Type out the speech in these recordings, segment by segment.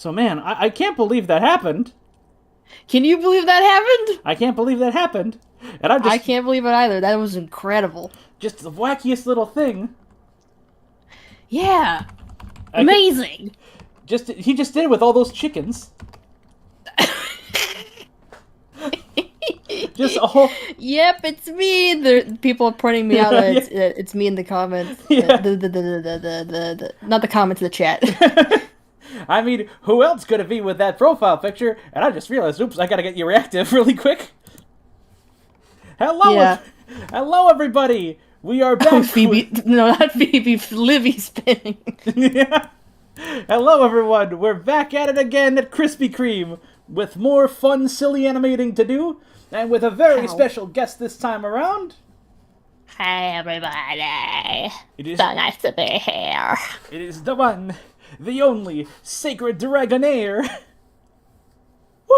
So, man, I can't believe that happened. Can you believe that happened? I can't believe that happened. And I can't believe it either. That was incredible. just the wackiest little thing. Yeah. I ca- Amazing. he just did it with all those chickens. Just a whole. Yep, it's me. The people are pointing me out. Yeah. It's me in the comments. Yeah. Not the comments, the chat. I mean, who else could it be with that profile picture? And I just realized, oops, I gotta get you reactive really quick. Hello, Yeah. Hello, everybody. We are back. Oh, Phoebe. No, not Phoebe. Livy spinning. Yeah. Hello, everyone. We're back at it again at Krispy Kreme with more fun, silly animating to do, and with a very special guest this time around. Hi, everybody. It is So nice to be here. It is the one, the only sacred Dragonair. Woo!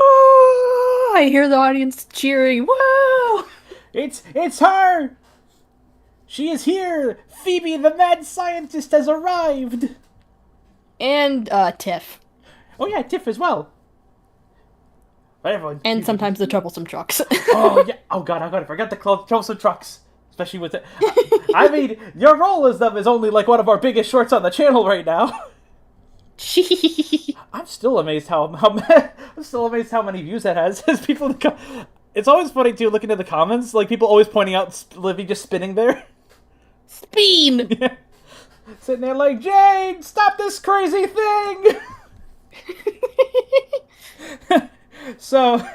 I hear the audience cheering. Woo! It's her. She is here. Phoebe, the mad scientist, has arrived. And Tiff. Oh yeah, Tiff as well. But everyone. And sometimes the troublesome trucks. Oh yeah. Oh god, I forgot the troublesome trucks. Especially with it. I mean, your role as them is only like one of our biggest shorts on the channel right now. I'm still amazed I'm still amazed how many views that has. As people, it's always funny too looking at the comments, like people always pointing out Livy just spinning there. Spin! Yeah. Sitting there like, Jade, stop this crazy thing! So,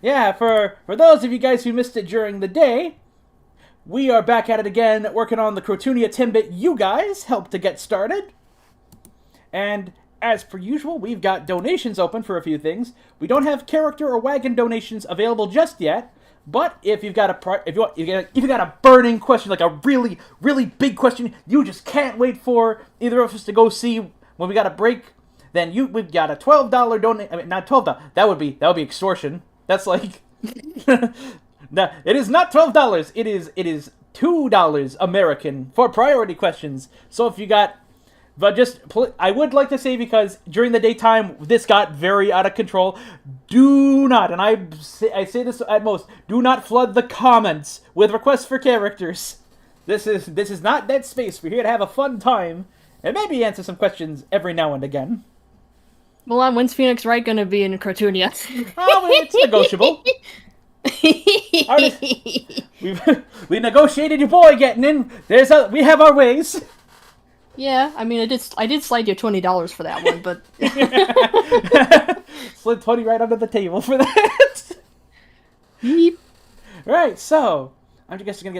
yeah, for those of you guys who missed it during the day, we are back at it again, working on the Crotoonia Timbit you guys helped to get started. And as per usual, we've got donations open for a few things. We don't have character or wagon donations available just yet, but if you've got a burning question, like a really, really big question you just can't wait for either of us to go see when we got a break, then we've got a $12 donate. I mean, not $12. That would be extortion. That's like no, it is not $12. It is $2 American for priority questions. So if you got, but I would like to say, because during the daytime this got very out of control, do not, and I say this at most, do not flood the comments with requests for characters. This is not Dead Space. We're here to have a fun time and maybe answer some questions every now and again. Milan, when's Phoenix Wright gonna be in Crotoonia? Oh, it's negotiable. We negotiated your boy getting in. We have our ways. Yeah, I mean, I did slide you $20 for that one, but slid 20 right under the table for that. Yeep. Right, so I'm gonna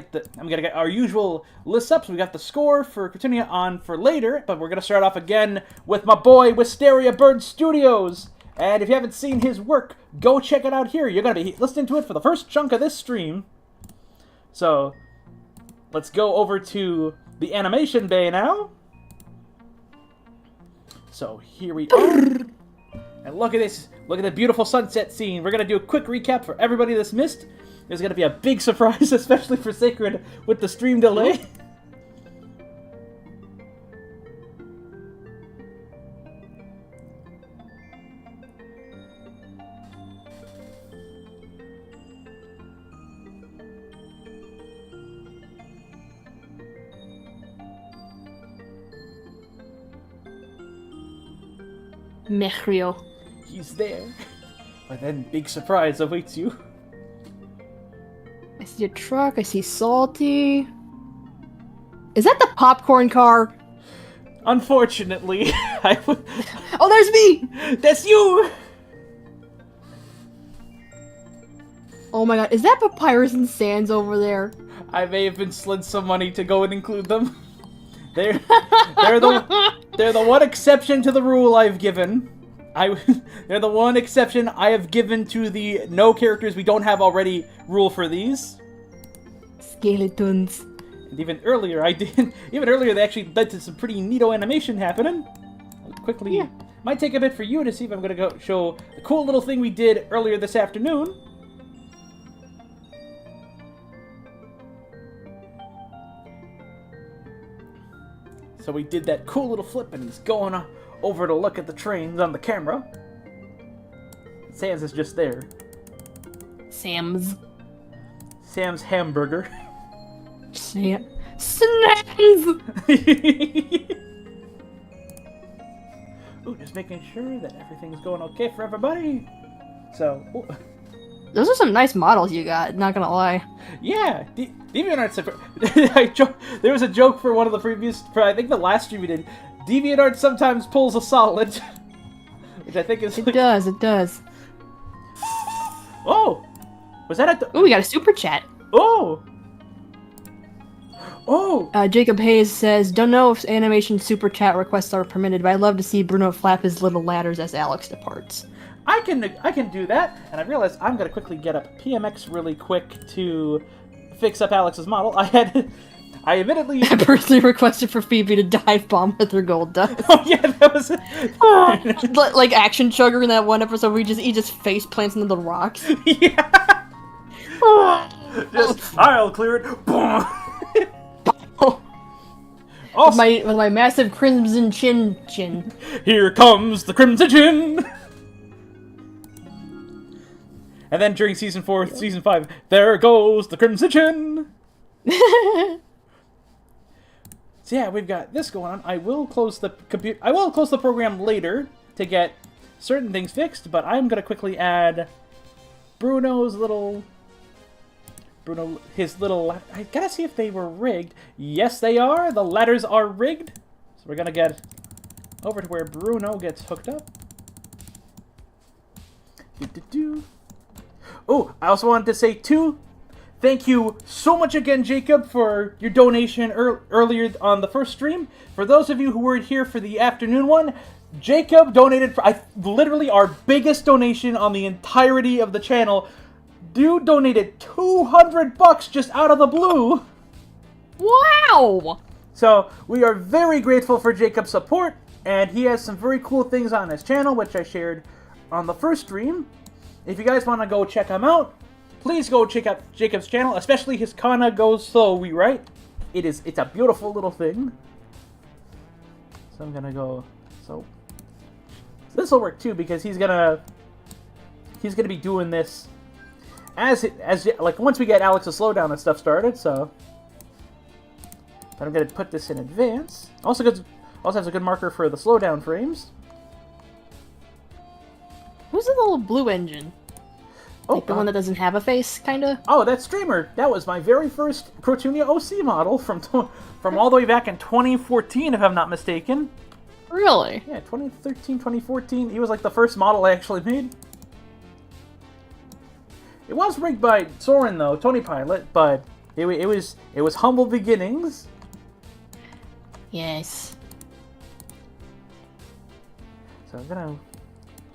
get our usual list up. So we got the score for Crotoonia on for later, but we're gonna start off again with my boy Wisteria Bird Studios. And if you haven't seen his work, go check it out here. You're gonna be listening to it for the first chunk of this stream. So let's go over to the animation bay now. So here we are. And look at this. Look at the beautiful sunset scene. We're going to do a quick recap for everybody that's missed. There's going to be a big surprise, especially for Sacred, with the stream delay. Mechrio. He's there. But then big surprise awaits you. I see a truck, I see Salty. Is that the popcorn car? Unfortunately, Oh, there's me! That's you! Oh my god, is that Papyrus and Sands over there? I may have been slid some money to go and include them. They're the one exception to the rule I've given. They're the one exception I have given to the no characters we don't have already rule for these. Skeletons. And even earlier, they actually led to some pretty neato animation happening. Quickly, Yeah. Might take a bit for you to see if I'm gonna go show the cool little thing we did earlier this afternoon. So we did that cool little flip, and he's going over to look at the trains on the camera. Sam's is just there. Sam's hamburger. Snacks! Ooh, just making sure that everything's going okay for everybody. So, ooh. Those are some nice models you got, not gonna lie. Yeah, DeviantArt said... there was a joke for one of the previous... For I think the last stream we did. DeviantArt sometimes pulls a solid. Which I think is... It does. Oh! Was that at the... Ooh, we got a super chat. Oh! Jacob Hayes says, don't know if animation super chat requests are permitted, but I'd love to see Bruno flap his little ladders as Alex departs. I can do that, and I realized I'm gonna quickly get up PMX really quick to fix up Alex's model. I admittedly... I personally requested for Phoebe to dive bomb with her gold dust. Oh yeah, that was... Like Action Chugger in that one episode where he just face plants into the rocks. Yeah! Just, I'll clear it. Boom! Also, with my massive crimson chin. Here comes the crimson chin! And then during season 4, season 5, there goes the crimson chin! So yeah, we've got this going on. I will close the program later to get certain things fixed, but I'm gonna quickly add his little... I gotta see if they were rigged. Yes, they are. The ladders are rigged. So we're gonna get over to where Bruno gets hooked up. Oh, I also wanted to say, too, thank you so much again, Jacob, for your donation earlier on the first stream. For those of you who weren't here for the afternoon one, Jacob donated for literally our biggest donation on the entirety of the channel. Dude donated $200 just out of the blue. Wow! So we are very grateful for Jacob's support, and he has some very cool things on his channel, which I shared on the first stream. If you guys want to go check him out, please go check out Jacob's channel, especially his Kana Goes So We Write. It's a beautiful little thing. So I'm gonna go. So this will work too because he's gonna be doing this as like once we get Alex's slowdown and stuff started. So, but I'm gonna put this in advance. Also has a good marker for the slowdown frames. Who's the little blue engine? Oh, like the one that doesn't have a face, kinda? Oh, that's Streamer. That was my very first Crotoonia OC model from all the way back in 2014, if I'm not mistaken. Really? Yeah, 2013, 2014. He was like the first model I actually made. It was rigged by Soren though, Tony Pilot, but it was humble beginnings. Yes. So I'm gonna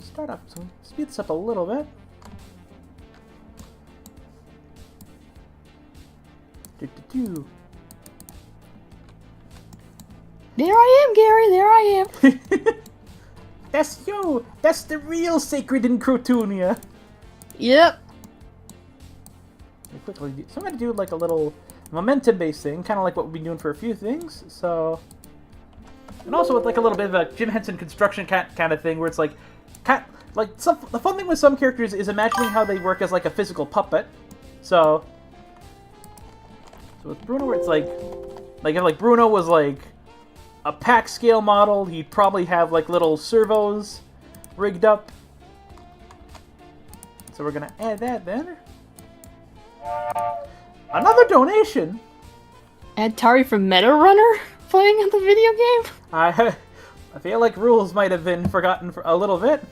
start up, so speed this up a little bit. There I am, Gary. There I am. That's you. That's the real sacred in Crotoonia. Yep. Quickly, so I'm gonna do like a little momentum-based thing, kind of like what we've been doing for a few things. So, and also with like a little bit of a Jim Henson construction kind of thing, where it's like, the fun thing with some characters is imagining how they work as like a physical puppet. So with Bruno, where it's like if Bruno was like a pack scale model, he'd probably have like little servos rigged up. So we're gonna add that then. Another donation. Add Tari from Meta Runner playing in the video game. I feel like rules might have been forgotten for a little bit.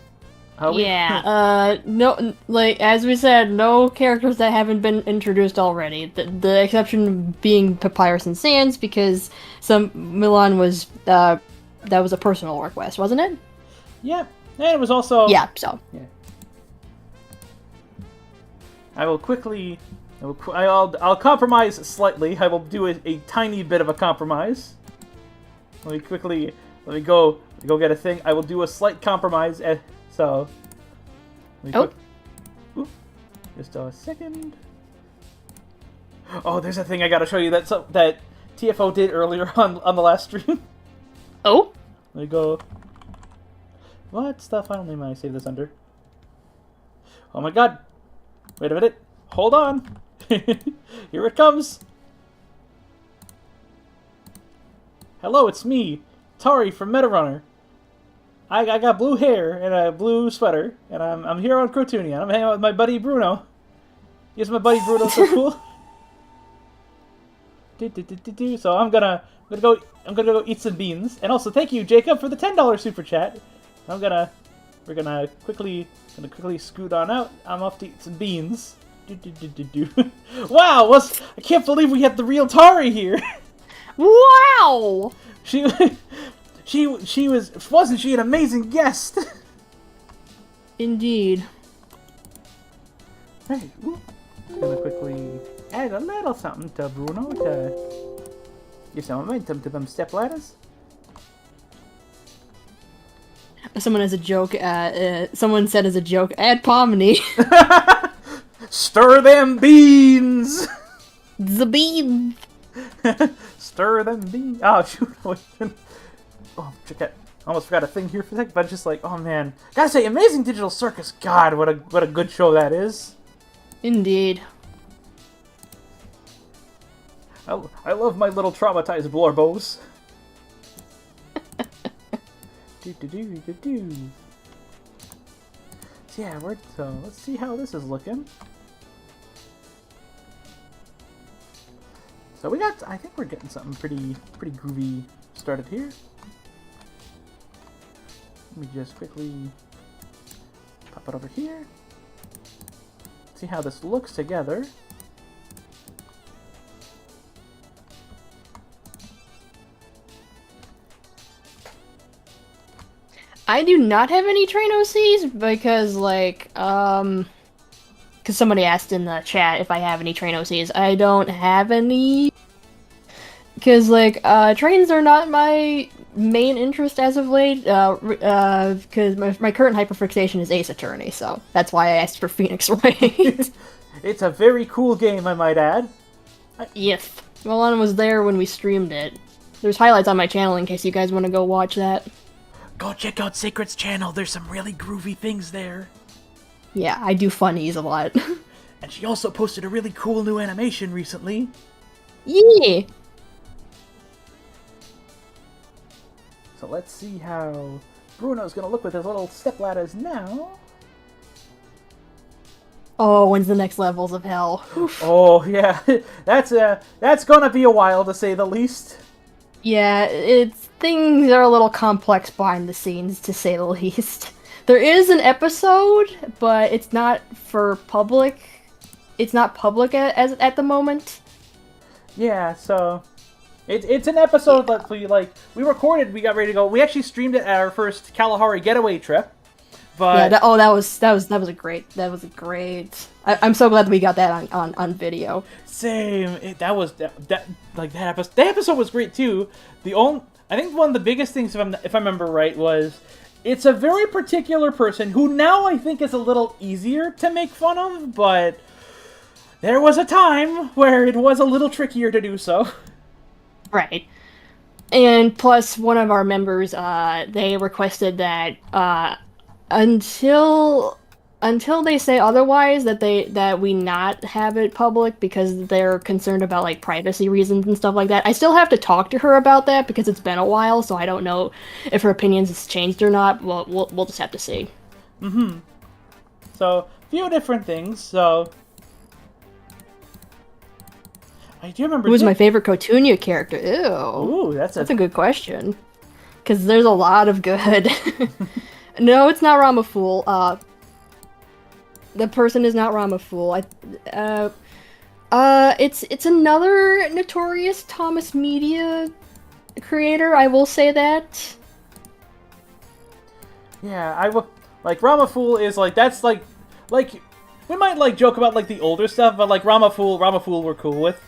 Yeah. No, like as we said, no characters that haven't been introduced already. The exception being Papyrus and Sans, because Milan was that was a personal request, wasn't it? Yeah, and it was also So yeah. I'll compromise slightly. I will do a tiny bit of a compromise. Let me go get a thing. I will do a slight compromise. So, just a second. Oh, there's a thing I gotta show you that TFO did earlier on the last stream. Oh? Let me go. What stuff I don't need my save this under? Oh my god! Wait a minute. Hold on. Here it comes. Hello, it's me, Tari from MetaRunner. I got blue hair and a blue sweater, and I'm here on Crotoonia. I'm hanging out with my buddy Bruno. Yes, my buddy Bruno's so cool. So I'm gonna go eat some beans, and also thank you, Jacob, for the $10 super chat. We're gonna quickly scoot on out. I'm off to eat some beans. Wow, I can't believe we had the real Tari here. Wow! Wasn't she an amazing guest? Indeed. Hey, gonna quickly add a little something to Bruno to give some momentum to them step ladders. Someone as a joke, someone said as a joke, add pomni. Stir them beans! The bean! Stir them beans. Oh, shoot. Oh, check that. Almost forgot a thing here for a sec, but just like, oh man. Gotta say, Amazing Digital Circus, God, what a good show that is. Indeed. I love my little traumatized blorbos. So yeah, let's see how this is looking. So I think we're getting something pretty groovy started here. Let me just quickly pop it over here. See how this looks together. I do not have any train OCs because, like, because somebody asked in the chat if I have any train OCs. I don't have any. Because, like, trains are not my main interest as of late. Because my current hyperfixation is Ace Attorney, so that's why I asked for Phoenix Wright. It's a very cool game, I might add. Yes. Milan was there when we streamed it. There's highlights on my channel in case you guys want to go watch that. Go check out Sacred's channel, there's some really groovy things there. Yeah, I do funnies a lot. And she also posted a really cool new animation recently. Yeah! So let's see how Bruno's gonna look with his little step ladders now. Oh, when's the next levels of hell? Oof. Oh yeah, that's gonna be a while to say the least. Yeah, things are a little complex behind the scenes, to say the least. There is an episode, but it's not for public. It's not public at the moment. Yeah, so it's an episode that we recorded. We got ready to go. We actually streamed it at our first Kalahari getaway trip. But yeah, that was a great. I'm so glad that we got that on video. Same. That episode was great too. I think one of the biggest things, if I remember right, was it's a very particular person who now I think is a little easier to make fun of, but there was a time where it was a little trickier to do so. Right. And plus, one of our members, they requested that until they say otherwise, that we not have it public because they're concerned about like privacy reasons and stuff like that. I still have to talk to her about that because it's been a while, so I don't know if her opinions has changed or not. We'll just have to see. Mm-hmm. So, a few different things. So, I do remember. Who's my favorite Crotoonia character? Ew. Ooh, that's a good question. Because there's a lot of good. No, it's not Ramafool. The person is not Ramafool. It's another notorious Thomas Media creator. I will say that. Yeah, I will. Like Ramafool is that's like we might joke about the older stuff, but Ramafool we're cool with.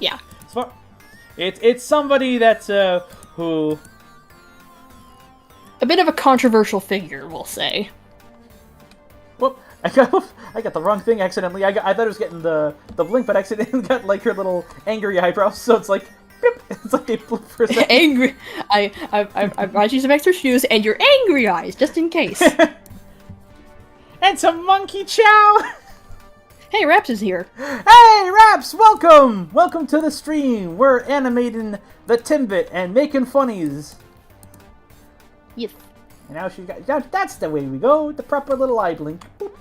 Yeah. It's somebody that's who. A bit of a controversial figure, we'll say. Whoop! I got the wrong thing accidentally. I thought I was getting the blink, but I accidentally got her little angry eyebrows. So it's Beep. It's like they blip for a second. Angry. I brought you some extra shoes and your angry eyes, just in case. And some monkey chow. Hey, Raps is here. Hey, Raps, welcome! Welcome to the stream. We're animating the Timbit and making funnies. Yes. And now she's got... That's the way we go. The proper little eye blink. Boop.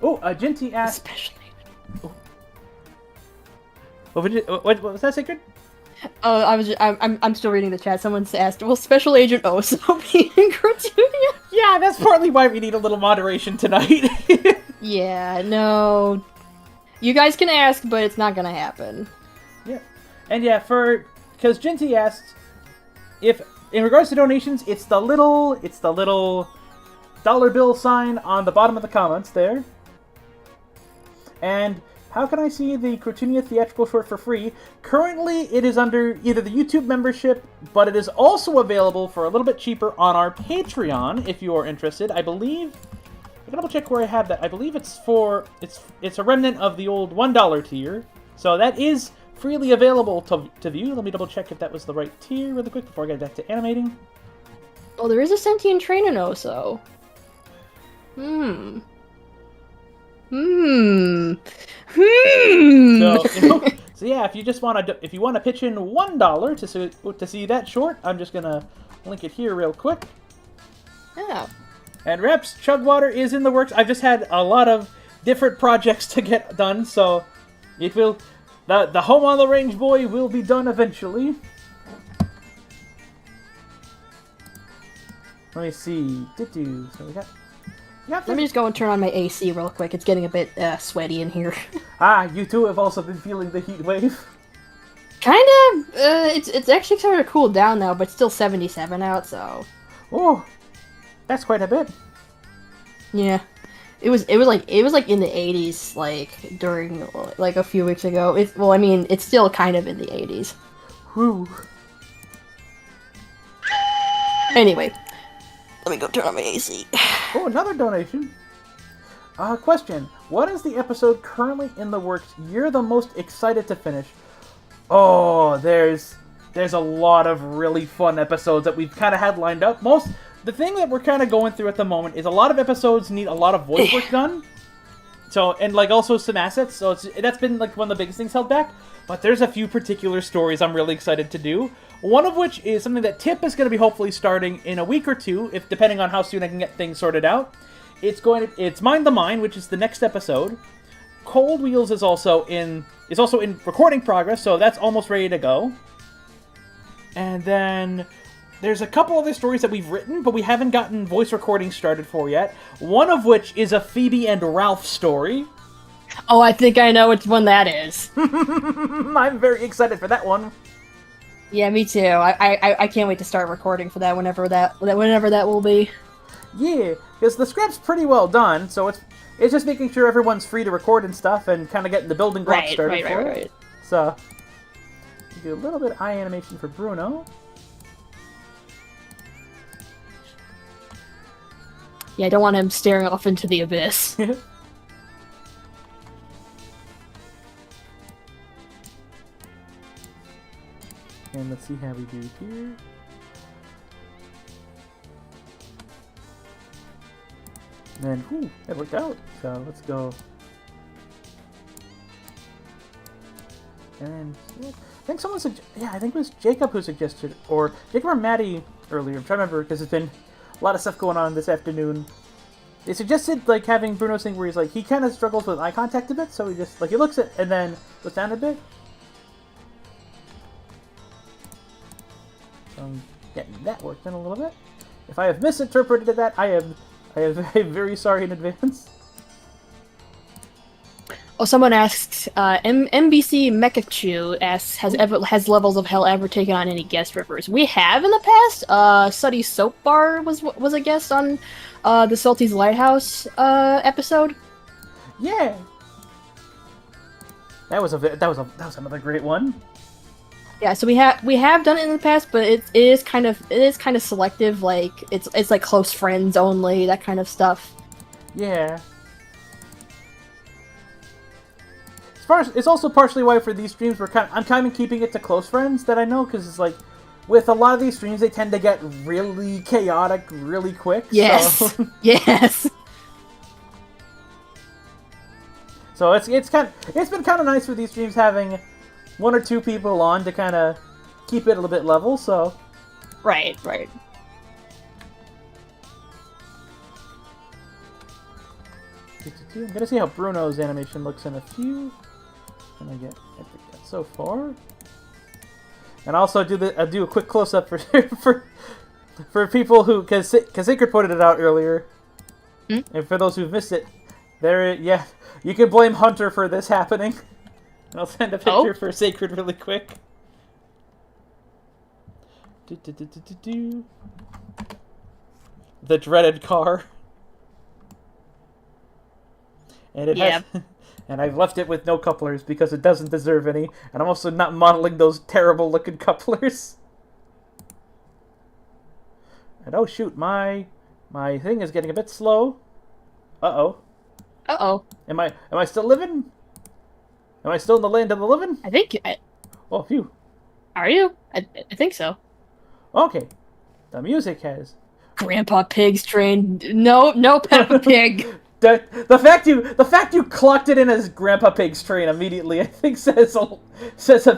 Oh, Jinty asked... Especially. Oh. What was that, Sacred? Oh, I'm still reading the chat. Someone's asked, will Special Agent Oso be in Crotoonia? Yeah, that's partly why we need a little moderation tonight. Yeah, no. You guys can ask, but it's not gonna happen. Yeah. And yeah, because Jinty asked if, in regards to donations, it's the little dollar bill sign on the bottom of the comments there. And how can I see the Crotoonia theatrical short for free? Currently, it is under either the YouTube membership, but it is also available for a little bit cheaper on our Patreon, if you are interested. I believe... I can double check where I have that. I believe it's a remnant of the old $1 tier. So that is freely available to view. Let me double check if that was the right tier really quick before I get back to animating. Oh, there is a sentient train in Oso. So yeah, if you just want to pitch in $1 to see that short, I'm just gonna link it here real quick. Yeah. And Reps, Chugwater is in the works. I've just had a lot of different projects to get done, so it will the Home on the Range boy will be done eventually. Let me see. So we got. Let me just go and turn on my AC real quick. It's getting a bit sweaty in here. You too have also been feeling the heat wave. Kinda. It's actually starting to cool down now, but it's still 77 out, so. Oh, that's quite a bit. Yeah, it was like in the 80s, like during like a few weeks ago. Well, I mean, it's still kind of in the 80s. Whew. Anyway, let me go turn on my AC. Oh, another donation. Question. What is the episode currently in the works you're the most excited to finish? Oh, there's a lot of really fun episodes that we've kind of had lined up. The thing that we're kind of going through at the moment is a lot of episodes need a lot of voice work done. So, and like also some assets. So that's been like one of the biggest things held back. But there's a few particular stories I'm really excited to do. One of which is something that Tip is going to be hopefully starting in a week or two, if depending on how soon I can get things sorted out. It's Mind the Mine, which is the next episode. Cold Wheels is also in recording progress, so that's almost ready to go. And then there's a couple other stories that we've written, but we haven't gotten voice recording started for yet. One of which is a Phoebe and Ralph story. Oh, I think I know which one that is. I'm very excited for that one. Yeah, me too. I can't wait to start recording for that whenever that will be. Yeah, because the script's pretty well done, so it's just making sure everyone's free to record and stuff, and kind of getting the building blocks started for it. Right. So, do a little bit of eye animation for Bruno. Yeah, I don't want him staring off into the abyss. And let's see how we do here. And whew, that worked out. So let's go. And I think someone I think it was Jacob who suggested, or Jacob or Maddie earlier. I'm trying to remember because there's been a lot of stuff going on this afternoon. They suggested like having Bruno's thing where he's like he kind of struggles with eye contact a bit, so he just like he looks at and then looks down a bit. So I'm getting that worked in a little bit. If I have misinterpreted that, I am very sorry in advance. Oh, someone asks, MBC Mekachu asks, has Levels of Hell ever taken on any guest rippers? We have in the past. Suddy Soap Bar was a guest on the Salty's Lighthouse episode. Yeah, that was another great one. Yeah, so we have done it in the past, but it is kind of selective. Like it's like close friends only, that kind of stuff. Yeah. it's also partially why for these streams I'm kind of keeping it to close friends that I know, because it's like with a lot of these streams they tend to get really chaotic really quick. Yes. So. Yes. So it's been kind of nice for these streams having one or two people on to kind of keep it a little bit level. So. Right. I'm gonna see how Bruno's animation looks in a few. Can I think that's so far. And also do a quick close up for people who because Sacred pointed it out earlier, and for those who've missed it, you can blame Hunter for this happening. And I'll send a picture for Sacred really quick. The dreaded car. And it has, and I've left it with no couplers because it doesn't deserve any. And I'm also not modeling those terrible looking couplers. And oh shoot, my thing is getting a bit slow. Uh oh. Am I still living? Am I still in the land of the living? I think. Oh, phew. Are you? I think so. Okay. The music has. Grandpa Pig's train. No Peppa Pig. The fact you clocked it in as Grandpa Pig's train immediately, I think says a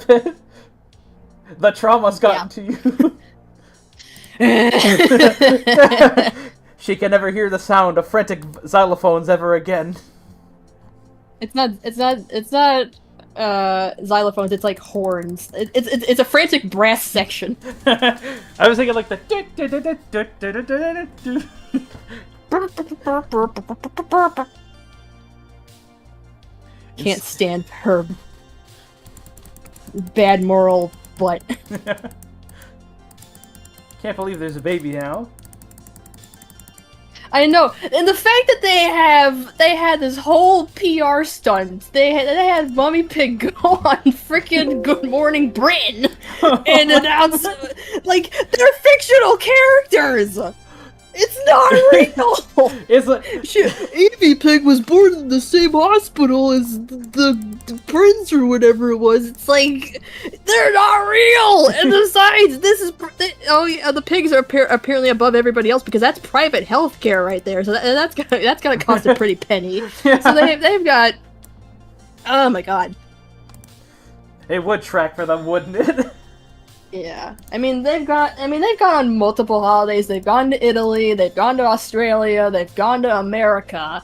bit. The trauma's gotten to you. She can never hear the sound of frantic xylophones ever again. It's not xylophones. It's like horns. It's a frantic brass section. I was thinking like the. Can't stand her bad moral butt. Can't believe there's a baby now. I know, and the fact that they had this whole PR stunt. They had Mummy Pig go on frickin' Good Morning Britain and announce like they're fictional characters. It's not real! It's like... Evie Pig was born in the same hospital as the prince or whatever it was. It's like, they're not real! And besides, the pigs are apparently above everybody else because that's private health care right there. So that's gonna cost a pretty penny. Yeah. So they've got... Oh my god. It would track for them, wouldn't it? Yeah, they've gone on multiple holidays. They've gone to Italy, they've gone to Australia, they've gone to America.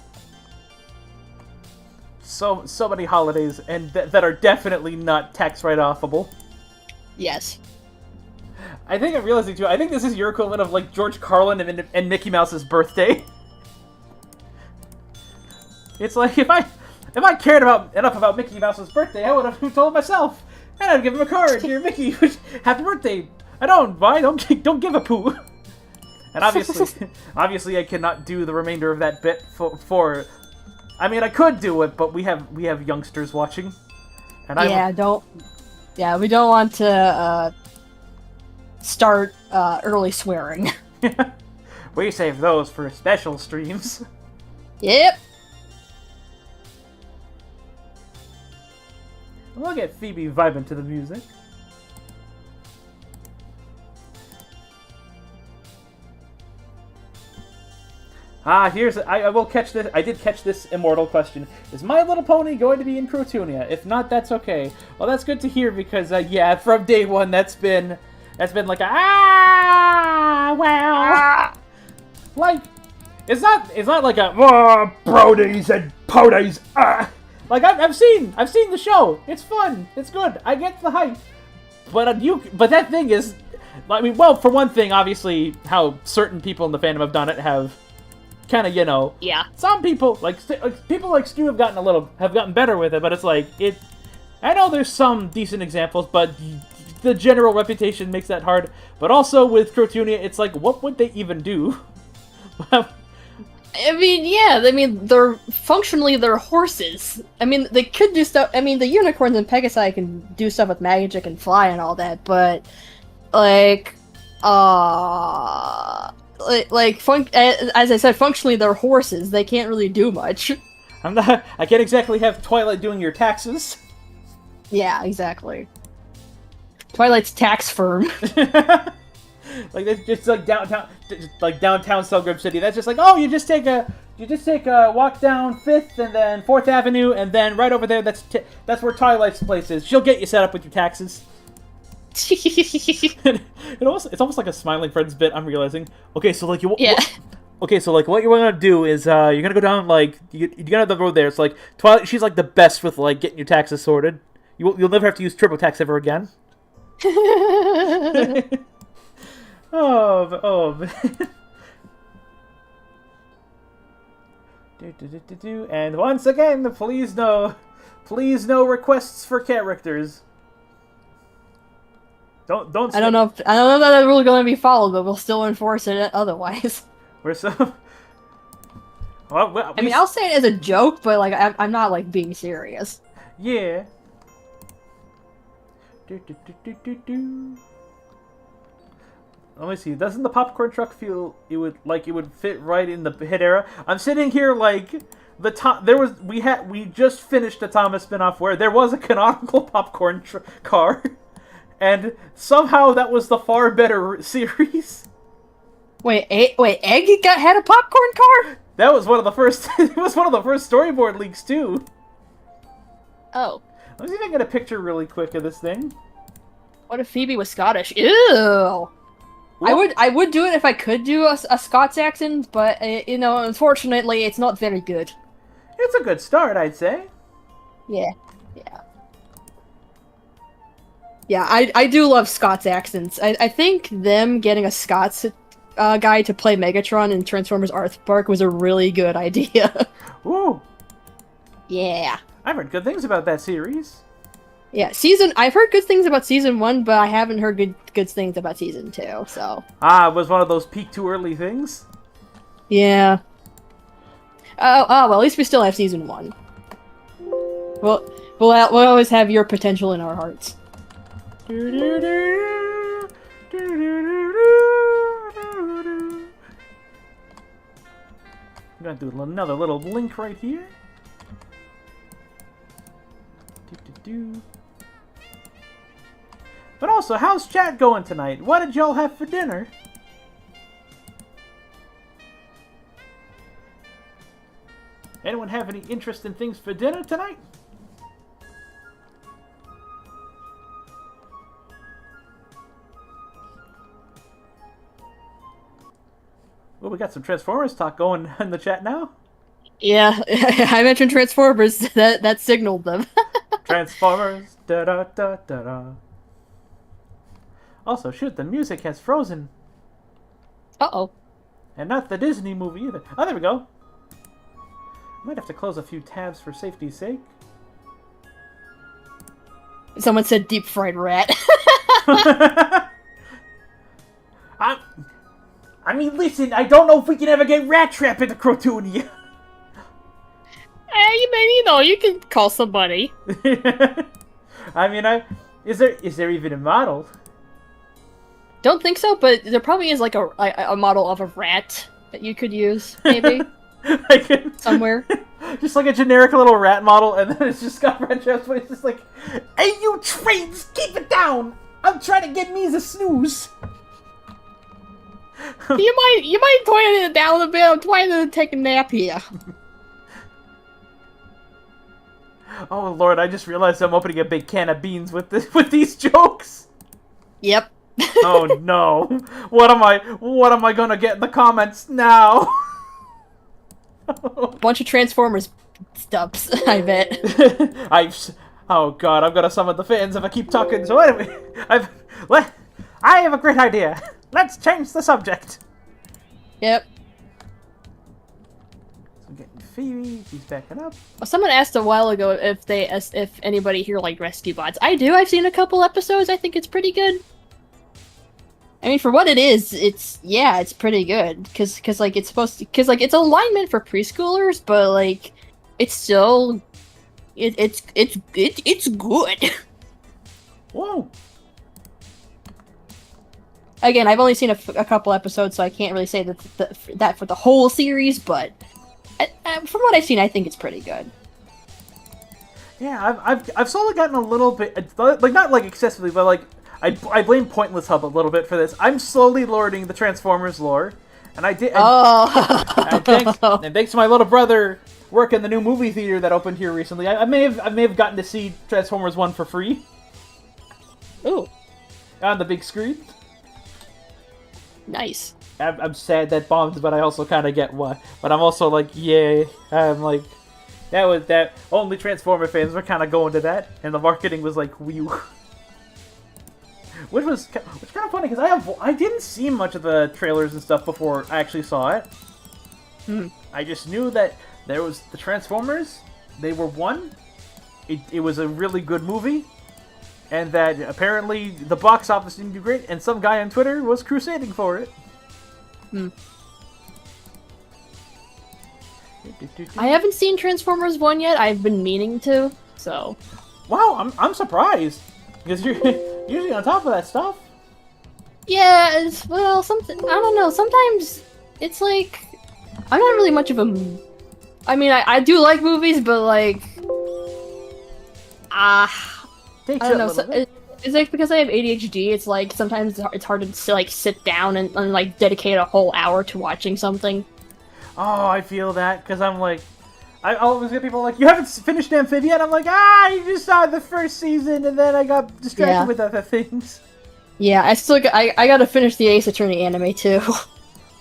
So many holidays, and that are definitely not tax write-offable. Yes. I think I'm realizing too. I think this is your equivalent of like George Carlin and Mickey Mouse's birthday. It's like if I cared enough about Mickey Mouse's birthday, I would have told myself. And I'd give him a card. Dear Mickey, happy birthday. Don't give a poo. And obviously I cannot do the remainder of that bit for I mean, I could do it, but we have youngsters watching. And we don't want to start early swearing. We save those for special streams. Yep. We'll get Phoebe vibing to the music. I will catch this. I did catch this immortal question. Is My Little Pony going to be in Crotoonia? If not, that's okay. Well, that's good to hear because, from day one, that's been like like, it's not like a, brodies and ponies, Like I've seen the show. It's fun. It's good. I get the hype. But that thing is, I mean, well, for one thing, obviously, how certain people in the fandom have done it have kind of, Yeah. Some people people like Stu have gotten better with it, but it's like I know there's some decent examples, but the general reputation makes that hard. But also with Crotoonia, it's like, what would they even do? They're functionally horses. I mean, they could do stuff. I mean, the unicorns and Pegasi can do stuff with magic and fly and all that, but as I said, functionally they're horses. They can't really do much. I can't exactly have Twilight doing your taxes. Yeah, exactly. Twilight's tax firm. Like that's just like downtown Selgrim City. That's just like, oh, you just take a walk down 5th and then 4th Avenue, and then right over there, that's where Twilight's place is. She'll get you set up with your taxes. It's almost like a Smiling Friends bit. I'm realizing. Okay, so like okay, so like what you want to do is you're gonna go down like you got the road there. It's like Twilight. She's like the best with like getting your taxes sorted. You'll never have to use TurboTax ever again. Oh. And once again, please no requests for characters. Don't. I don't know if that rule is going to be followed, but we'll still enforce it otherwise. We're so. Well, I mean, I'll say it as a joke, but like I'm not like being serious. Yeah. Let me see. Doesn't the popcorn truck feel it would fit right in the hit era? I'm sitting here like we just finished a Thomas spinoff where there was a canonical popcorn car, and somehow that was the far better series. Wait, Egg had a popcorn car? That was one of the first. It was one of the first storyboard leaks too. Oh. Let me see if I can get a picture really quick of this thing. What if Phoebe was Scottish? Ew. What? I would do it if I could do a Scots accent, but unfortunately, it's not very good. It's a good start, I'd say. Yeah. I do love Scots accents. I think them getting a Scots guy to play Megatron in Transformers Earthspark was a really good idea. Ooh. Yeah. I've heard good things about that series. Yeah, I've heard good things about season 1, but I haven't heard good things about season 2, so. It was one of those peak too early things? Yeah. Well, at least we still have season 1. We'll always have your potential in our hearts. I'm gonna do another little link right here. But also, how's chat going tonight? What did y'all have for dinner? Anyone have any interesting things for dinner tonight? Well, we got some Transformers talk going in the chat now. Yeah, I mentioned Transformers. That signaled them. Transformers, da da da da da. Also, shoot, the music has frozen. Uh-oh. And not the Disney movie either. Oh, there we go. Might have to close a few tabs for safety's sake. Someone said deep fried rat. I mean, listen, I don't know if we can ever get Rat Trap into Crotoonia. You can call somebody. I mean, is there even a model? Don't think so, but there probably is like a model of a rat that you could use, maybe. Somewhere. Just like a generic little rat model, and then it's just got Rat Trap's voice. It's just like, hey, you trains, keep it down! I'm trying to get me a snooze. You might tone it down a bit. I'm trying to take a nap here. Oh Lord, I just realized I'm opening a big can of beans with these jokes. Yep. Oh no. What am I gonna get in the comments now? Bunch of Transformers stubs, I bet. Oh god, I'm gonna summon the fans if I keep talking. So anyway, I have a great idea. Let's change the subject. Yep. So I'm getting Phoebe, she's backing up. Well, someone asked a while ago if anybody here liked Rescue Bots. I do. I've seen a couple episodes. I think it's pretty good. I mean, for what it is, it's pretty good. Cause like it's supposed to, cause like it's alignment for preschoolers, but like it's still, it's good. Whoa. Again, I've only seen a couple episodes, so I can't really say that for the whole series, but From what I've seen, I think it's pretty good. Yeah, I've slowly gotten a little bit, like, not like excessively, but like I blame Pointless Hub a little bit for this. I'm slowly learning the Transformers lore, and I did. And thanks to my little brother working the new movie theater that opened here recently, I may have gotten to see Transformers 1 for free. Ooh, on the big screen. Nice. I'm sad that bombed, but I also kind of get why. But I'm also like, yay. I'm like, that only Transformer fans were kind of going to that, and the marketing was like, whew. Which was kind of funny because I didn't see much of the trailers and stuff before I actually saw it. I just knew that there was the Transformers. They were one. It was a really good movie, and that apparently the box office didn't do great, and some guy on Twitter was crusading for it. I haven't seen Transformers 1 yet. I've been meaning to, so. Wow, I'm surprised. Because you're usually on top of that stuff. Yeah, well, something, I don't know, sometimes it's I'm not really much of a... I mean, I do like movies, but I don't know, it's because I have ADHD, it's sometimes it's hard to sit down and dedicate a whole hour to watching something. Oh, I feel that, because I'm I always get people you haven't finished Amphibia? And I'm you just saw the first season, and then I got distracted with other things. Yeah, I gotta finish the Ace Attorney anime, too.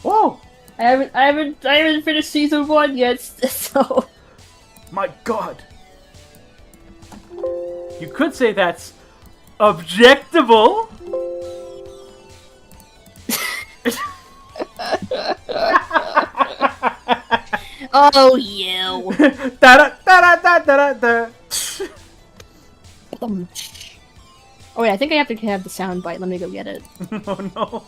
Whoa! I haven't finished season 1 yet, so... My god! You could say that's... objectable! Oh, you! Da-da-da-da-da-da-da! Oh wait, I think I have to have the sound bite. Let me go get it. Oh no.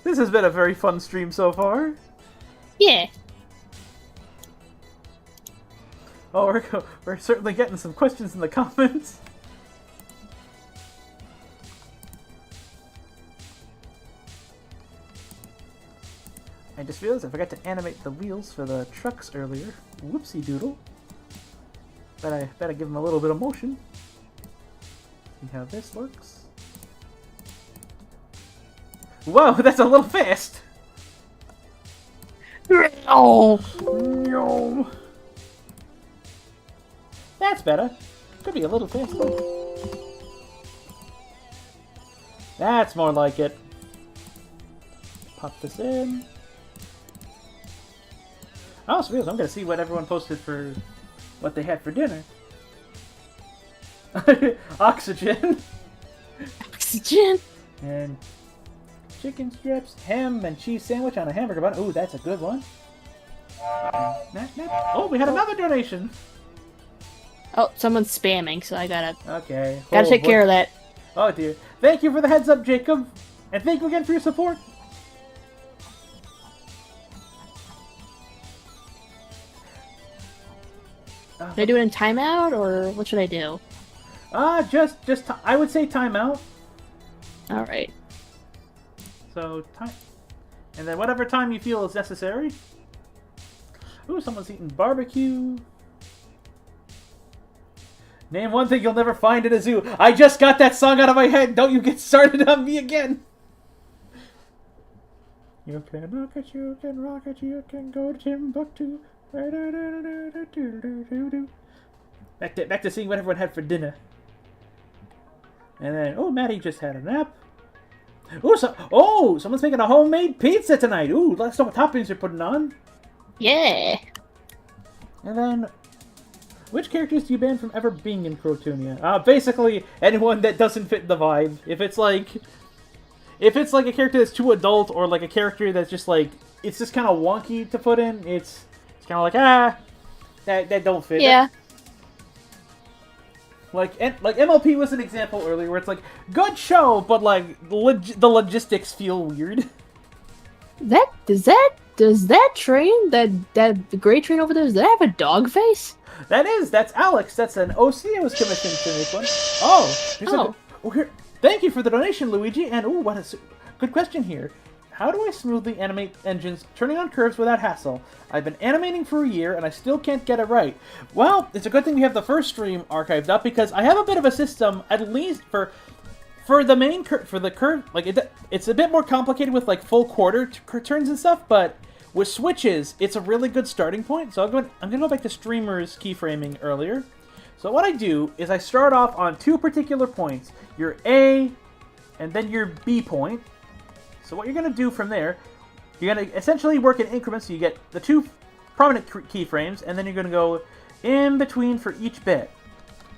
This has been a very fun stream so far. Yeah. Oh, we're certainly getting some questions in the comments. I just realized I forgot to animate the wheels for the trucks earlier. Whoopsie doodle. But I better give them a little bit of motion. See how this looks. Whoa, that's a little fast! Oh! No. That's better. Could be a little faster. That's more like it. Pop this in. Oh, so I'm gonna see what everyone posted for what they had for dinner. Oxygen. Oxygen. And chicken strips, ham and cheese sandwich on a hamburger bun. Ooh, that's a good one. Oh, we had another donation. Oh, someone's spamming, so I gotta... Okay. Gotta take care of that. Oh dear. Thank you for the heads up, Jacob. And thank you again for your support. Should I do it in timeout, or what should I do? I would say timeout. Alright. So, time... And then whatever time you feel is necessary. Ooh, someone's eating barbecue. Name one thing you'll never find in a zoo. I just got that song out of my head. Don't you get started on me again. You can rock it, you can rock it, you can go to Timbuktu. Back to seeing what everyone had for dinner. And then, oh, Maddie just had a nap. Ooh, someone's making a homemade pizza tonight. Ooh, let's know what toppings you're putting on. Yeah. And then, which characters do you ban from ever being in Crotoonia? Basically, anyone that doesn't fit the vibe. If it's like a character that's too adult, or like a character that's just it's just kind of wonky to put in, it's kind of that don't fit. Yeah. Like MLP was an example earlier where it's good show, but the logistics feel weird. Does that train, the gray train over there, does that have a dog face? That's Alex. That's an OC who was commissioned to make one. Oh, here. Thank you for the donation, Luigi. And what a good question here. How do I smoothly animate engines turning on curves without hassle? I've been animating for a year and I still can't get it right. Well, it's a good thing we have the first stream archived up because I have a bit of a system, at least for the main for the curve. Like it's a bit more complicated with like full quarter turns and stuff, but with switches, it's a really good starting point. So I'm gonna go back to streamers keyframing earlier. So what I do is I start off on two particular points, your A and then your B point. So what you're going to do from there, you're going to essentially work in increments. So you get the two prominent keyframes, and then you're going to go in between for each bit.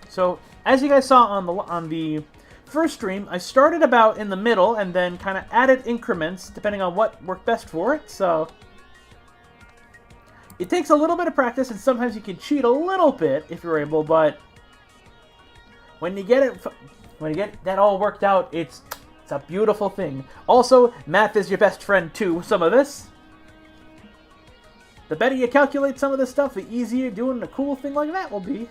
So as you guys saw on the first stream, I started about in the middle and then kind of added increments depending on what worked best for it. So it takes a little bit of practice, and sometimes you can cheat a little bit if you're able. But when you get that all worked out, it's a beautiful thing. Also, math is your best friend too, some of this. The better you calculate some of this stuff, the easier doing a cool thing like that will be.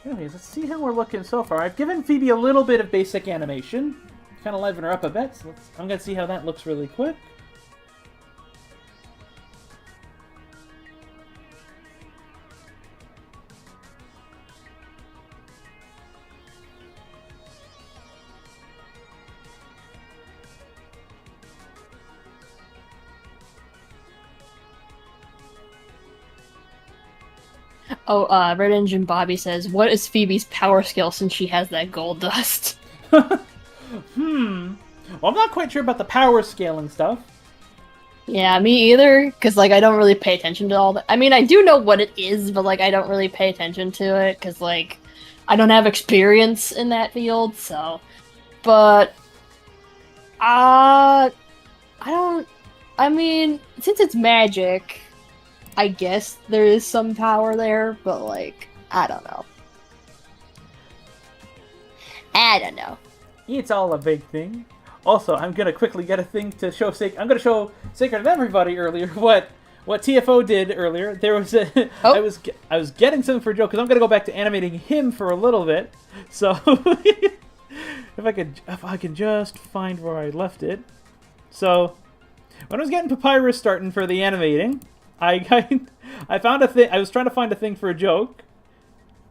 Anyways, let's see how we're looking so far. I've given Phoebe a little bit of basic animation. Kind of liven her up a bit, so I'm going to see how that looks really quick. Oh, Red Engine Bobby says, what is Phoebe's power skill since she has that gold dust? Well, I'm not quite sure about the power scaling stuff. Yeah, me either, because, like, I don't really pay attention to all that. I mean, I do know what it is, but, like, I don't really pay attention to it, because, like, I don't have experience in that field, so... But... I mean, since it's magic... I guess there is some power there, but, like, I don't know. It's all a big thing. Also, I'm gonna quickly get a thing to show I'm gonna show Sacred and everybody earlier what TFO did earlier. There was a I was getting something for Joe because I'm gonna go back to animating him for a little bit. So if I can just find where I left it. So when I was getting Papyrus starting for the animating, I found a thing. I was trying to find a thing for a joke,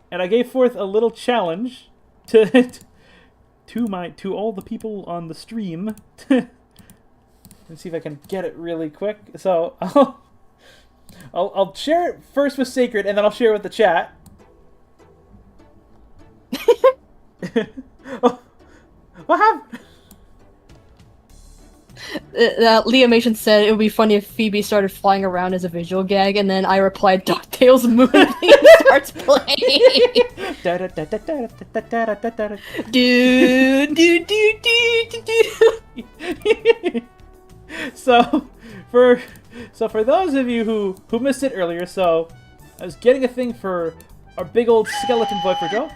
and I gave forth a little challenge to all the people on the stream. Let's see if I can get it really quick. So I'll share it first with Sacred, and then I'll share it with the chat. What happened? Leomation said it would be funny if Phoebe started flying around as a visual gag, and then I replied, DuckTales Moon theme starts playing. So for those of you who missed it earlier, so I was getting a thing for our big old skeleton boy for Joe.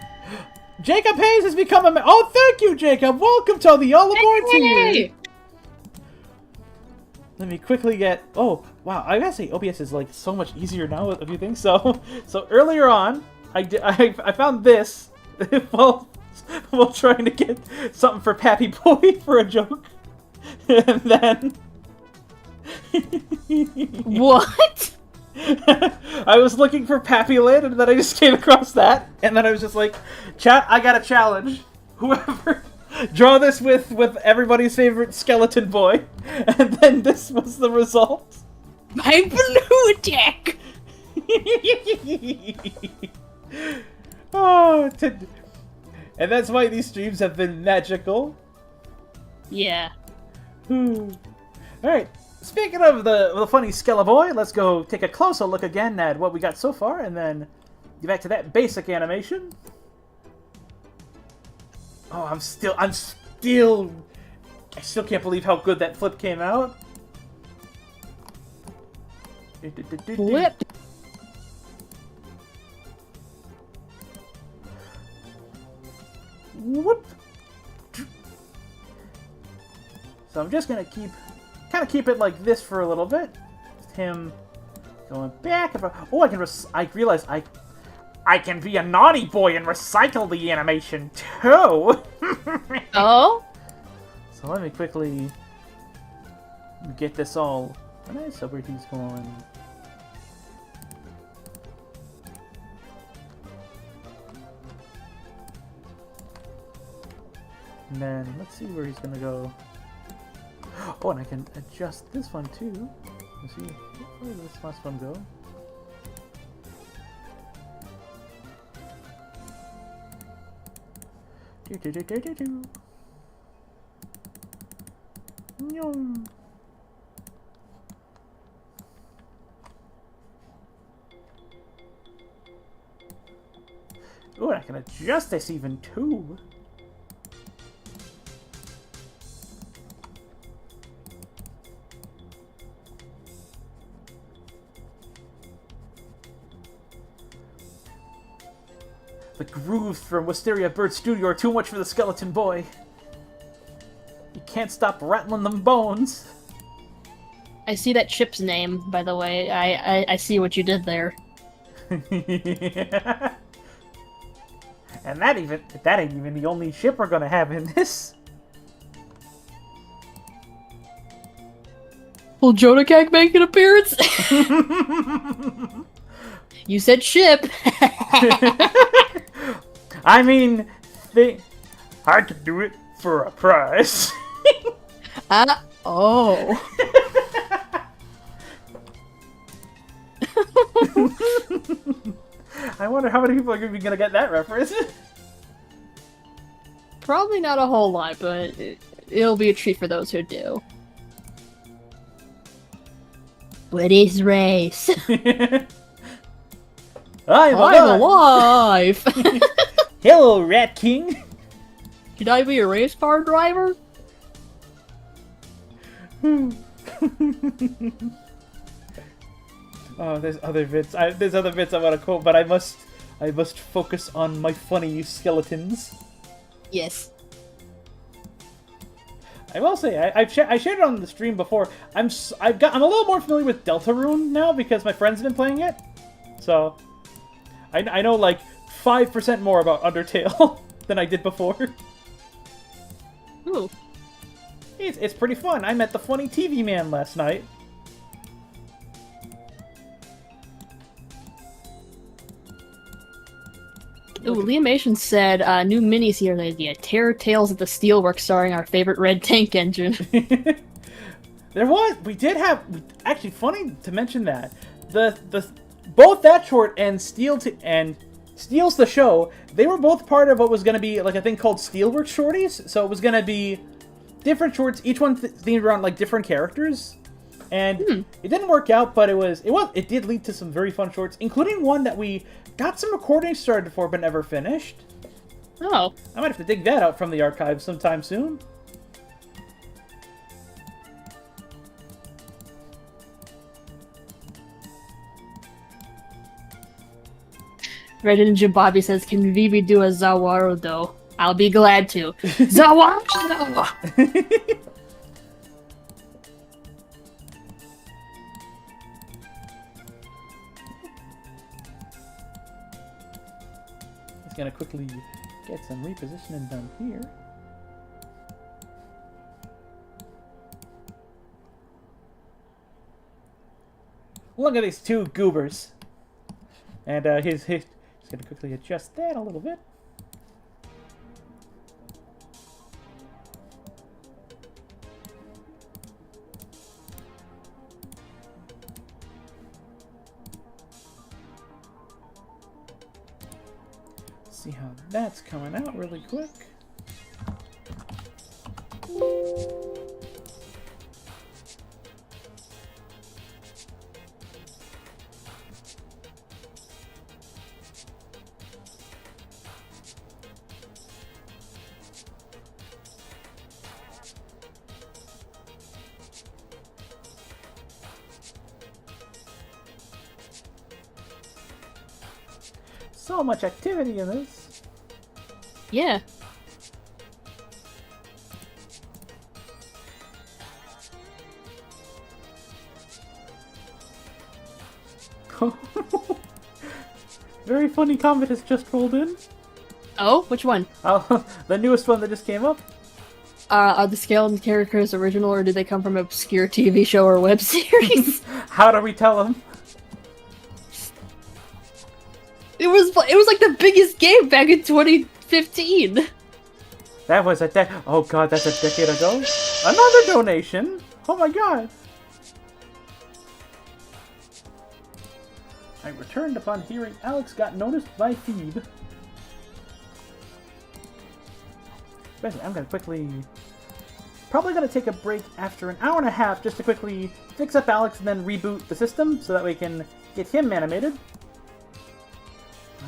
Jacob Hayes has become a oh, thank you, Jacob. Welcome to the All Aboard team. Let me quickly get... Oh, wow. I gotta say, OBS is, like, so much easier now with a few things. So earlier on, I found this while trying to get something for Pappy Boy for a joke. And then... What? I was looking for Pappy Land, and then I just came across that. And then I was just like, chat, I got a challenge. Whoever... Draw this with everybody's favorite skeleton boy, and then this was the result. My blue attack. And that's why these streams have been magical. Yeah. All right. Speaking of the funny Skella boy, let's go take a closer look again at what we got so far, and then get back to that basic animation. Oh, I still can't believe how good that flip came out. Flip. So I'm just gonna kind of keep it like this for a little bit. Just him going back. Oh, I realize I can be a naughty boy and recycle the animation too. Oh. So let me quickly get this all nice. So where he's going. And then let's see where he's gonna go. Oh, and I can adjust this one too. Let's see, where does this last one go? Nyum. Oh, I can adjust this even too. The grooves from Wisteria Bird Studio are too much for the skeleton boy. You can't stop rattling them bones. I see that ship's name, by the way. I see what you did there. Yeah. And that ain't even the only ship we're gonna have in this. Will Jodakak make an appearance? You said ship. I mean, I could do it for a price. Oh. I wonder how many people are gonna get that reference. Probably not a whole lot, but it'll be a treat for those who do. What is race? I'm alive! Hello, Rat King! Should I be a race car driver? Oh, there's other bits. There's other bits I want to quote, but I must focus on my funny skeletons. Yes. I will say I shared it on the stream before. I'm a little more familiar with Deltarune now because my friends have been playing it. So I know like 5% more about Undertale than I did before. Ooh. It's pretty fun. I met the funny TV man last night. Ooh, Liamation said, new minis here, the Terror Tales of the Steelworks starring our favorite red tank engine. Actually, funny to mention that. Both that short and Steel's the Show, they were both part of what was going to be like a thing called Steelworks Shorties. So it was going to be different shorts, each one themed around like different characters. And it didn't work out, but it did lead to some very fun shorts, including one that we got some recording started for but never finished. Oh. I might have to dig that out from the archives sometime soon. Red Ninja Bobby says, can Vivi do a Zawarudo? I'll be glad to. Zawarudo! Just gonna quickly get some repositioning done here. Look at these two goobers. And he's just gonna quickly adjust that a little bit. See how that's coming out really quick. So much activity in this. Yeah. Very funny comment has just rolled in. Oh, which one? Oh, the newest one that just came up. Are the skeleton characters original, or did they come from an obscure TV show or web series? How do we tell them? It was like the biggest game back in 2015. That was oh god, that's a decade ago. Another donation. Oh my god. I returned upon hearing Alex got noticed by Phoebe. Basically, I'm gonna probably gonna take a break after an hour and a half just to quickly fix up Alex and then reboot the system so that we can get him animated.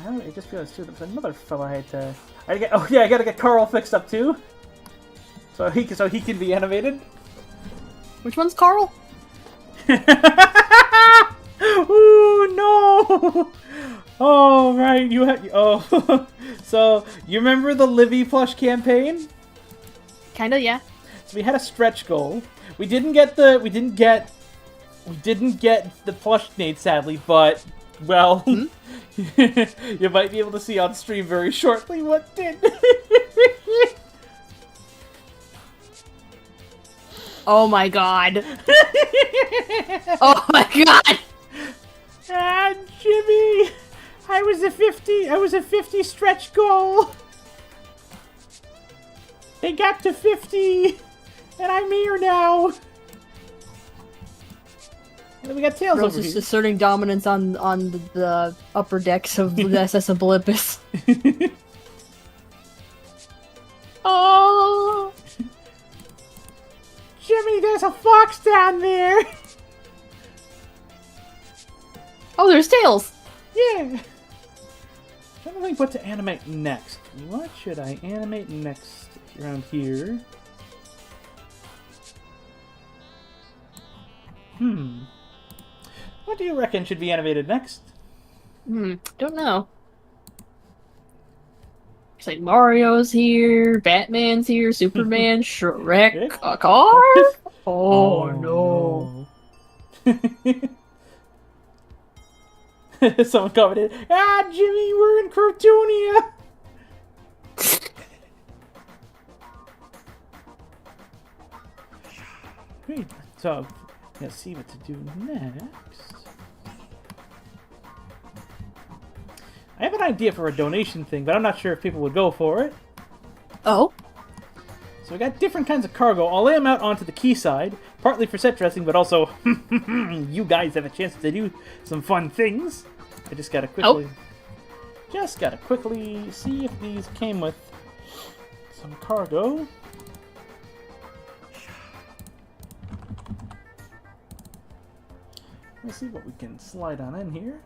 I just realized too, there was another fella I gotta get Carl fixed up too. So he can be animated. Which one's Carl? Ooh, no! Oh, right, so you remember the Livy plush campaign? Kinda, yeah. So we had a stretch goal. We didn't get the plush nade, sadly, but well, you might be able to see on stream very shortly what did. Oh my god. Oh my god. Ah, Jimmy, I was a 50 stretch goal. They got to 50, and I'm here now. And then we got Tails Rose over is here. asserting dominance on the upper decks of the SS Olympus. Oh, Jimmy, there's a fox down there. oh, there's Tails. Yeah. I don't think what to animate next. What should I animate next around here? What do you reckon should be animated next? Don't know. It's like Mario's here, Batman's here, Superman, Shrek, a car? Oh, no. Someone commented, "Ah, Jimmy, we're in Crotoonia." Great. So, let's see what to do next. I have an idea for a donation thing, but I'm not sure if people would go for it. Oh? So we got different kinds of cargo. I'll lay them out onto the quayside, partly for set dressing, but also you guys have a chance to do some fun things. I just gotta quickly, see if these came with some cargo. Let's see what we can slide on in here.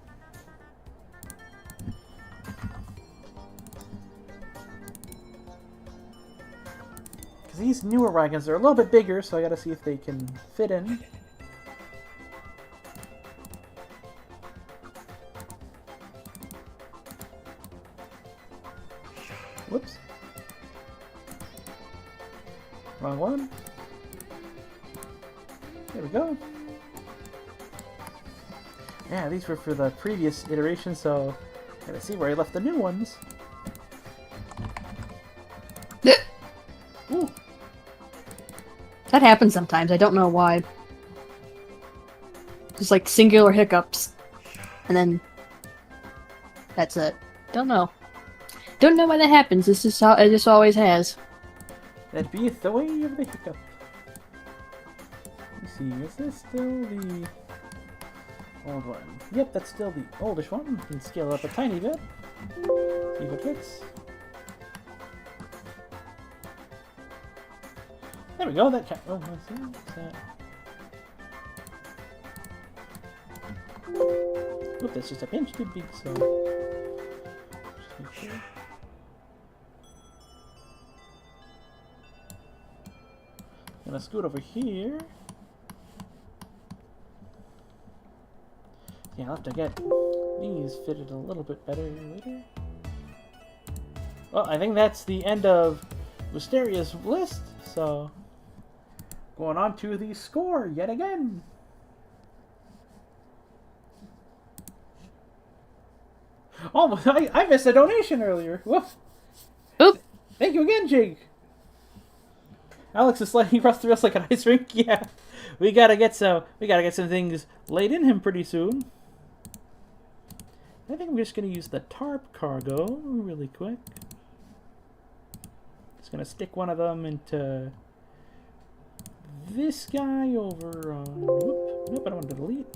Because these newer wagons are a little bit bigger, so I gotta see if they can fit in. Whoops. Wrong one. There we go. Yeah, these were for the previous iteration, so gotta see where I left the new ones. Ooh. That happens sometimes. I don't know why. Just like singular hiccups. And then that's it. Don't know. Don't know why that happens. This is how it just always has. That beeth the way of the hiccup. Let's see, is this still the old one? Yep, that's still the oldish one. We can scale it up a tiny bit. See if it fits. There we go, that cat. Oh, let's see. What's that? Oop, that's just a pinch too big, so. Just make sure. Gonna scoot over here. Yeah, I'll have to get these fitted a little bit better later. Well, I think that's the end of Wisteria's list, so going on to the score yet again. Oh, I missed a donation earlier. Woof. Oop. Thank you again, Jake. Alex is letting rust through us like an ice rink. Yeah, we gotta get some things laid in him pretty soon. I think I'm just gonna use the tarp cargo really quick. Just gonna stick one of them into this guy over on. Whoop! Nope, I don't want to delete.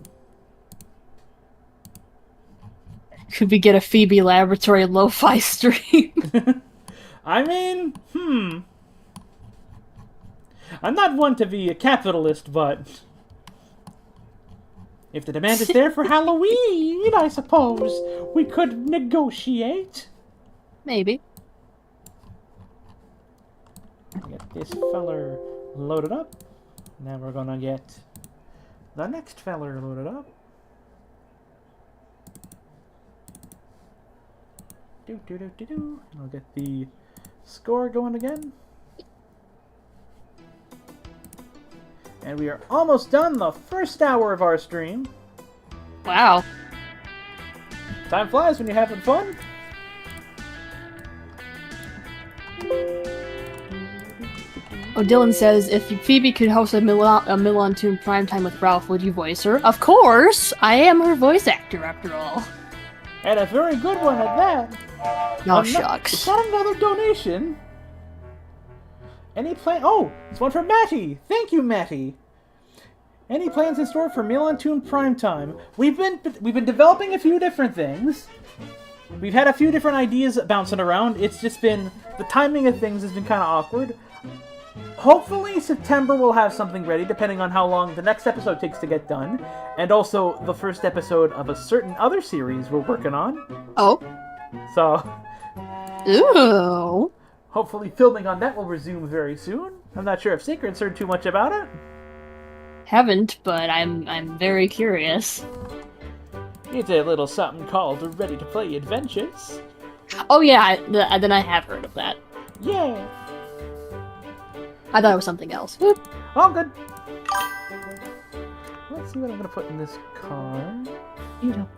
Could we get a Phoebe Laboratory lo-fi stream? I mean, I'm not one to be a capitalist, but if the demand is there for Halloween, I suppose we could negotiate. Maybe. Get this feller loaded up. Now we're gonna get the next feller loaded up. And I'll get the score going again. And we are almost done the first hour of our stream. Wow. Time flies when you're having fun. Oh, Dylan says, if Phoebe could host a MilanToon primetime with Ralph, would you voice her? Of course! I am her voice actor, after all. And a very good one at that. Oh, shucks. Is that another donation? Any plan? Oh, it's one from Matty. Thank you, Matty. Any plans in store for MilanToon Primetime? We've been developing a few different things. We've had a few different ideas bouncing around. It's just been the timing of things has been kind of awkward. Hopefully September we'll have something ready, depending on how long the next episode takes to get done, and also the first episode of a certain other series we're working on. Oh. So. Ooh. Hopefully filming on that will resume very soon. I'm not sure if Sacred's heard too much about it. Haven't, but I'm very curious. It's a little something called Ready to Play Adventures. Oh yeah, then I have heard of that. Yeah. I thought it was something else. Whoop. All good. Let's see what I'm gonna put in this car. You know.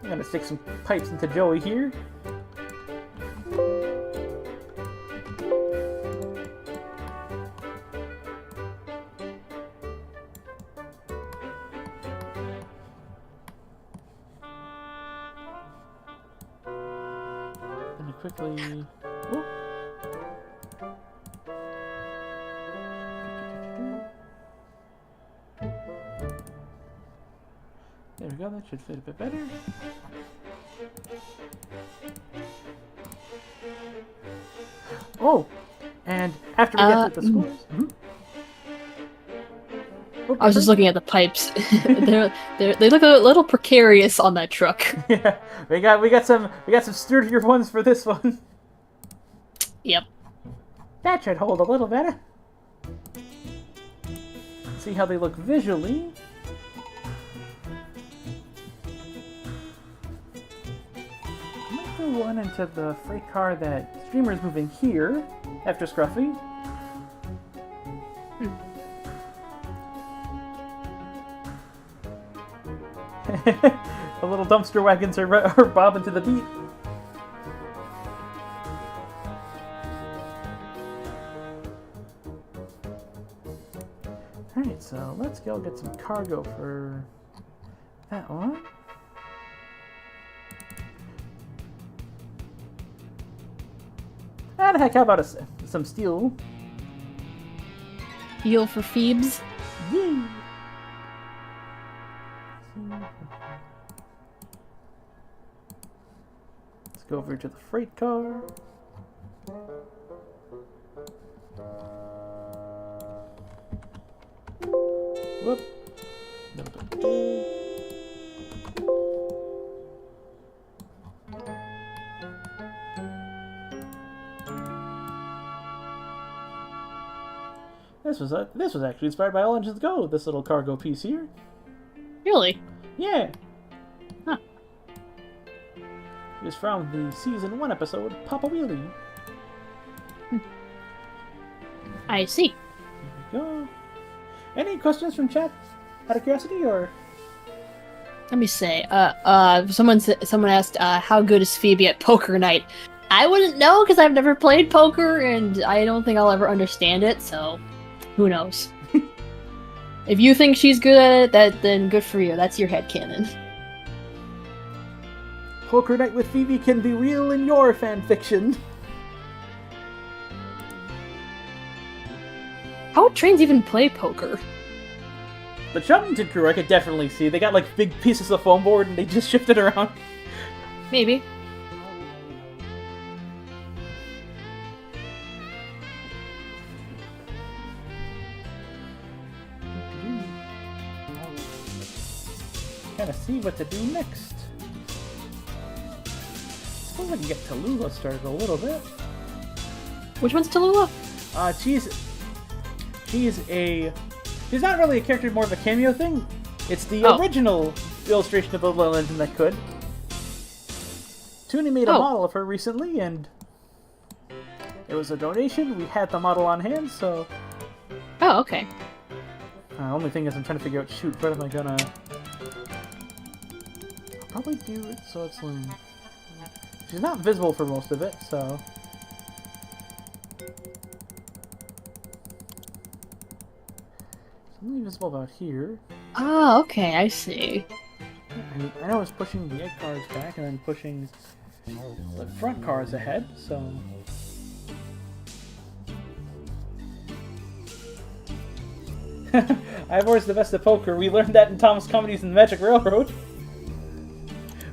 I'm gonna stick some pipes into Joey here. Let me quickly. Oh. There we go, that should fit a bit better. Oh, and after we get to the scores... I was just looking at the pipes. They look a little precarious on that truck. Yeah, we got some sturdier ones for this one. Yep. That should hold a little better. See how they look visually. I might throw one into the freight car that Streamer's moving here after Scruffy. The little dumpster wagons are bobbing to the beat. Alright, so let's go get some cargo for that one. And heck, how about some steel? Steel for Phoebes. Yay! Let's go over to the freight car. Whoop. This was actually inspired by All Engines Go, this little cargo piece here. Really? Yeah. Huh. It was from the season 1 episode, Papa Wheelie. I see. There we go. Any questions from chat out of curiosity, or? Let me say. Someone asked, how good is Phoebe at poker night? I wouldn't know because I've never played poker, and I don't think I'll ever understand it. So, who knows? If you think she's good at it, then good for you. That's your headcanon. Poker night with Phoebe can be real in your fanfiction. How would trains even play poker? The Troubleshooting crew, I could definitely see. They got like big pieces of foam board and they just shift it around. Maybe. Kind of see what to do next. Suppose I can get Tallulah started a little bit. Which one's Tallulah? She's not really a character, more of a cameo thing. It's the original illustration of the Little Engine that could. Toonie made a model of her recently, and it was a donation. We had the model on hand, so. Oh, okay. Only thing is, I'm trying to figure out. Shoot, what am I gonna? I'll probably do it so it's like. She's not visible for most of it, so. Only visible about here. Oh, okay, I see. I know it's pushing the egg cars back and then pushing the front cars ahead, so... Ivor's the best at poker. We learned that in Thomas Comedies and the Magic Railroad.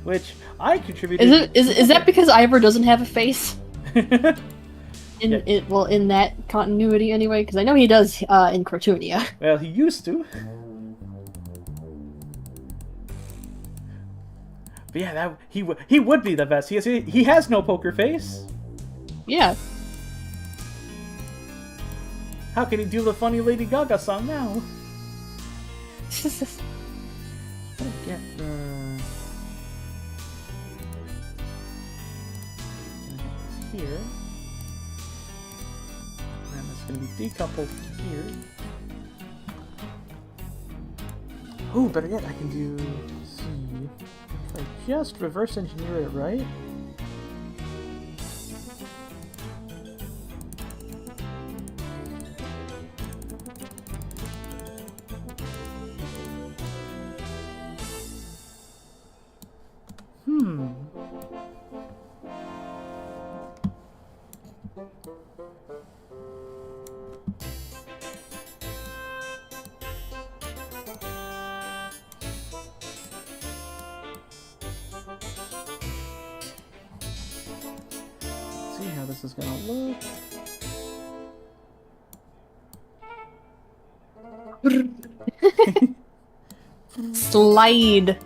Which I contributed... Is that because Ivor doesn't have a face? In that continuity anyway, because I know he does in Crotoonia. Well, he used to. But yeah, he would be the best. He has no poker face. Yeah. How can he do the funny Lady Gaga song now? Get here. Going to be decoupled from here. Oh, better yet, I can do. Let's see, if I just reverse engineer it right. See how this is gonna look. Slide.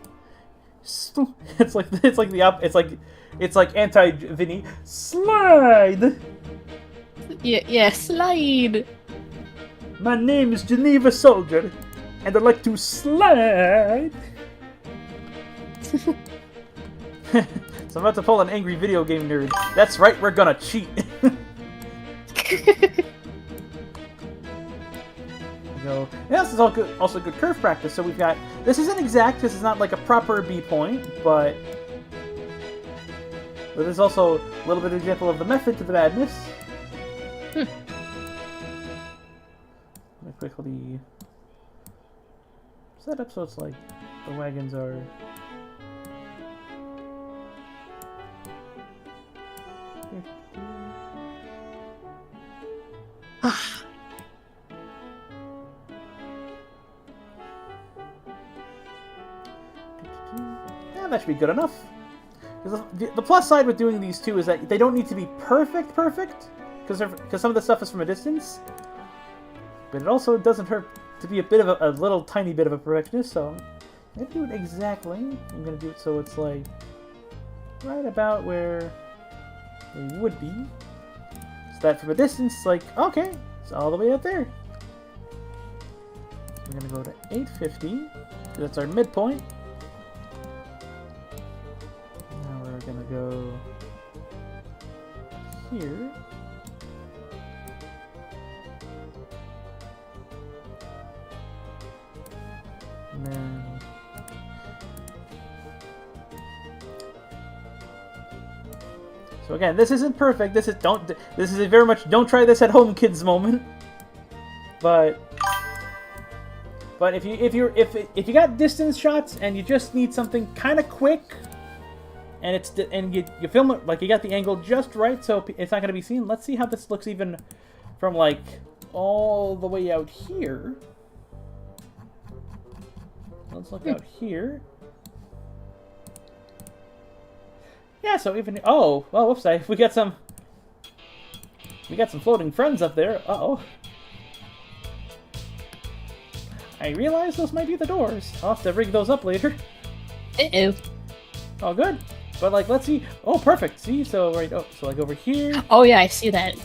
It's like anti-Vinny. Slide. Yeah, slide. My name is Geneva Soldier, and I'd like to slide. So I'm about to pull an angry video game nerd. That's right, we're gonna cheat. So, yeah, this is all good. Also good curve practice. So we've got, this isn't exact. This is not like a proper B point, but there's also a little bit of example of the method to the madness. Let me quickly set up so it's like the wagons are. Yeah, that should be good enough. The plus side with doing these two is that they don't need to be perfect, because some of the stuff is from a distance. But it also doesn't hurt to be a little tiny bit of a perfectionist, so I'm gonna do it exactly. I'm gonna do it so it's like right about where they would be. So that from a distance, like, okay, it's all the way up there. We're gonna go to 850. That's our midpoint. Now we're gonna go here. So again, this isn't perfect. This is a very much don't try this at home, kids moment. But if you got distance shots and you just need something kind of quick, and you film it like you got the angle just right, so it's not going to be seen. Let's see how this looks even from like all the way out here. Let's look out here. Yeah, so even oh well, whoops! We got some floating friends up there. Uh-oh. I realize those might be the doors. I'll have to rig those up later. Uh-oh. Oh, good. But like, let's see. Oh, perfect. See, so right. Oh, so like over here. Oh yeah, I see that.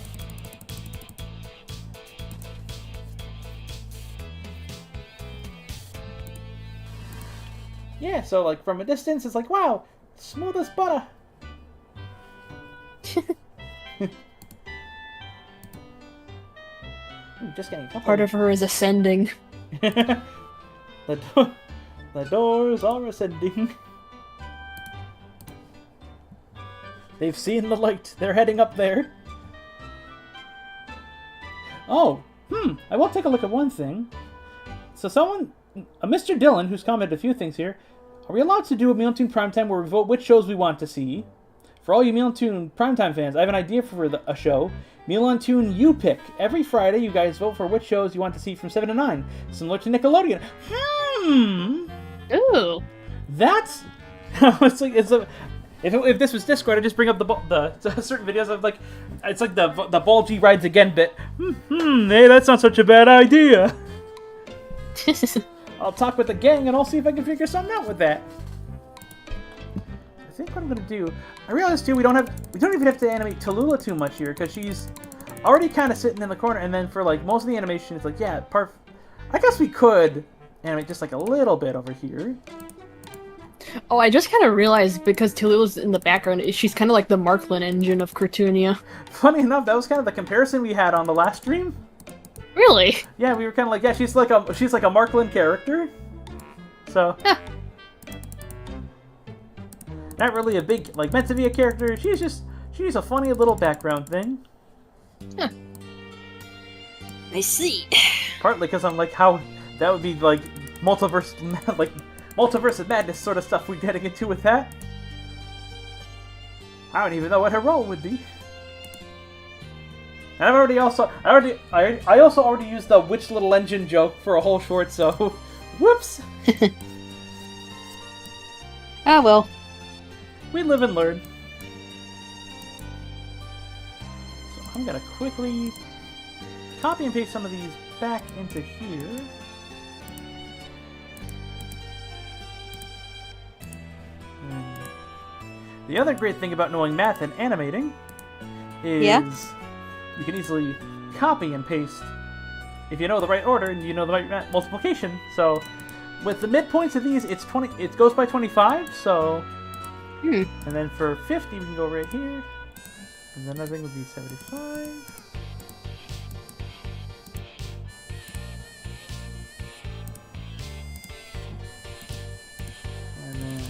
Yeah, so like from a distance, it's like, wow, smooth as butter. Just getting Part of her is ascending. the doors are ascending. They've seen the light. They're heading up there. Oh, I will take a look at one thing. So Mr. Dillon, who's commented a few things here, are we allowed to do a MilanToon Primetime where we vote which shows we want to see? For all you MilanToon Primetime fans, I have an idea for a show. MilanToon You Pick. Every Friday, you guys vote for which shows you want to see from 7 to 9. Similar to Nickelodeon. Ooh. That's... If this was Discord, I'd just bring up the certain videos of like... It's like the Ball G Rides Again bit. Hey, that's not such a bad idea. I'll talk with the gang and I'll see if I can figure something out with that. I think what I'm gonna do... I realize too we don't even have to animate Tallulah too much here because she's already kind of sitting in the corner, and then for like most of the animation it's like, yeah, I guess we could animate just like a little bit over here. Oh, I just kind of realized because Tallulah's in the background, she's kind of like the Marklin engine of Crotoonia. Funny enough, that was kind of the comparison we had on the last stream. Really? Yeah, we were kind of like, yeah, she's like a Marklin character. So. Not really a big, like, meant to be a character. She's a funny little background thing. Huh. I see. Partly because I'm like, how that would be like multiverse of madness sort of stuff we're getting into with that. I don't even know what her role would be. And I also already used the which little engine joke for a whole short, so whoops. Ah well. We live and learn. So I'm gonna quickly copy and paste some of these back into here. The other great thing about knowing math and animating is you can easily copy and paste if you know the right order and you know the right multiplication. So with the midpoints of these, it's 20. It goes by 25. So. And then for 50, we can go right here. And then I think would be 75. And then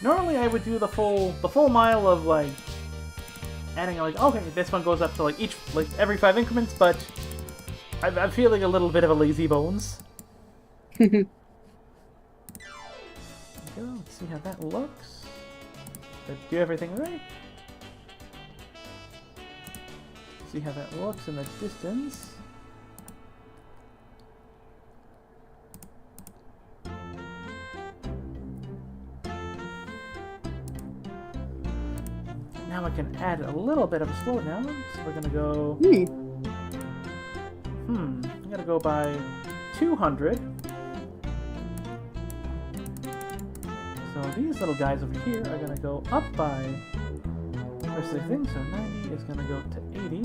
normally I would do the full mile of like adding like, okay, this one goes up to like every 5 increments, but I'm feeling a little bit of a lazy bones. Let's see how that looks. Did I do everything right? See how that looks in the distance. Now I can add a little bit of a slowdown. So we're gonna go. I'm gonna go by 200. So these little guys over here are going to go up by first thing, so 90 is going to go to 80,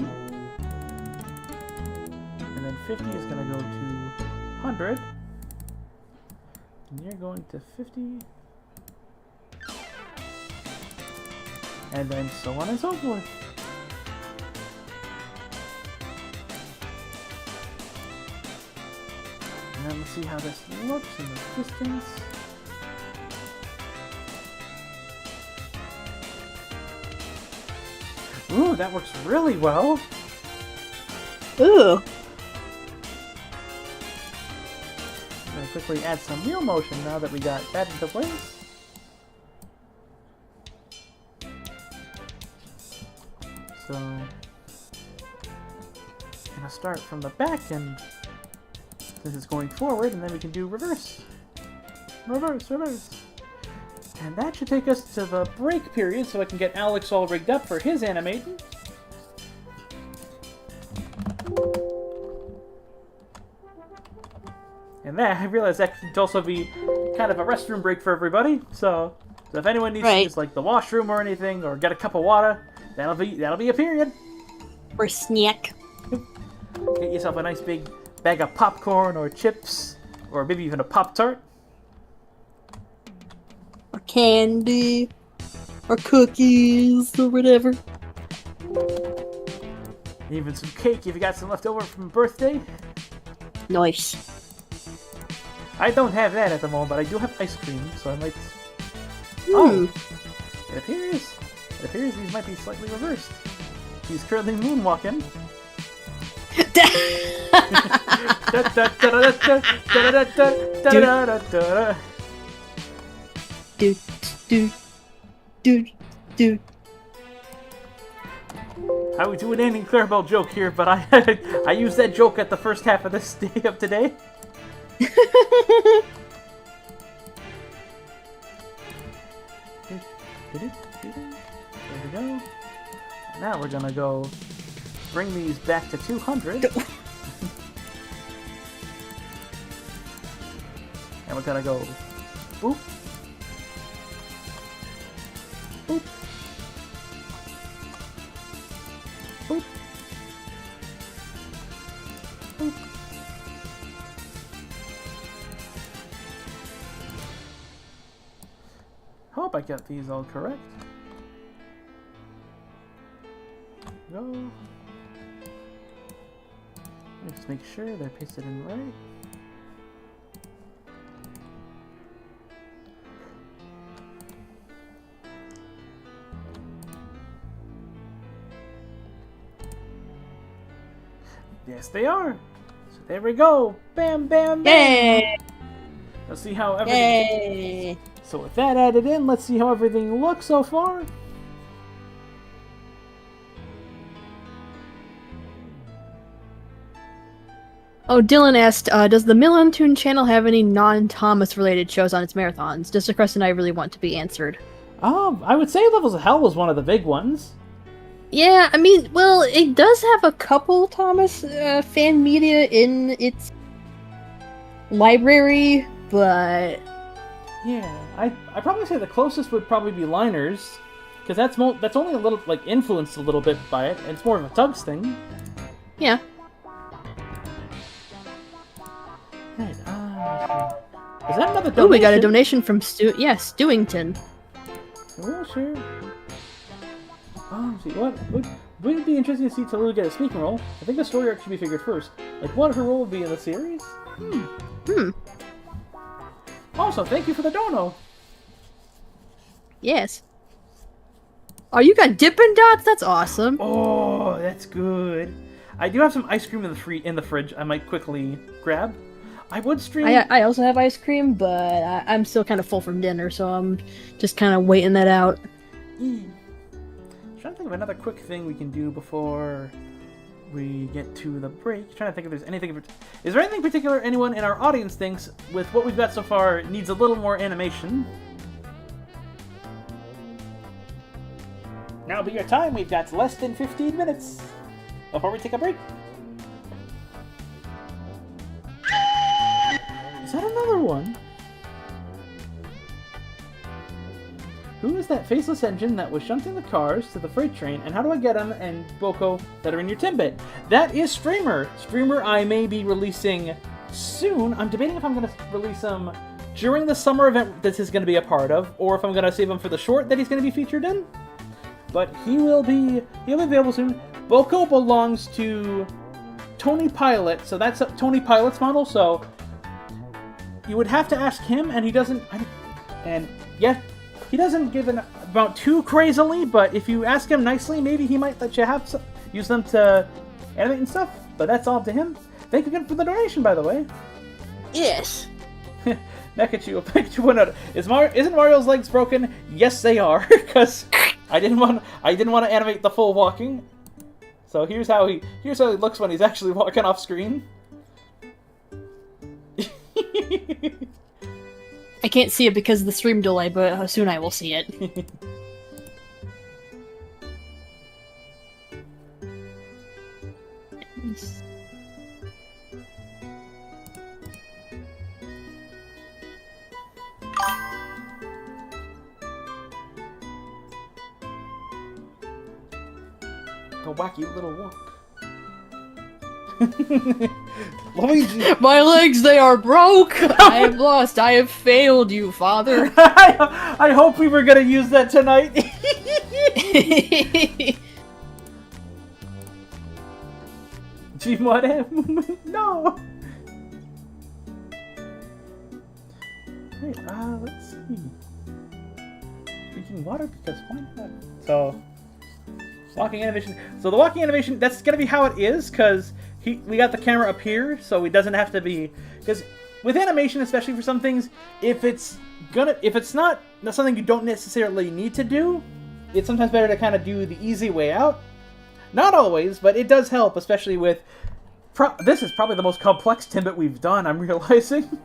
and then 50 is going to go to 100, and you're going to 50, and then so on and so forth. And then let's see how this looks in the distance. Ooh, that works really well. Ooh. I'm gonna quickly add some wheel motion now that we got that into place. So, gonna start from the back, and this is going forward, and then we can do reverse. Reverse, reverse. And that should take us to the break period, so I can get Alex all rigged up for his animating. And that, I realize that could also be kind of a restroom break for everybody. So if anyone needs to use like the washroom or anything, or get a cup of water, that'll be a period. Or snack. Get yourself a nice big bag of popcorn or chips, or maybe even a Pop-Tart. Or candy. Or cookies, or whatever. Even some cake if you got some left over from birthday. Nice. I don't have that at the moment, but I do have ice cream, so I might... Oh! It appears these might be slightly reversed. He's currently moonwalking. I would do an ending Clarabelle joke here, but I used that joke at the first half of this day of today. There we go. Now we're gonna go bring these back to 200. And we're gonna go boop. Boop. Boop. Boop. Hope I got these all correct. Go. Let's make sure they're pasted in right. Yes, they are. So there we go. Bam, bam, bam. Yay! Let's see how everything. Yay! So with that added in, let's see how everything looks so far. Oh, Dylan asked, does the MilanToon channel have any non-Thomas related shows on its marathons? Just a question I really want to be answered. I would say Levels of Hell was one of the big ones. Yeah, I mean, well, it does have a couple Thomas fan media in its library, but... Yeah, I probably say the closest would probably be Liners, because that's only a little, like, influenced a little bit by it, and it's more of a Tugs thing. Yeah. Right, is that another donation? Oh, we got a donation from Stewington. Oh, sure. Oh, let's see, what would it be interesting to see Tallulah get a speaking role? I think the story arc should be figured first. Like, what her role would be in the series? Also, thank you for the dono. Yes. Oh, you got Dippin' Dots? That's awesome. Oh, that's good. I do have some ice cream in the fridge. I might quickly grab. I would stream. I also have ice cream, but I'm still kind of full from dinner, so I'm just kind of waiting that out. Trying to think of another quick thing we can do before we get to the break. Trying to think if there's anything. Is there anything particular anyone in our audience thinks with what we've got so far needs a little more animation? Now be your time. We've got less than 15 minutes before we take a break. Is that another one? Who is that faceless engine that was shunting the cars to the freight train, and how do I get them and Boko that are in your Timbit? That is Streamer. Streamer I may be releasing soon. I'm debating if I'm going to release him during the summer event this is going to be a part of, or if I'm going to save him for the short that he's going to be featured in. But he'll be available soon. Boko belongs to Tony Pilot, so that's Tony Pilot's model, so you would have to ask him, and he doesn't... And, yeah, he doesn't give an about too crazily, but if you ask him nicely, maybe he might let you use them to animate and stuff. But that's all up to him. Thank you again for the donation, by the way. Yes. Pikachu went out. Isn't Mario's legs broken? Yes, they are. Because I didn't want to animate the full walking. So here's how he looks when he's actually walking off screen. I can't see it because of the stream delay, but soon I will see it. A wacky little walk. Luigi! My legs, they are broke! I have lost. I have failed you, father. I hope we were gonna use that tonight. Gee, what? No! Wait, let's see. Drinking water because why not? So, walking animation. So the walking animation, that's gonna be how it is, because we got the camera up here, so it doesn't have to be, because with animation, especially for some things, if it's not something you don't necessarily need to do, it's sometimes better to kind of do the easy way out. Not always, but it does help, especially with this is probably the most complex Timbit we've done, I'm realizing.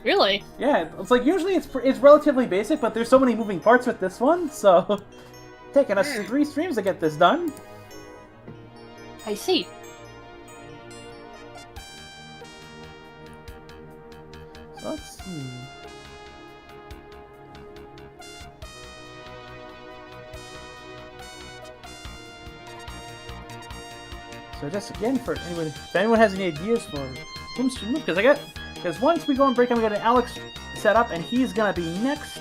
Really? Yeah, it's like usually it's relatively basic, but there's so many moving parts with this one, so taking us 3 streams to get this done. I see. So let's see. So just again, for anyone, if anyone has any ideas for whom to move, because once we go and break, I'm gonna get Alex set up, and he's gonna be next.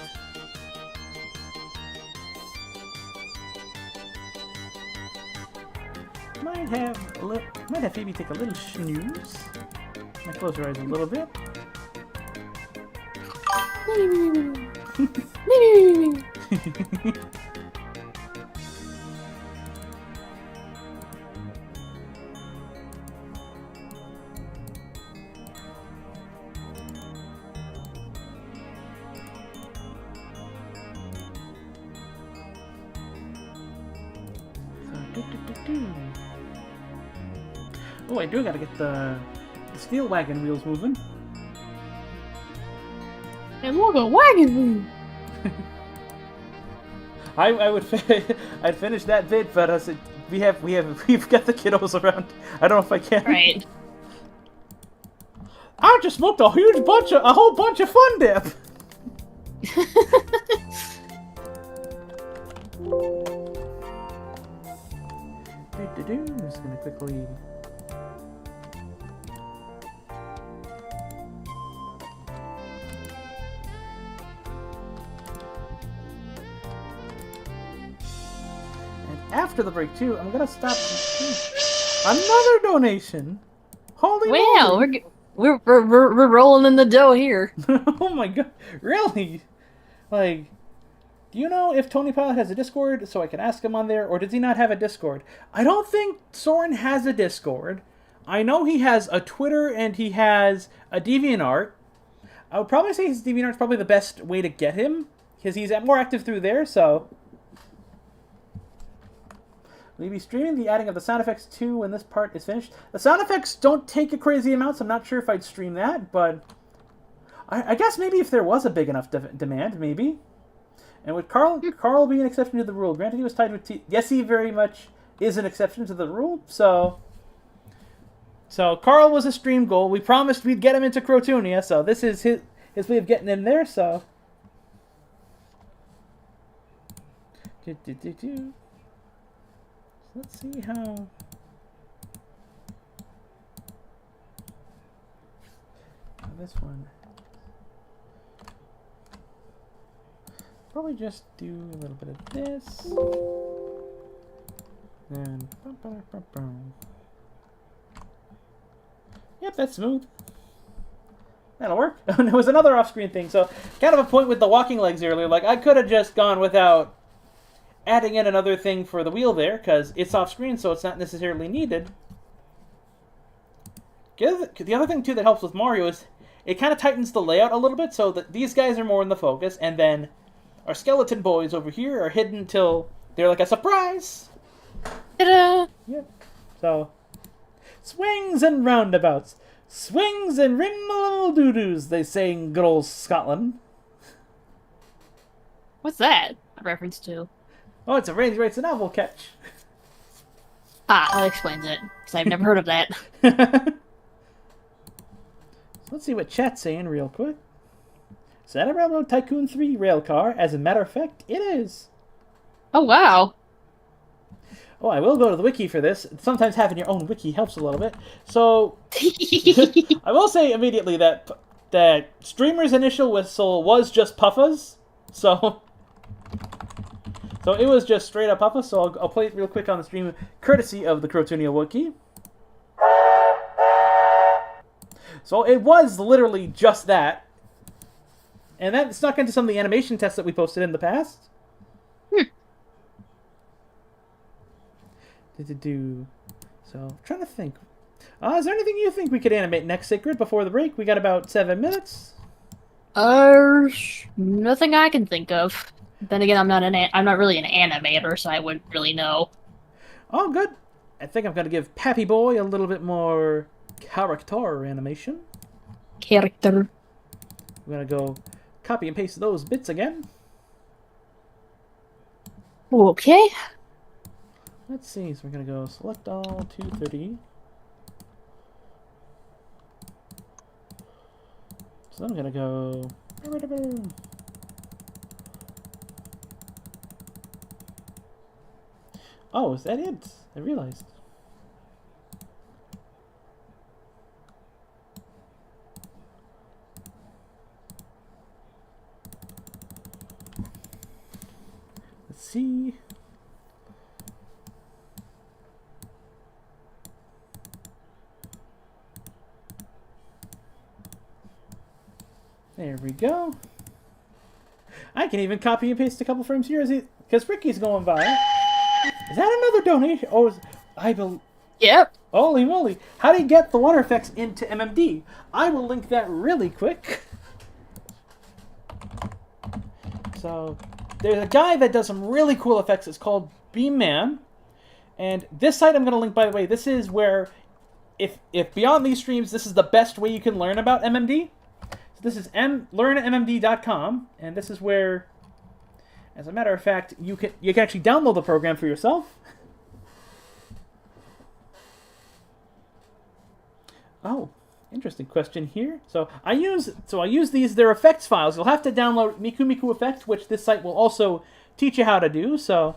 Might have Phoebe take a little snooze. Might close her eyes a little bit. Oh, I do gotta get the steel wagon wheels moving. And look, a wagon wheel! I'd finish that bit, but we've got the kiddos around. I don't know if I can. Right. I just smoked a whole bunch of Fun Dip. I'm just gonna quickly. And after the break too, I'm gonna stop. Another donation. Holy Wow, moly. we're rolling in the dough here. Oh my god, really? Like, do you know if Tony Pilot has a Discord so I can ask him on there, or does he not have a Discord? I don't think Soren has a Discord. I know he has a Twitter and he has a DeviantArt. I would probably say his DeviantArt is probably the best way to get him, because he's more active through there, so. Will you be streaming the adding of the sound effects too when this part is finished? The sound effects don't take a crazy amount, so I'm not sure if I'd stream that, but I guess maybe if there was a big enough demand, maybe. And would Carl be an exception to the rule? Granted, he was tied with yes, he very much is an exception to the rule. So Carl was a stream goal. We promised we'd get him into Crotoonia, so this is his way of getting in there. So. Let's see how. This one. Probably just do a little bit of this. And yep, that's smooth. That'll work. And there was another off-screen thing. So, kind of a point with the walking legs earlier. Like, I could have just gone without adding in another thing for the wheel there, because it's off-screen, so it's not necessarily needed. The other thing, too, that helps with Mario is it kind of tightens the layout a little bit, so that these guys are more in the focus, and then our skeleton boys over here are hidden till they're like a surprise. Ta-da! Yep. So, swings and roundabouts. Swings and rimmel-doo-doos, they say in good old Scotland. What's that a reference to? Oh, it's a Randy Writes a novel catch. Ah, that explains it, because I've never heard of that. So let's see what chat's saying real quick. Is that a Railroad Tycoon 3 rail car? As a matter of fact, it is. Oh, wow. Oh, I will go to the wiki for this. Sometimes having your own wiki helps a little bit. So, I will say immediately that Streamer's initial whistle was just Puffa's. So it was just straight up Puffa. So I'll play it real quick on the stream, courtesy of the Crotoonia wiki. So it was literally just that. And that snuck into some of the animation tests that we posted in the past. So, I'm trying to think. Is there anything you think we could animate next, Sacred, before the break? We got about 7 minutes. Nothing I can think of. Then again, I'm not really an animator, so I wouldn't really know. Oh, good. I think I'm going to give Pappy Boy a little bit more character animation. Character. I'm going to go copy and paste those bits again. Okay. Let's see. So we're going to go select all 230. So I'm going to go... Oh, is that it? I realized. Let's see. There we go. I can even copy and paste a couple frames here because Ricky's going by. Is that another donation? Oh, I believe. Yep. Holy moly. How do you get the water effects into MMD? I will link that really quick. So, there's a guy that does some really cool effects. It's called Beam Man. And this site I'm going to link, by the way. This is where, if beyond these streams, this is the best way you can learn about MMD. So this is learnmmd.com. And this is where, as a matter of fact, you can actually download the program for yourself. Oh, interesting question here. So I use these. They're effects files. You'll have to download Miku Miku Effect, which this site will also teach you how to do. So,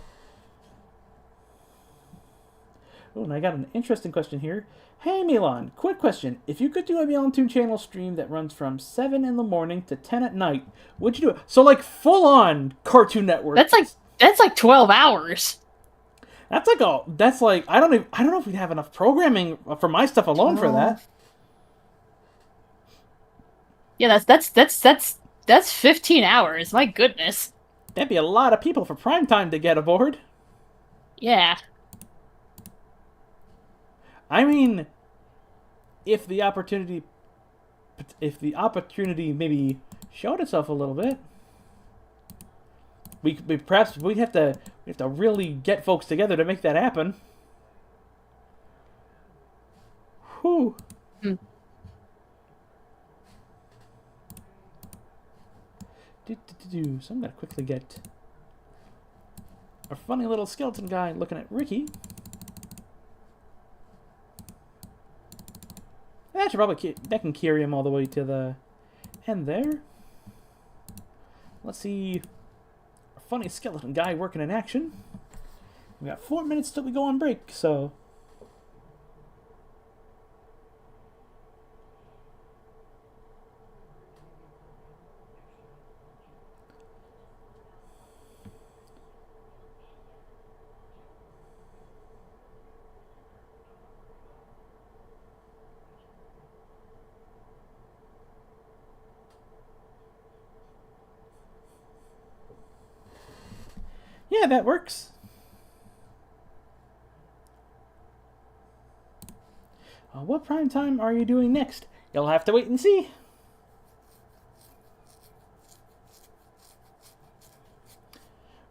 oh, and I got an interesting question here. Hey Milan, quick question. If you could do a MilanToon channel stream that runs from 7 in the morning to 10 at night, would you do it? So like full on Cartoon Network. That's like 12 hours. That's like I don't know if we'd have enough programming for my stuff alone for that. Yeah, that's 15 hours. My goodness. That'd be a lot of people for prime time to get aboard. Yeah. I mean, if the opportunity maybe showed itself a little bit, we'd have to really get folks together to make that happen. Whew. Hmm. So I'm gonna quickly get our funny little skeleton guy looking at Ricky. That can carry him all the way to the end there. Let's see our funny skeleton guy working in action. We got 4 minutes till we go on break, so. Yeah, that works. What prime time are you doing next? You'll have to wait and see.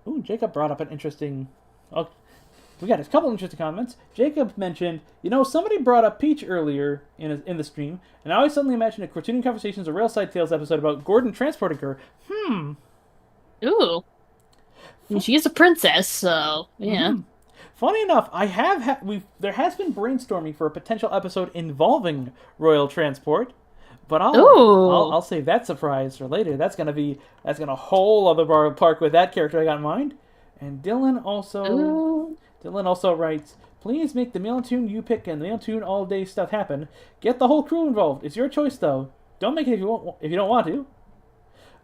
Ooh, Jacob brought up an interesting... Oh, we got a couple interesting comments. Jacob mentioned, somebody brought up Peach earlier in the stream, and I always suddenly imagined a Crotoonia Conversations or Railside Tales episode about Gordon transporting her. Ooh. And she is a princess, so, yeah. Funny enough, there has been brainstorming for a potential episode involving royal transport, but I'll save that surprise for later. That's gonna whole other park with that character I got in mind. And Dylan also writes, please make the MilanToon you pick and the MilanToon all day stuff happen. Get the whole crew involved. It's your choice though. Don't make it if you don't want to.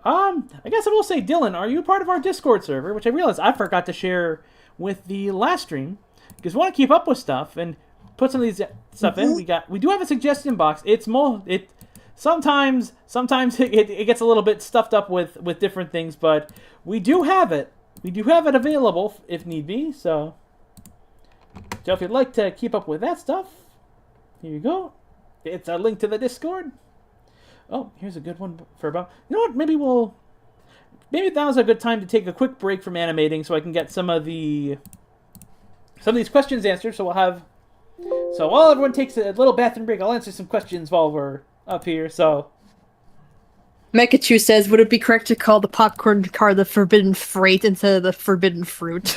I guess I will say, Dylan, are you part of our Discord server? Which I realized I forgot to share with the last stream, because we want to keep up with stuff and put some of these stuff in. We do have a suggestion box. Sometimes it gets a little bit stuffed up with different things, but we do have it. We do have it available if need be. So if you'd like to keep up with that stuff, here you go. It's a link to the Discord. Oh, here's a good one for about... You know what? Maybe now's a good time to take a quick break from animating so I can get some of these questions answered. So while everyone takes a little bathroom break, I'll answer some questions while we're up here. So Mekachu says, would it be correct to call the popcorn car the forbidden freight instead of the forbidden fruit?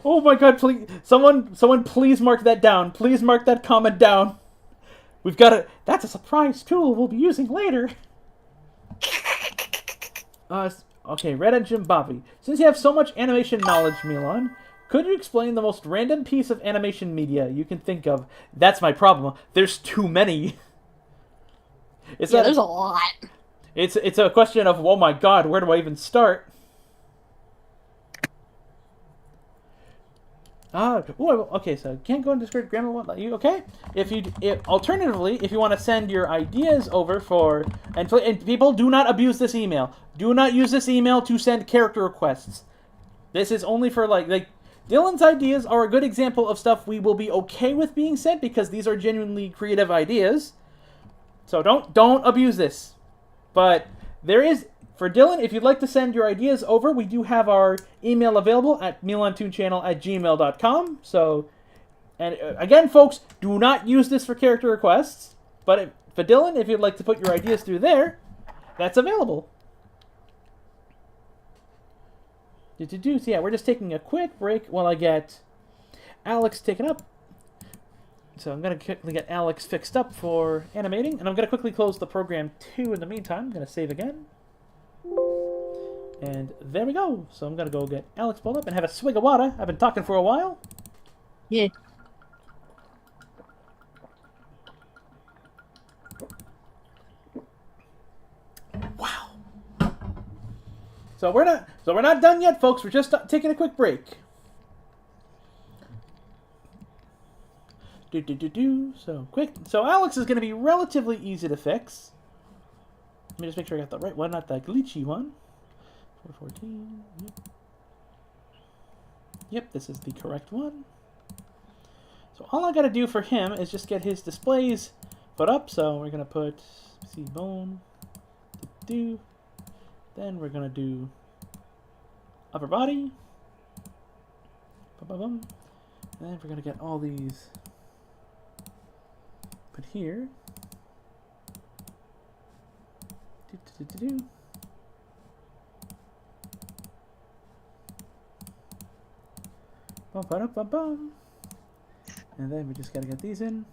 Oh my god, please, someone please mark that down. Please mark that comment down. That's a surprise tool we'll be using later. Okay, Red Engine Bobby. Since you have so much animation knowledge, Milan, could you explain the most random piece of animation media you can think of? That's my problem. There's too many. There's a lot. It's a question of, oh my god, where do I even start? Okay, so can't go in Discord, Grandma won't let you, okay? Alternatively, if you want to send your ideas over and people, do not abuse this email. Do not use this email to send character requests. This is only for, like, Dylan's ideas are a good example of stuff we will be okay with being sent because these are genuinely creative ideas. So don't abuse this. But for Dylan, if you'd like to send your ideas over, we do have our email available at milantoonchannel@gmail.com. So, and again, folks, do not use this for character requests. But for Dylan, if you'd like to put your ideas through there, that's available. So yeah, we're just taking a quick break while I get Alex taken up. So I'm going to quickly get Alex fixed up for animating, and I'm going to quickly close the program too in the meantime. I'm going to save again. And there we go. So I'm going to go get Alex pulled up and have a swig of water. I've been talking for a while. Yeah. Wow. So we're not done yet, folks. We're just taking a quick break. So Alex is going to be relatively easy to fix. Let me just make sure I got the right one, not the glitchy one. 414. Yep, this is the correct one. So all I got to do for him is just get his displays put up. So we're going to put bone. Then we're going to do upper body. And then we're going to get all these put here. And then we just gotta get these in.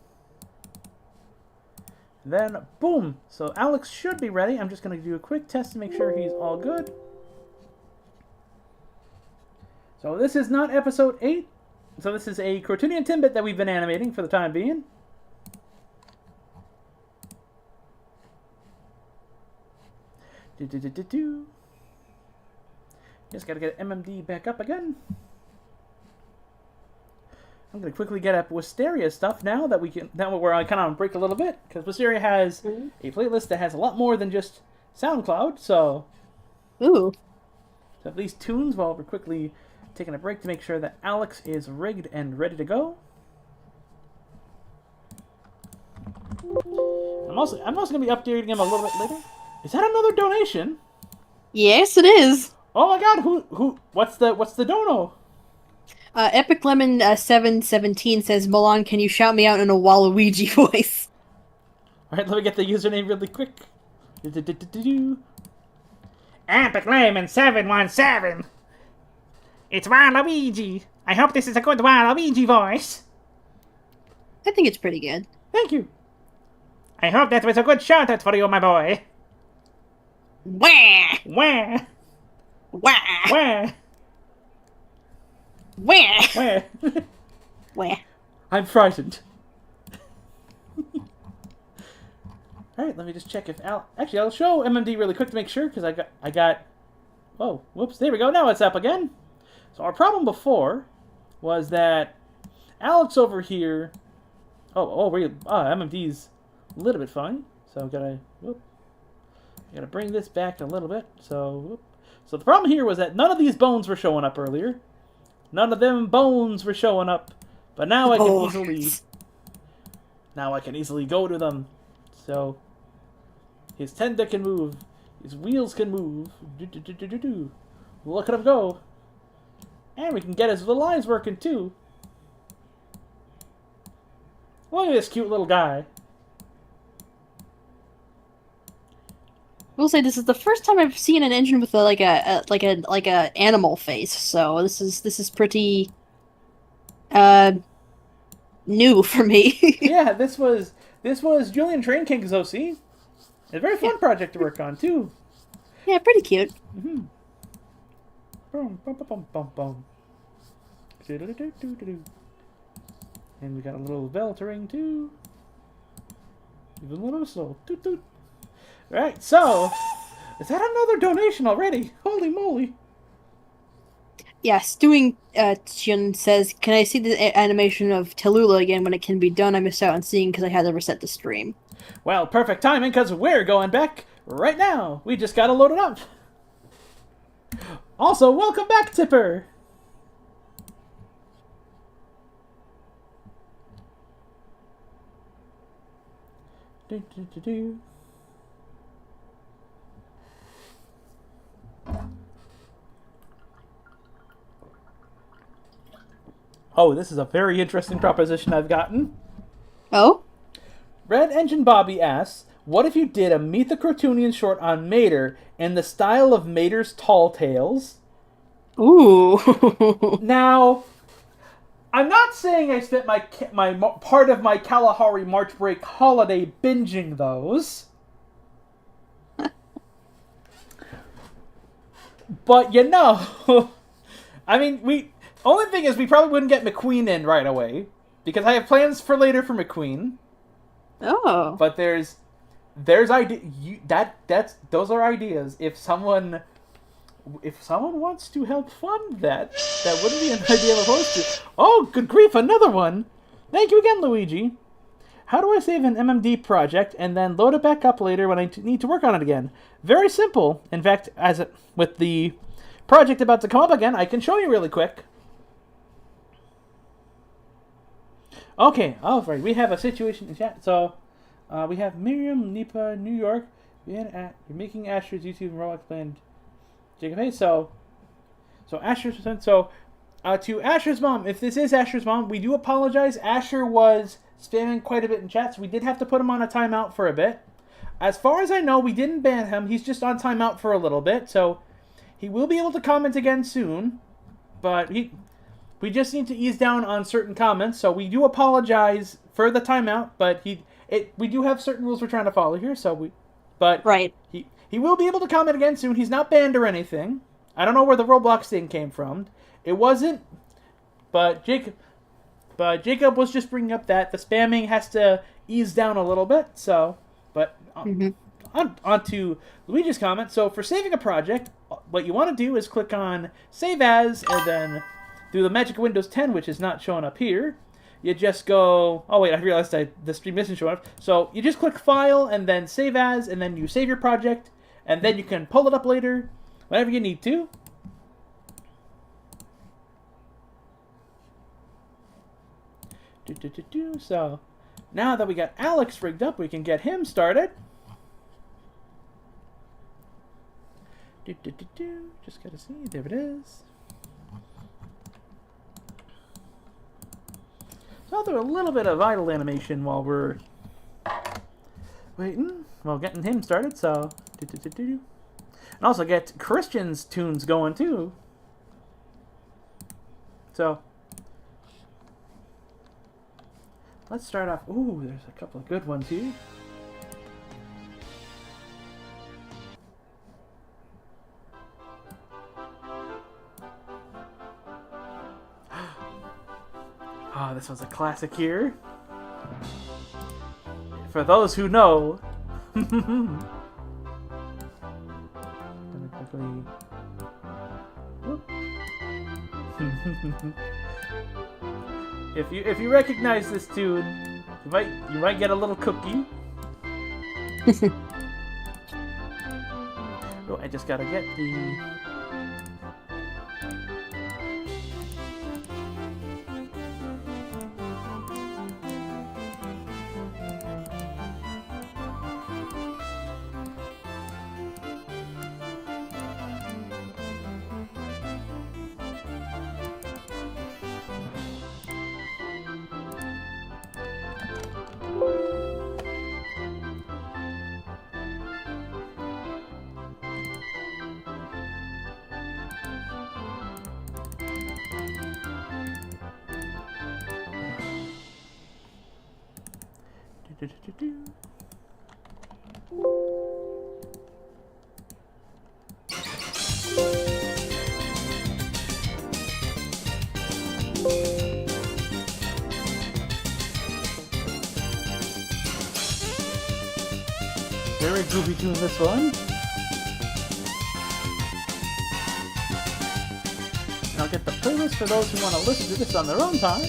And then, boom! So Alex should be ready. I'm just gonna do a quick test to make sure he's all good. So this is not episode 8. So this is a Crotoonia Timbit that we've been animating for the time being. Just gotta get MMD back up again. I'm gonna quickly get up Wisteria stuff now that we're kind of on break a little bit, because Wisteria has a playlist that has a lot more than just SoundCloud. So, ooh, set these tunes while we're quickly taking a break to make sure that Alex is rigged and ready to go. I'm also going to be updating him a little bit later. Is that another donation? Yes, it is. Oh my god, who what's the dono? Epic Lemon 717 says, Milan, can you shout me out in a Waluigi voice? Alright, let me get the username really quick. Epic Lemon 717. It's Waluigi. I hope this is a good Waluigi voice. I think it's pretty good. Thank you. I hope that was a good shout out for you, my boy. Wah! Wah! Wah! Wah! Wah! Wah! Wah! I'm frightened. Alright, let me just check if Actually, I'll show MMD really quick to make sure, because I got... Oh, whoops, there we go, now it's up again. So our problem before was that Alex over here... MMD's a little bit funny, so gotta bring this back a little bit. So the problem here was that none of these bones were showing up earlier. None of them bones were showing up, but now I can easily go to them. So his tender can move, his wheels can move. Look at him go, and we can get his little eyes working too. Look at this cute little guy. I will say this is the first time I've seen an engine with like a animal face, so this is pretty new for me. Yeah, this was Julian Train King's OC. A very fun project to work on too. Yeah, pretty cute. Mm-hmm. Boom, bum, bum, bum, bum. And we got a little bell to ring too. Even a little whistle. Toot toot. Right, so is that another donation already? Holy moly! Yeah, Stewing Chun says, "Can I see the animation of Tallulah again when it can be done? I missed out on seeing because I had to reset the stream." Well, perfect timing because we're going back right now. We just gotta load it up. Also, welcome back, Tipper. Do, do, do, do. Oh, this is a very interesting proposition I've gotten. Oh? Red Engine Bobby asks, what if you did a Meet the Crotoonian short on Mater in the style of Mater's Tall Tales? Ooh. Now, I'm not saying I spent my part of my Kalahari March break holiday binging those. But, you know, I mean, only thing is we probably wouldn't get McQueen in right away, because I have plans for later for McQueen. Oh. But there's those are ideas. If someone wants to help fund that wouldn't be an idea of opposed to. Oh, good grief, another one! Thank you again, Luigi. How do I save an MMD project and then load it back up later when I need to work on it again? Very simple. In fact, with the project about to come up again, I can show you really quick. Okay, alright, we have a situation in chat. So, we have Miriam, Nipa, New York. You're making Asher's YouTube and Roblox band. Jacob Hayes. So Asher's to Asher's mom. If this is Asher's mom, we do apologize. Asher was spamming quite a bit in chat, so we did have to put him on a timeout for a bit. As far as I know, we didn't ban him. He's just on timeout for a little bit, so he will be able to comment again soon. But we just need to ease down on certain comments, so we do apologize for the timeout. But we do have certain rules we're trying to follow here, Right. He will be able to comment again soon. He's not banned or anything. I don't know where the Roblox thing came from. It wasn't, but Jacob was just bringing up that the spamming has to ease down a little bit. So, but on to Luigi's comment. So for saving a project, what you want to do is click on Save As, and then through the magic of Windows 10, which is not showing up here, you just go... Oh, wait, I realized the stream isn't showing up. So you just click File, and then Save As, and then you save your project, and then you can pull it up later, whenever you need to. So, now that we got Alex rigged up, we can get him started. Just gotta see. There it is. So I'll do a little bit of idle animation while we're waiting, while getting him started. So, and also get Christian's tunes going too. So, let's start off. Ooh, there's a couple of good ones here. Oh, this one's a classic here. For those who know. If you recognize this tune, you might get a little cookie. Oh, I just gotta get the. Very groovy tune, this one. And I'll get the playlist for those who want to listen to this on their own time.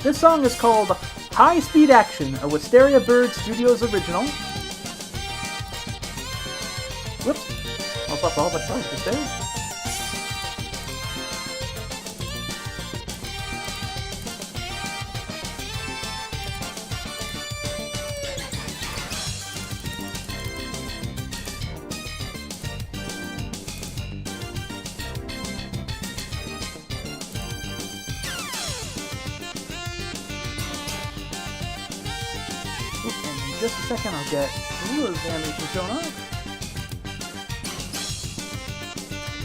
This song is called High Speed Action, a Wisteria Bird Studios original. Whoops. Almost left a whole bunch of just there. In just a second, I'll get Lula's animation shown up.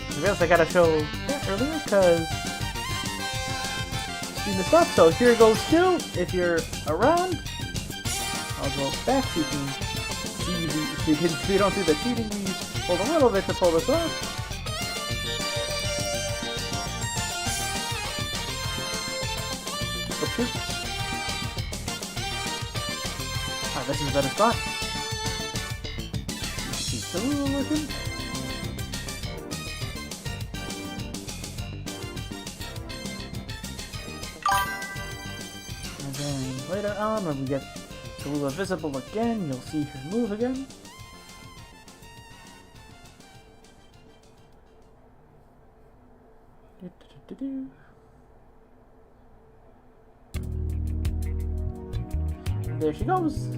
I realized I gotta show that earlier because you missed up. So here goes two. If you're around, I'll go back so you can see the. So you don't see the cheating. We hold a little bit to pull this off. Oops. This is a better spot. Still working. And then later on, when we get Tallulah visible again, you'll see her move again. And there she goes.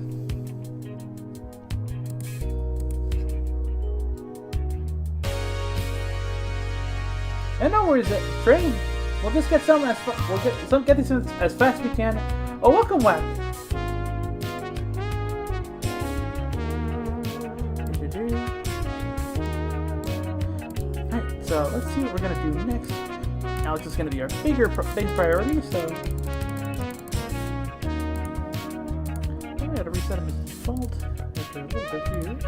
And no worries, train. We'll just get some get these as fast as we can. Oh, welcome, Wack. Alright, so let's see what we're gonna do next. Alex is gonna be our big priority, so I gotta reset him as default after a little bit here.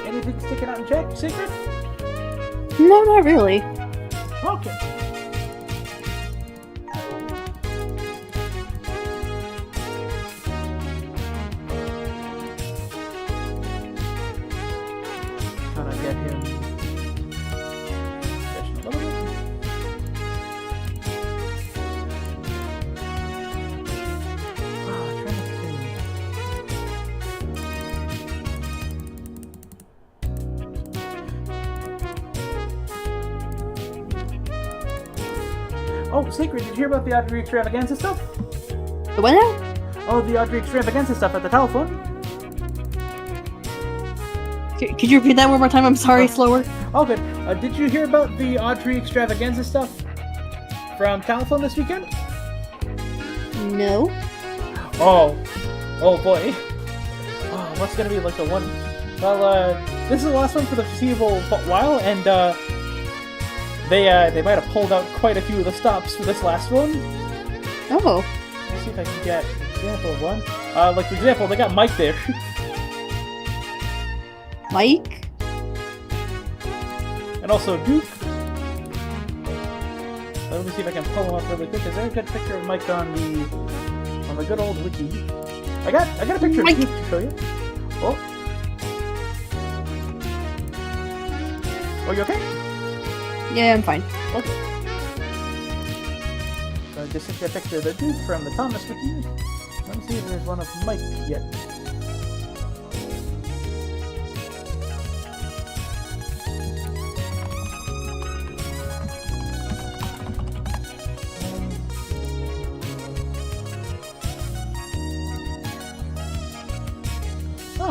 Anything sticking out in check, Secret? No, not really. Okay. Gotta get him Oh, Secret, did you hear about the Audrey Extravaganza stuff? The what now? Oh, the Audrey Extravaganza stuff at the telephone. Could you repeat that one more time? I'm sorry, slower. Oh, good. Did you hear about the Audrey Extravaganza stuff from telephone this weekend? No. Oh boy. Oh, what's gonna be like the one? Well, this is the last one for the foreseeable while, and they might have pulled out quite a few of the stops for this last one. Oh. Let's see if I can get an example of one. Like for example, they got Mike there. Mike? And also Duke. Let me see if I can pull him up really quick. Is there a good picture of Mike on the good old wiki? I got a picture Mike. of Duke to show you. Oh. Are you okay? Yeah, I'm fine. Okay. So I just sent you a picture of the Duke from the Thomas wiki. Let me see if there's one of Mike yet.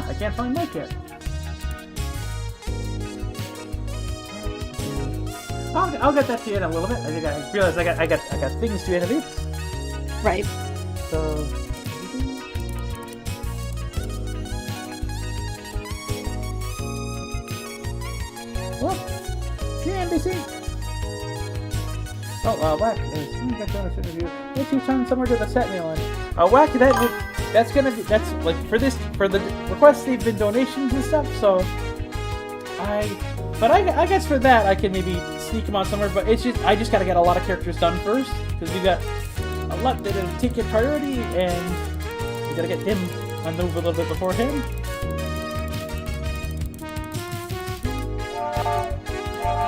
I can't find Mike yet. I'll get that to you in a little bit. I realize I got things to innovate. Right. So. What? CNBC. Oh, Whack. Got done this interview. It's your son somewhere to the set meal on. Whack. That's like for the requests they've been donations and stuff. So I guess for that I can maybe sneak them on somewhere. But I just gotta get a lot of characters done first because we got a lot that have taken priority and we gotta get him on the move a little bit before him.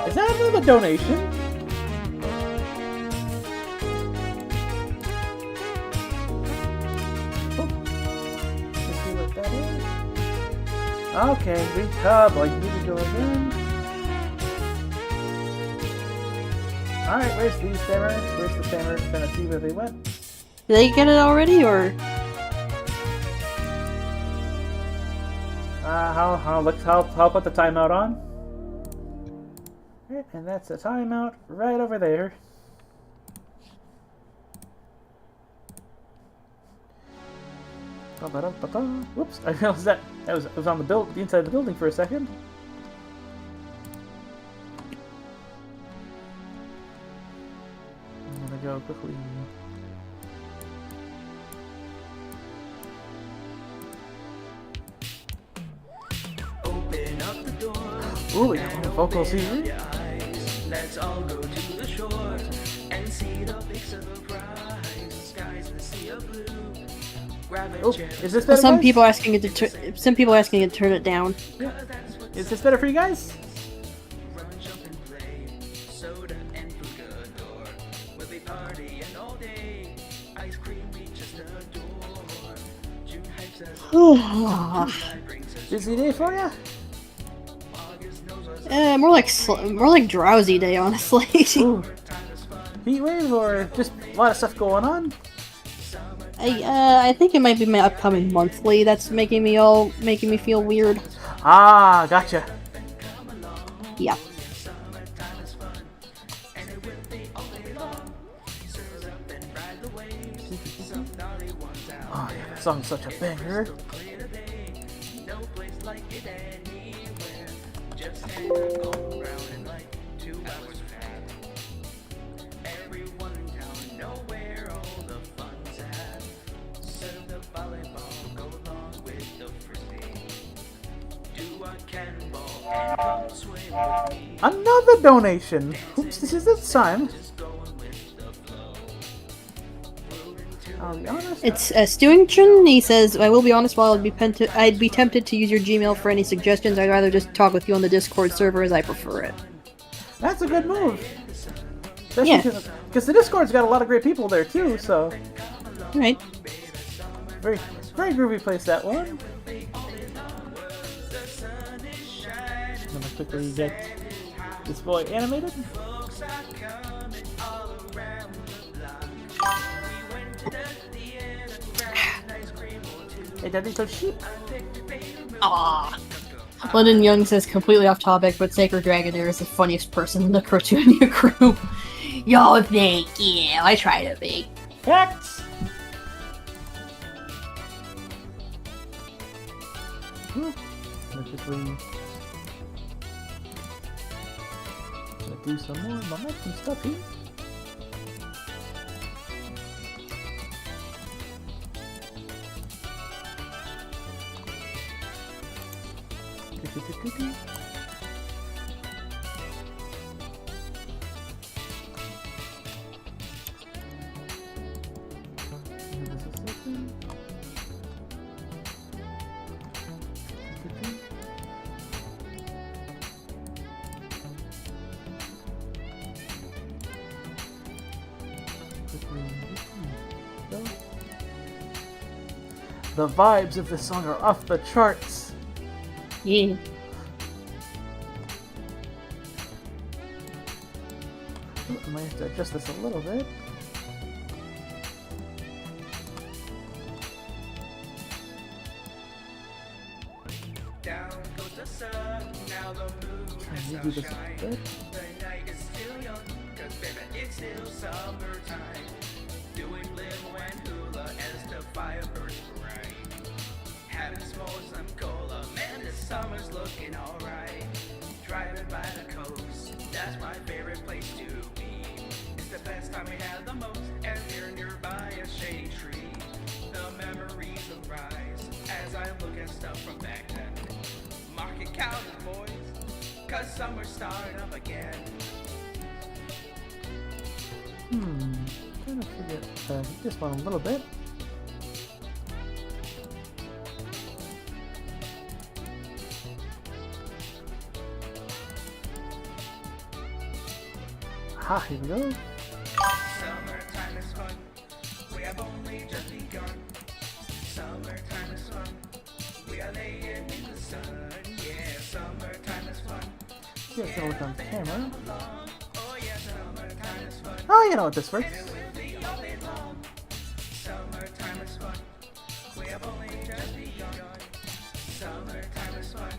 Is that another donation? Okay, boy, here we go again. Alright, where's the stammer? Where's the stammer? Trying to see where they went. Did they get it already, or? I'll put the timeout on. Right, and that's the timeout right over there. Whoops! I realized that was on the inside of the building for a second. I'm gonna go quickly. Open up the door. Ooh, we got more vocals here. Let's all go to the shore and see the big surprise. Skies the sea of blue. Oh, is this better? Some guys? people asking it to some people asking it to turn it down. Yeah. Is this better for you guys? Run, jump, and play. Soda and food galore. We'll be partying all day. Ice cream we just adore. June hypes us. Busy day for you? More like drowsy day, honestly. Ooh. Heat wave or just a lot of stuff going on? I think it might be my upcoming monthly that's making me feel weird. Ah, gotcha. Yeah. Oh yeah, that song's such a banger. Another donation. Oops, this is this time. I'll be honest. It's Stewington. He says, "I will be honest. While I'd be tempted to use your Gmail for any suggestions, I'd rather just talk with you on the Discord server as I prefer it." That's a good move. Yeah. Because the Discord's got a lot of great people there too. So. Right. Very, very groovy place that one. I'm gonna quickly get this boy animated. Hey, that little sheep. Ah. London Young says completely off topic, but Sacred Dragonair is the funniest person in the Crotoonia crew. Yo, thank you. I try to be. Facts. Basically, gonna do some more momentum stuff here. The vibes of this song are off the charts. Yeah. I might have to adjust this a little bit. Down goes the sun, now the moon Trying to is do this a outshine. bit. The night is still young, cause baby, it's still summertime. Doing limo and hula as the fire burns bright. Having s'mores, some cola, man, this summer's looking alright. Driving by the coast, that's my favorite place to be. It's the best time we had the most, and we're nearby a shady tree. The memories arise as I look at stuff from back then. Market cows, boys, cause summer's starting up again. Trying to forget this one a little bit. Ah, here we go. Summertime is fun, we have only just begun. Summertime is fun, we are laying in the sun. Yeah, summertime is fun. See what's gonna look on camera. Oh yeah, summertime is fun. Oh, you know what this works. We'll be all day long. Summertime is fun, we have only just begun. Summertime is fun,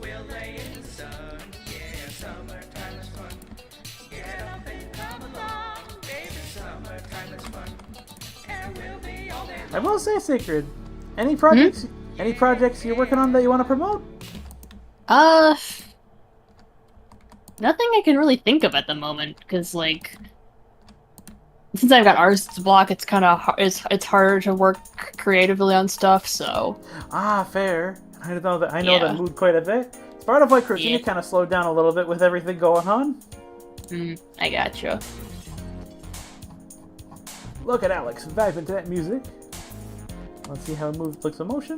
we'll lay in the sun. Yeah, summertime is fun. Get up and come along, baby. Summertime is fun, and we'll be all day I long. will say, Sacred. Any projects? Any projects you're working on that you want to promote? Nothing I can really think of at the moment, because, like, since I've got artist's block, it's kind of it's harder to work creatively on stuff. So Ah, fair. I know that. I know Yeah. that mood quite a bit. It's part of why Crotoonia Yeah. kind of slowed down a little bit with everything going on. I gotcha. Look at Alex vibing to that music. Let's see how it moves, looks in motion.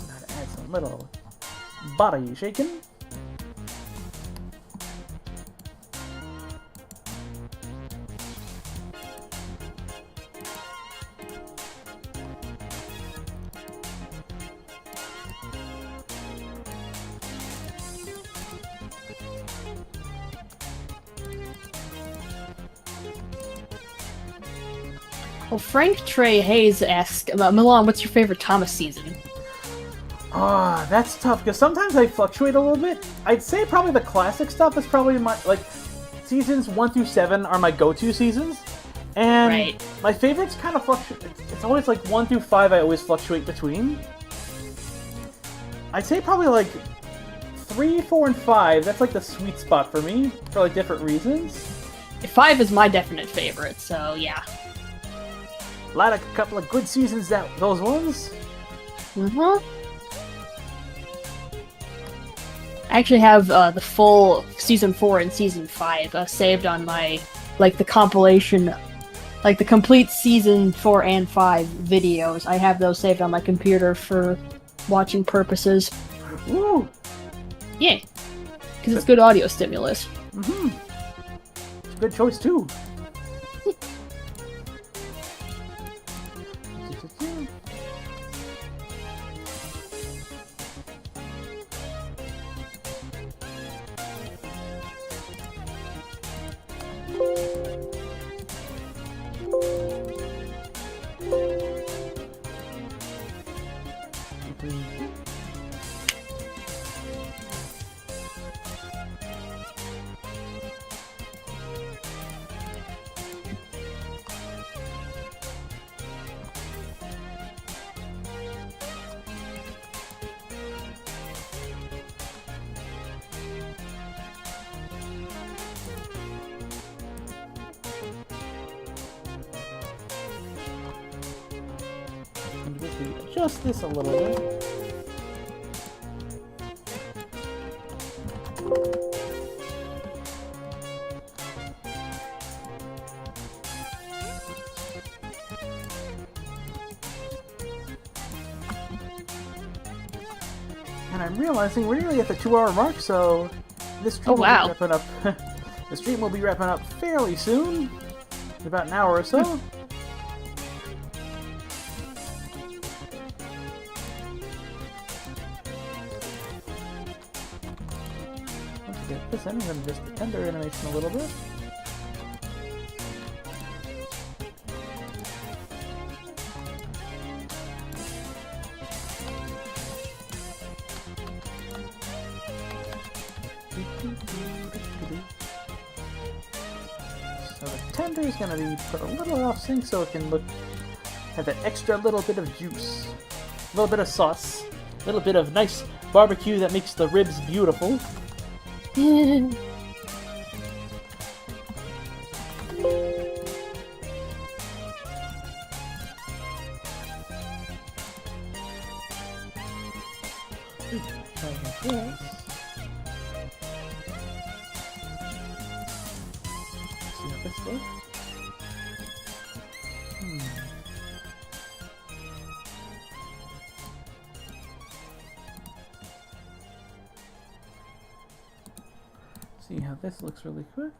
Gotta add some little body shaking. Well, Frank Trey Hayes asks about Milan. What's your favorite Thomas season? Ah, that's tough because sometimes I fluctuate a little bit. I'd say probably the classic stuff is probably my seasons 1 through 7 are my go-to seasons, and Right. my favorites kind of fluctuate. It's always like 1 through 5. I always fluctuate between. I'd say probably like 3, 4, and 5. That's like the sweet spot for me for like different reasons. 5 is my definite favorite, so yeah. A couple of good seasons those ones. I actually have the full season 4 and season 5 saved on my the compilation, the complete season 4 and 5 videos. I have those saved on my computer for watching purposes. Woo! Yeah, because it's good audio stimulus. It's a good choice too. Adjust this a little bit. And I'm realizing we're nearly at the 2-hour mark, so this stream will be wrapping up. The stream will be wrapping up fairly soon, in about an hour or so. Once we get this in, I'm going to adjust the tender animation a little bit. So the tender is going to be put a little off sync so it can have that extra little bit of juice, a little bit of sauce, a little bit of nice barbecue that makes the ribs beautiful. See how this looks really quick.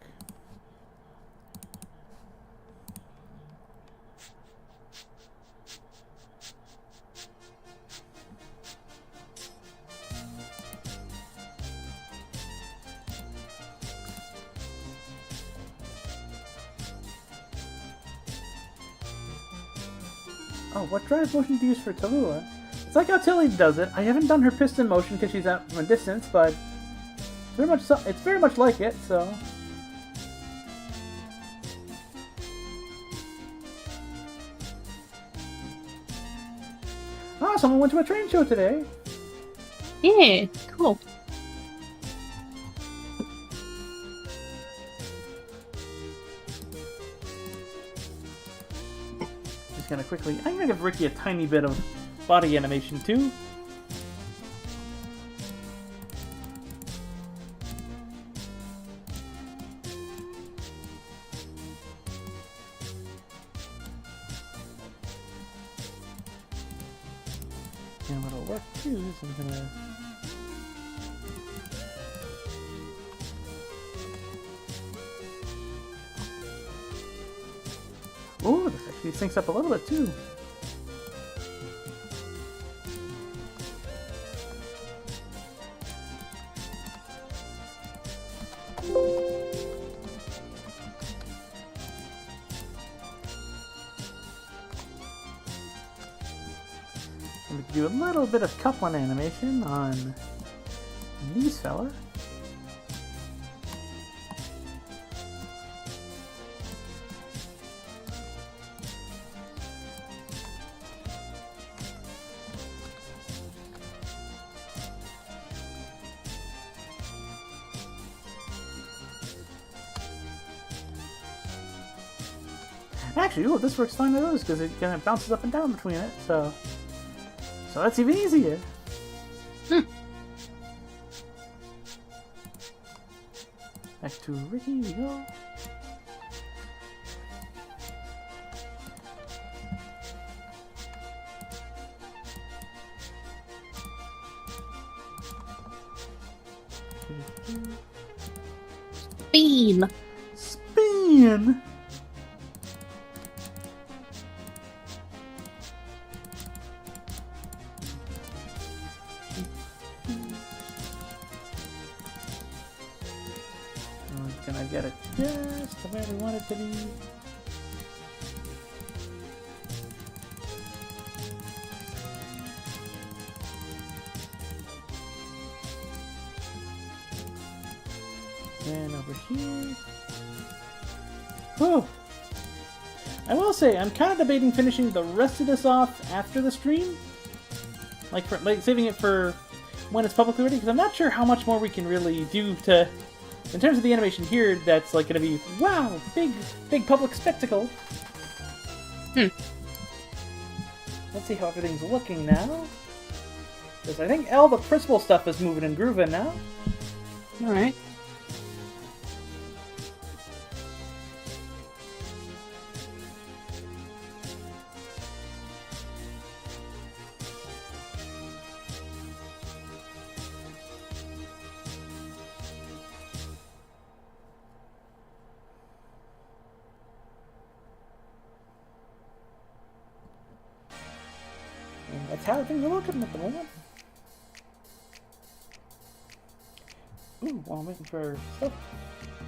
Oh, what drive motion do you use for Tallulah? It's like how Tilly does it. I haven't done her piston motion because she's out from a distance, but it's very much like it, so. Ah, someone went to a train show today. Yeah, cool. Just gonna quickly. I'm gonna give Ricky a tiny bit of body animation too. And what'll work too is I'm gonna. Oh, this actually syncs up a little bit too. I'm gonna do a little bit of coupling animation on these fella. Actually, ooh, this works fine with those because it kind of bounces up and down between it, so that's even easier. Back to Ricky we go. Bean. Spin! Can I get it just where we want it to be? Then over here. Whew. I will say, I'm kind of debating finishing the rest of this off after the stream. Like saving it for when it's publicly ready, because I'm not sure how much more we can really do to... In terms of the animation here, that's like going to be, wow, big public spectacle. Let's see how everything's looking now. Because I think all the principal stuff is moving and grooving now. Alright. And that's how things are looking at the moment. Ooh, while I'm waiting for stuff.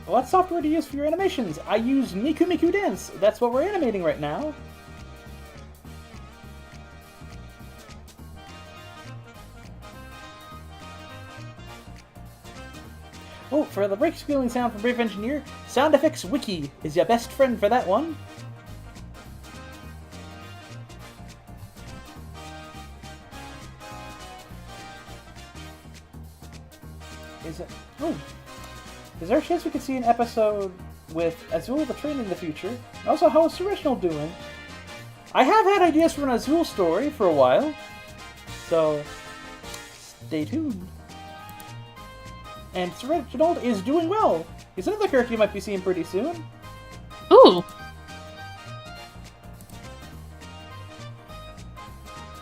What software do you use for your animations? I use Miku Miku Dance. That's what we're animating right now. Oh, for the brake squealing sound from Brave Engineer, Sound Effects Wiki is your best friend for that one. Is there a chance we could see an episode with Azul the Train in the future? And also, how is Surretional doing? I have had ideas for an Azul story for a while, so stay tuned. And Surretional is doing well. He's another character you might be seeing pretty soon. Ooh.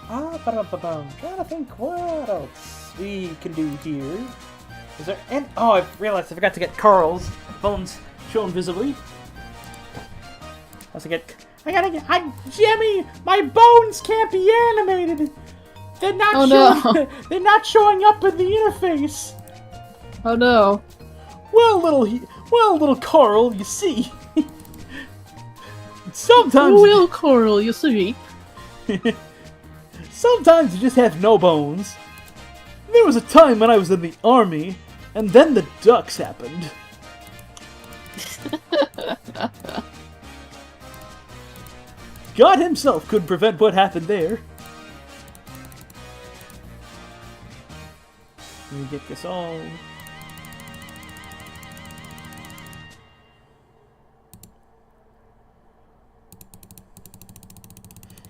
Trying to think what else we can do here. Is there any... Oh, I realized I forgot to get Carl's bones shown visibly. Jimmy, my bones can't be animated. They're not no. They're not showing up in the interface. Oh no. Well, little Carl, you see. Sometimes... Will Coral, you see. Sometimes you just have no bones. There was a time when I was in the army, and then the ducks happened. God himself couldn't prevent what happened there. Let me get this all...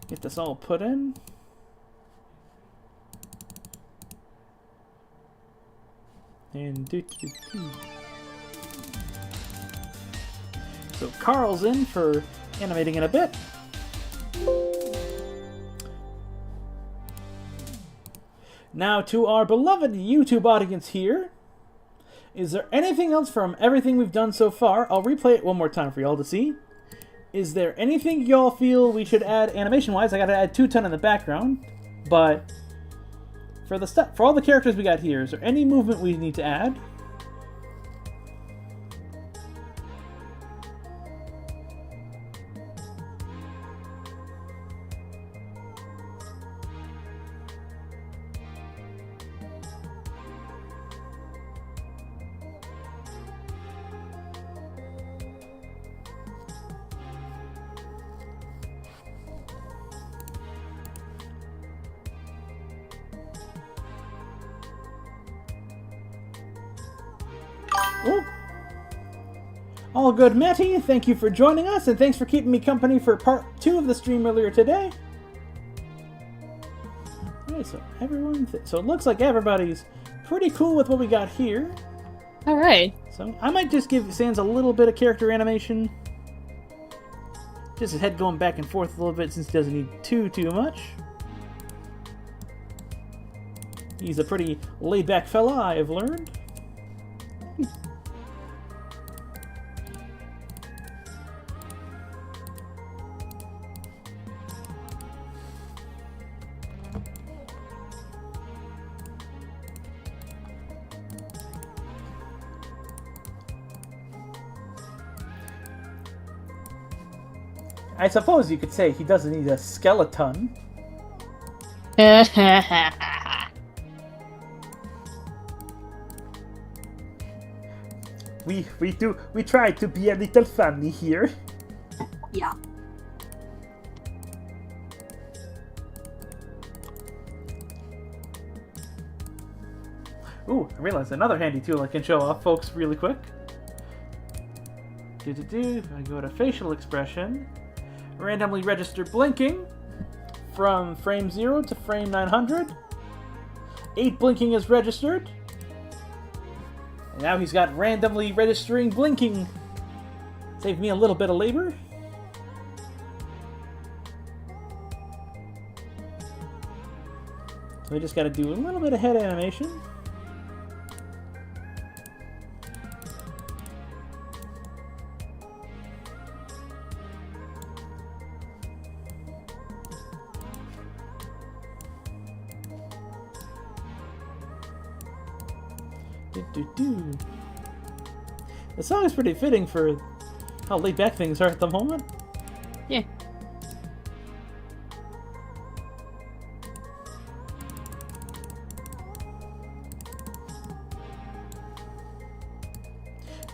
Get this all put in. And So Carl's in for animating in a bit. Now to our beloved YouTube audience here. Is there anything else from everything we've done so far? I'll replay it one more time for y'all to see. Is there anything y'all feel we should add animation-wise? I gotta add 2 ton in the background, but for all the characters we got here, is there any movement we need to add? Oh. All good, Matty. Thank you for joining us, and thanks for keeping me company for part 2 of the stream earlier today. Alright, so so it looks like everybody's pretty cool with what we got here. Alright. So I might just give Sans a little bit of character animation. Just his head going back and forth a little bit since he doesn't need too much. He's a pretty laid-back fella, I have learned. I suppose you could say he doesn't need a skeleton. we try to be a little funny here. Yeah. Ooh, I realized another handy tool I can show off, folks, really quick. I go to facial expression, randomly register blinking from frame 0 to frame 900. 8 blinking is registered. And now he's got randomly registering blinking. Saved me a little bit of labor. So we just got to do a little bit of head animation. The song is pretty fitting for how laid back things are at the moment. Yeah.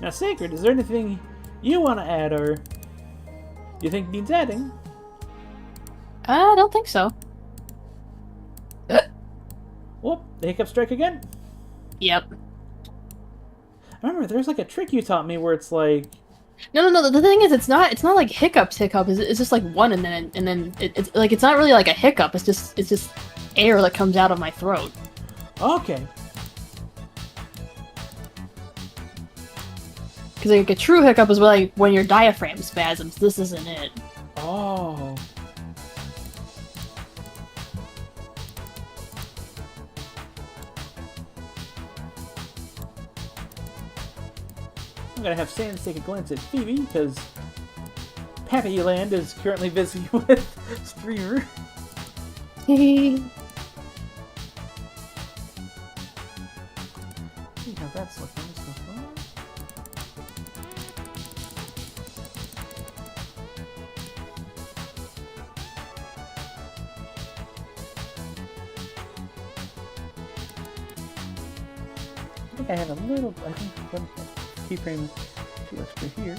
Now, Sacred, is there anything you want to add or you think needs adding? I don't think so. Whoop, the hiccup strike again? Yep. Remember, there's like a trick you taught me where it's like... No. The thing is, it's not like hiccup. It's just like one, and then it's like it's not really like a hiccup. It's just air that comes out of my throat. Okay. Because like a true hiccup is like when your diaphragm spasms. This isn't it. Oh. I'm gonna have Sans take a glance at Phoebe, because Pappy Land is currently busy with Streamer. Hehe. See how that's looking so far. I think I have a little, I think one keyframe too extra here.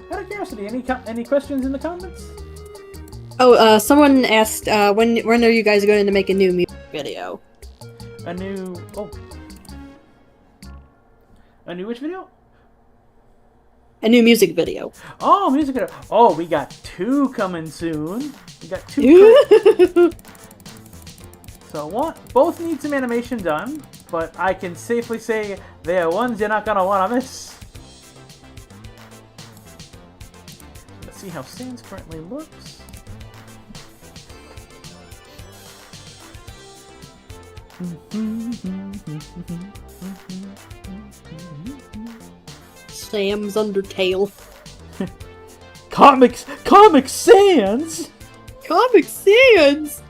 Out of curiosity, any questions in the comments? Oh, someone asked, when are you guys going to make a new music video? A new which video? A new music video. Oh, music video. Oh, we got 2 coming soon. We got 2. So both need some animation done. but I can safely say they are ones you're not gonna want to miss. Let's see how Sans currently looks. Sam's Undertale. Comic Sans. Comic Sans.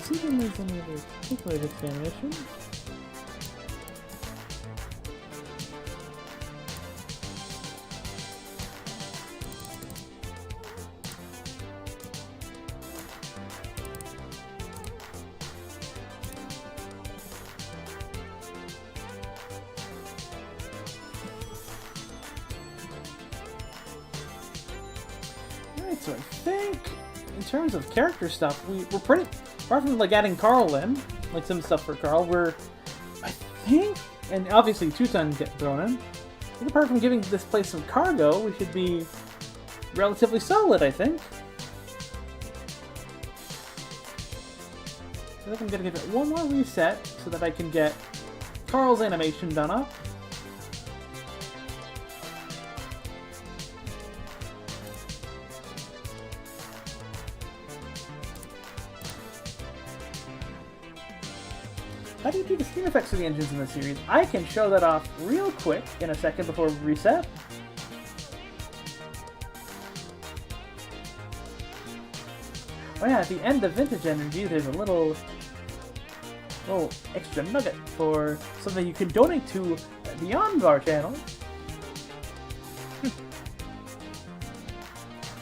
See if there's any other particular animation. Alright, so I think in terms of character stuff, we're pretty. Apart from like adding Carl in, like some stuff for Carl, I think, and obviously Teuton get thrown in. I think apart from giving this place some cargo, we should be relatively solid, I think. I think I'm gonna give it one more reset so that I can get Carl's animation done up. How do you do the steam effects of the engines in the series? I can show that off real quick in a second before we reset. Oh yeah, at the end of Vintage Energy, there's a little extra nugget for something you can donate to beyond our channel.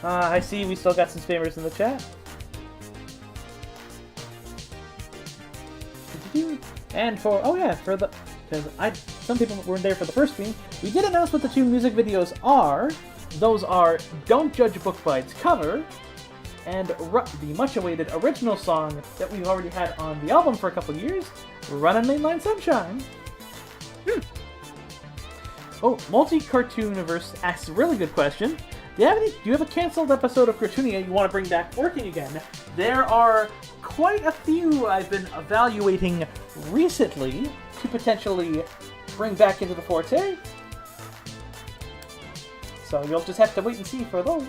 I see we still got some spammers in the chat. And because some people weren't there for the first stream, we did announce what the two music videos are. Those are Don't Judge a Book by Its Cover and the much-awaited original song that we've already had on the album for a couple years, Runnin' Mainline Sunshine. Oh, Multi-Cartoon Universe asks a really good question. Do you have a canceled episode of Crotoonia you want to bring back working again? There are quite a few I've been evaluating recently to potentially bring back into the Forte. So you'll just have to wait and see for those.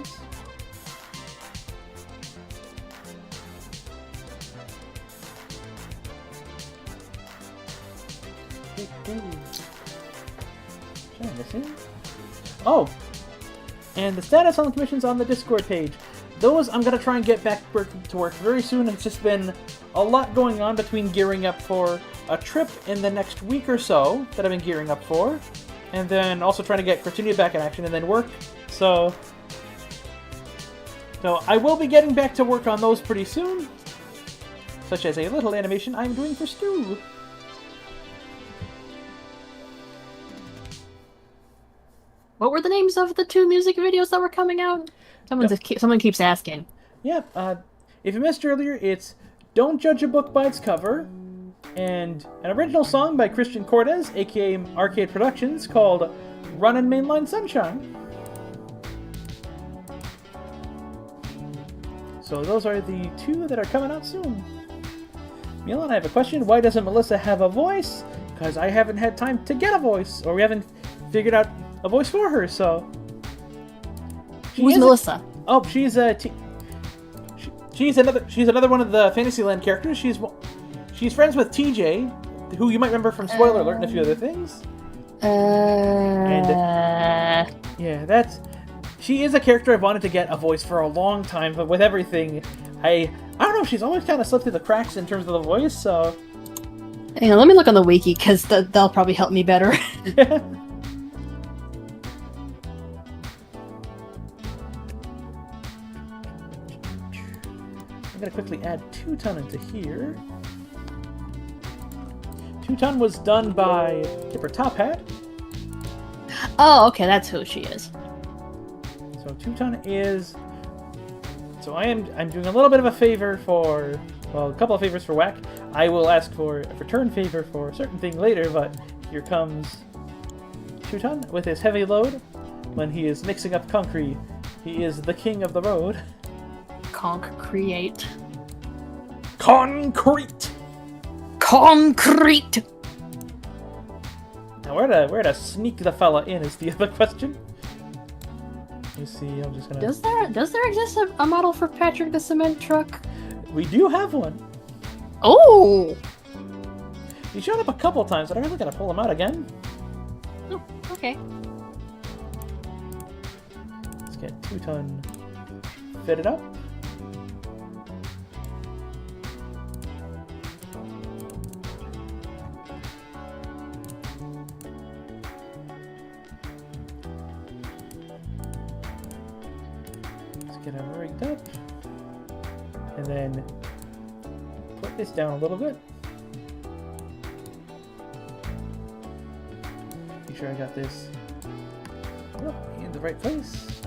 Oh! And the status on the commissions on the Discord page. Those I'm going to try and get back to work very soon. It's just been a lot going on between gearing up for a trip in the next week or so that I've been gearing up for. And then also trying to get Crotoonia back in action and then work. So I will be getting back to work on those pretty soon. Such as a little animation I'm doing for Stu. What were the names of the two music videos that were coming out? Someone keeps asking. Yep. If you missed earlier, it's Don't Judge a Book by Its Cover, and an original song by Christian Cortez, aka Arcade Productions, called Runnin' Mainline Sunshine. So those are the two that are coming out soon. Milan, I have a question. Why doesn't Melissa have a voice? Because I haven't had time to get a voice, or we haven't figured out a voice for her, so... Who's Melissa? She's another one of the Fantasyland characters. She's friends with TJ, who you might remember from Spoiler Alert and a few other things. She is a character I've wanted to get a voice for a long time, but with everything, I don't know, she's always kind of slipped through the cracks in terms of the voice, so... Hang on, let me look on the wiki, because that'll probably help me better. I'm going to quickly add 2 ton into here. Two-Ton was done by Tipper Top Hat. Oh, okay, that's who she is. So Two-Ton is... So I'm doing a little bit of a favor for... Well, a couple of favors for Whack. I will ask for a return favor for a certain thing later, but here comes Two-Ton with his heavy load. When he is mixing up concrete, he is the king of the road. Concrete. Concrete! Concrete! Now, where to sneak the fella in is the other question. Let me see, I'm just gonna... Does there exist a model for Patrick the Cement Truck? We do have one. Oh! He showed up a couple times, but I really gotta pull him out again. Oh, okay. Let's get Two-Ton fitted up. Let's get him rigged up. And then put this down a little bit. Make sure I got this in the right place.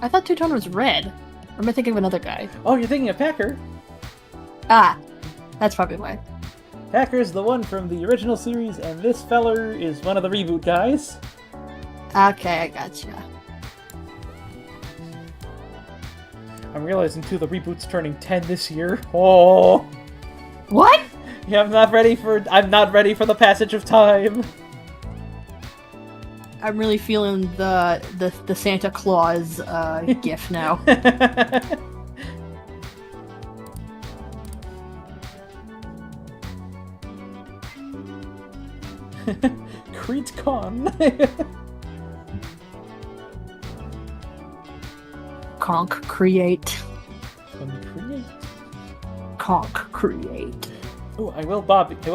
I thought Two-Tone was red. Or am I thinking of another guy? Oh, you're thinking of Packer. Ah, that's probably why. Packer's the one from the original series, and this feller is one of the reboot guys. Okay, I gotcha. I'm realizing too the reboot's turning 10 this year. Oh, What? yeah, I'm not ready for the passage of time. I'm really feeling the Santa Claus gif now. Crete Con. Conk create. Create. Conk create. Oh, I will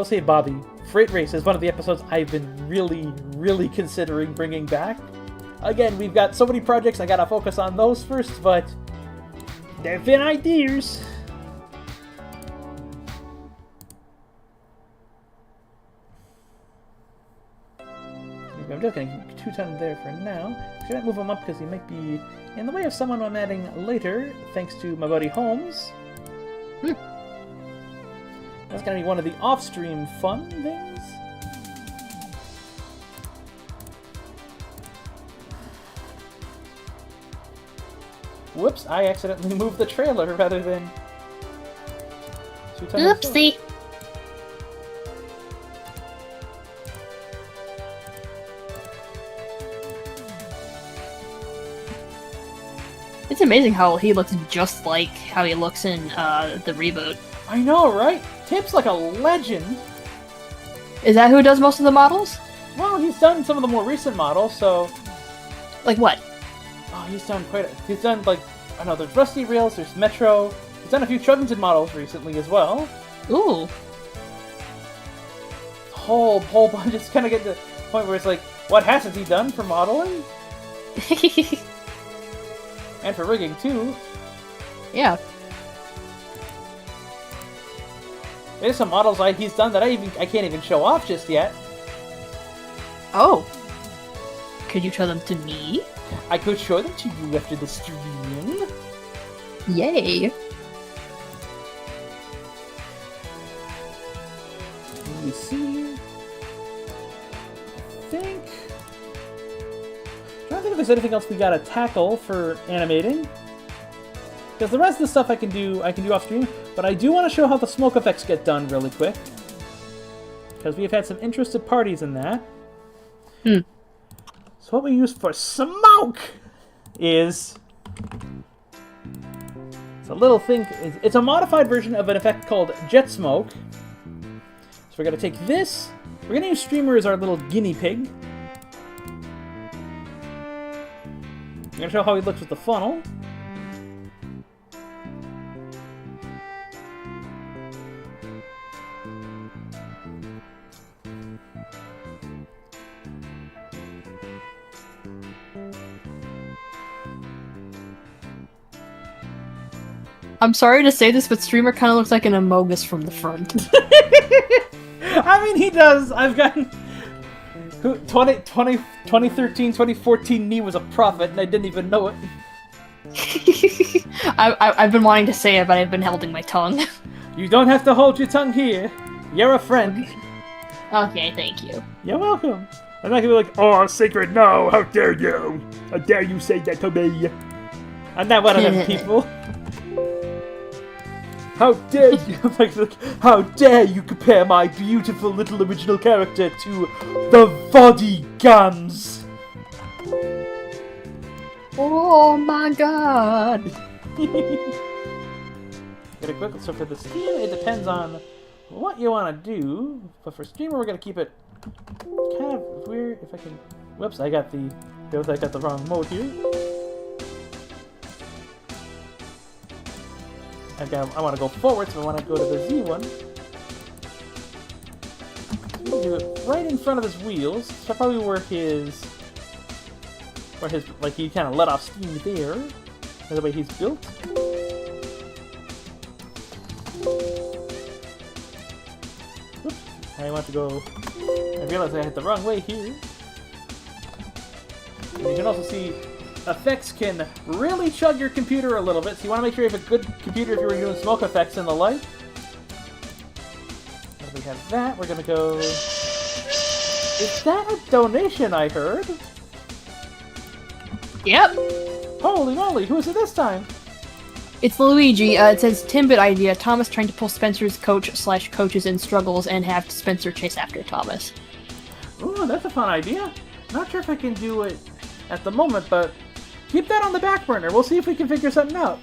say Bobby. Freight Race is one of the episodes I've been really considering bringing back. Again, we've got so many projects, I gotta focus on those first, but there've been ideas. I'm just gonna keep Two-Ton there for now. Should I move him up because he might be in the way of someone I'm adding later, thanks to my buddy Holmes. That's gonna be one of the off-stream fun things. Whoops, I accidentally moved the trailer rather than... Two-Ton himself. Oopsie. It's amazing how he looks just like how he looks in the reboot. I know, right? Tip's like a legend. Is that who does most of the models? Well, he's done some of the more recent models, so... Like what? Oh, he's done he's done, like, I know, there's Rusty Rails, there's Metro. He's done a few Chuggington models recently as well. Ooh. Whole bunch. It's kind of getting to the point where it's like, what hasn't he done for modeling? And for rigging, too. Yeah. There's some models he's done that I can't even show off just yet. Oh. Could you show them to me? I could show them to you after the stream. Yay. Let me see. I don't think if there's anything else we gotta tackle for animating. Because the rest of the stuff I can do off stream, but I do want to show how the smoke effects get done really quick. Because we've had some interested parties in that. So what we use for smoke is... It's a little thing, it's a modified version of an effect called jet smoke. So we're gonna take this, we're gonna use Streamer as our little guinea pig. I'm gonna show how he looks with the funnel. I'm sorry to say this, but Streamer kind of looks like an Amogus from the front. I mean, he does. I've gotten 2013, 2014 knee was a prophet, and I didn't even know it. I've been wanting to say it, but I've been holding my tongue. You don't have to hold your tongue here. You're a friend. Okay, thank you. You're welcome. I'm not gonna be like, oh, Sacred, no, how dare you? How dare you say that to me? I'm not one of them people. How dare you? Like, how dare you compare my beautiful little original character to the Vodigans? Oh my god! Get a quick so for the Steam, it depends on what you want to do. But for Streamer, we're gonna keep it kind of weird. If I can, whoops, I got the wrong mode here. I want to go forward, so I want to go to the Z one. So we do it right in front of his wheels. So probably where his like he kind of let off steam there. That's the way he's built. Oops, I want to go. I realized I hit the wrong way here. And you can also see effects can really chug your computer a little bit, so you want to make sure you have a good computer if you're doing smoke effects and the like. And we have that. We're gonna go. Is that a donation I heard? Yep. Holy moly! Who is it this time? It's Luigi. It says Timbit idea. Thomas trying to pull Spencer's coach/coaches in struggles and have Spencer chase after Thomas. Ooh, that's a fun idea. Not sure if I can do it at the moment, but keep that on the back burner. We'll see if we can figure something out.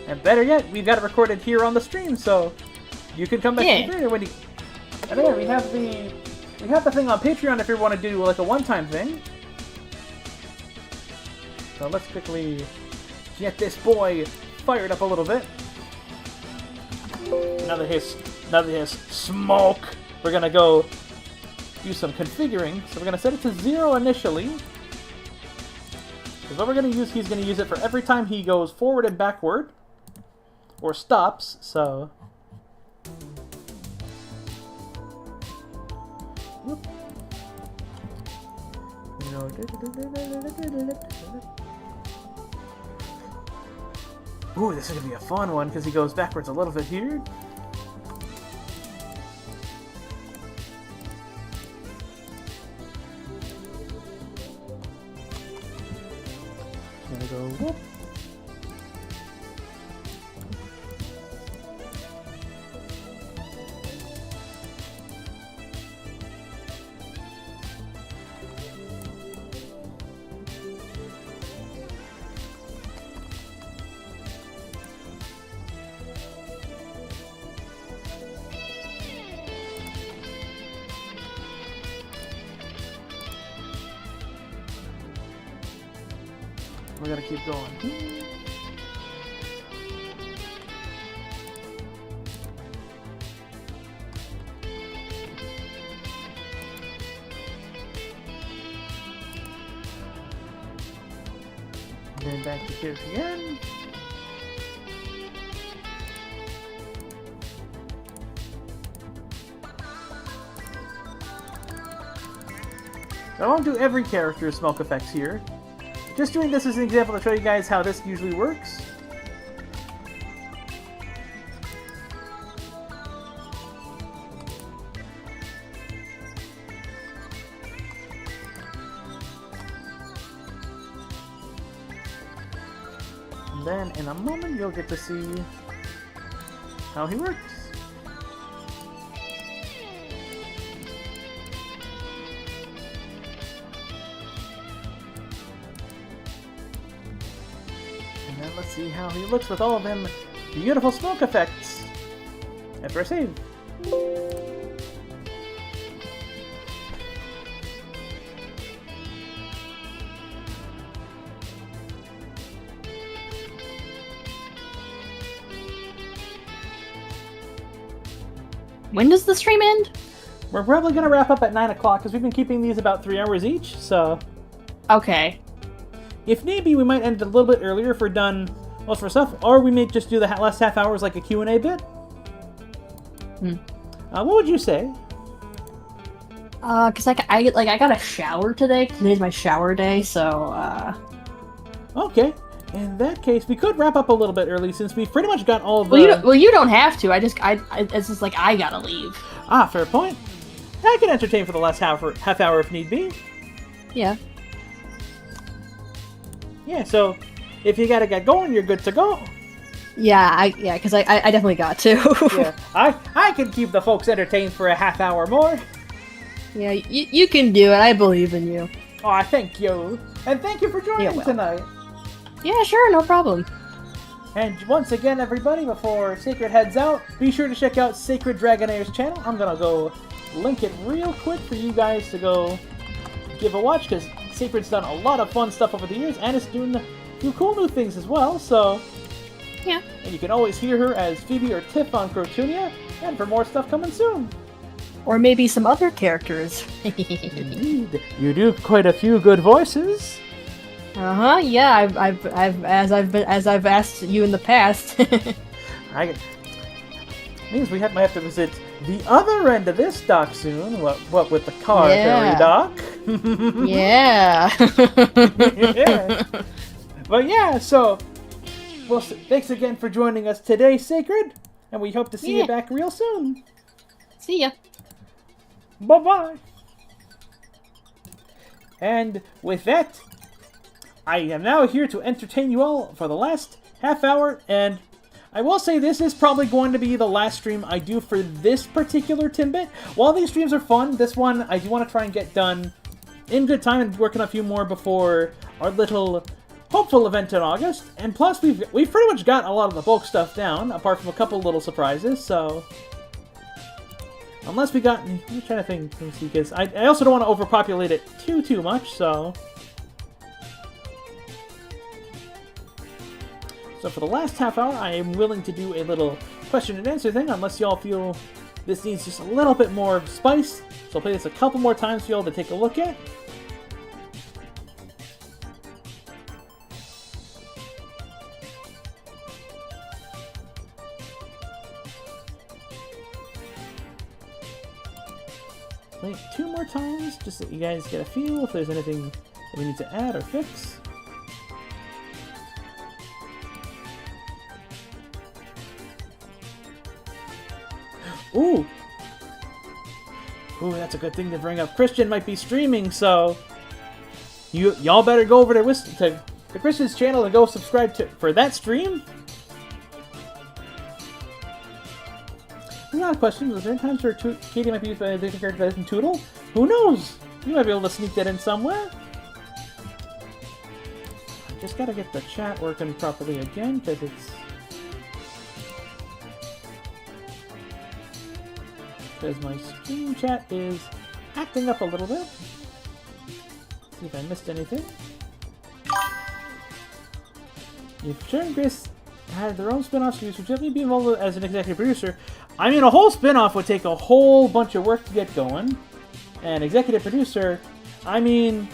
And better yet, we've got it recorded here on the stream, so you can come back to later when you. And then we have the thing on Patreon if you want to do like a one-time thing. So let's quickly get this boy fired up a little bit. Now that his smoke, we're gonna go do some configuring. So we're gonna set it to 0 initially. Because what we're gonna use, he's gonna use it for every time he goes forward and backward or stops. So. Whoop. Ooh, this is gonna be a fun one because he goes backwards a little bit here. Gonna go whoop. We're gonna keep going. And then back to here again. I won't do every character's smoke effects here. Just doing this as an example to show you guys how this usually works. And then in a moment you'll get to see how he works. Let's see how he looks with all of them beautiful smoke effects. After a save. When does the stream end? We're probably going to wrap up at 9 o'clock because we've been keeping these about 3 hours each, so. Okay. if need be, we might end a little bit earlier if we're done most of our stuff, or we may just do the last half hour as like a Q&A bit. What would you say? Cause I got a shower today. Today's my shower day, so Okay. In that case, we could wrap up a little bit early since we've pretty much got all of the... you don't have to. It's just like I gotta leave. Ah, fair point. I can entertain for the last half hour if need be. Yeah. Yeah, so if you gotta get going, you're good to go. Yeah, because I definitely got to. Yeah, I can keep the folks entertained for a half hour more. Yeah, you can do it. I believe in you. Aw, thank you. And thank you for joining tonight. Yeah, sure, no problem. And once again, everybody, before Sacred heads out, be sure to check out Sacred Dragonaire's channel. I'm gonna go link it real quick for you guys to go give a watch, because Sacred's done a lot of fun stuff over the years, and it's doing a few cool new things as well, so... Yeah. And you can always hear her as Phoebe or Tiff on Crotoonia, and for more stuff coming soon. Or maybe some other characters. Indeed. You do quite a few good voices. Yeah, as I've asked you in the past. Means we might have to visit the other end of this dock soon. What with the car ferry dock? Yeah. Yeah. But yeah, so well, thanks again for joining us today, Sacred, and we hope to see you back real soon. See ya. Bye-bye. And with that, I am now here to entertain you all for the last half hour, and I will say this is probably going to be the last stream I do for this particular Timbit. While these streams are fun, this one I do want to try and get done in good time and work on a few more before our little hopeful event in August. And plus, we've pretty much got a lot of the bulk stuff down, apart from a couple little surprises, so... Unless we got... I'm trying to think, because I also don't want to overpopulate it too much, so... So for the last half hour, I am willing to do a little question and answer thing, unless y'all feel this needs just a little bit more spice. So I'll play this a couple more times for y'all to take a look at. Play it 2 more times, just so you guys get a feel if there's anything that we need to add or fix. Ooh! Ooh, that's a good thing to bring up. Christian might be streaming, so y'all better go over to the Christian's channel and go subscribe for that stream. There's not a question. Was there any times where Katie might be used by a different character that isn't Tootle? Who knows? You might be able to sneak that in somewhere. I just gotta get the chat working properly again, because it's... Because my stream chat is acting up a little bit. See if I missed anything. If Sharon and Grace had their own spin-offs, she would gently be involved as an executive producer. I mean, a whole spin-off would take a whole bunch of work to get going. And executive producer, I mean,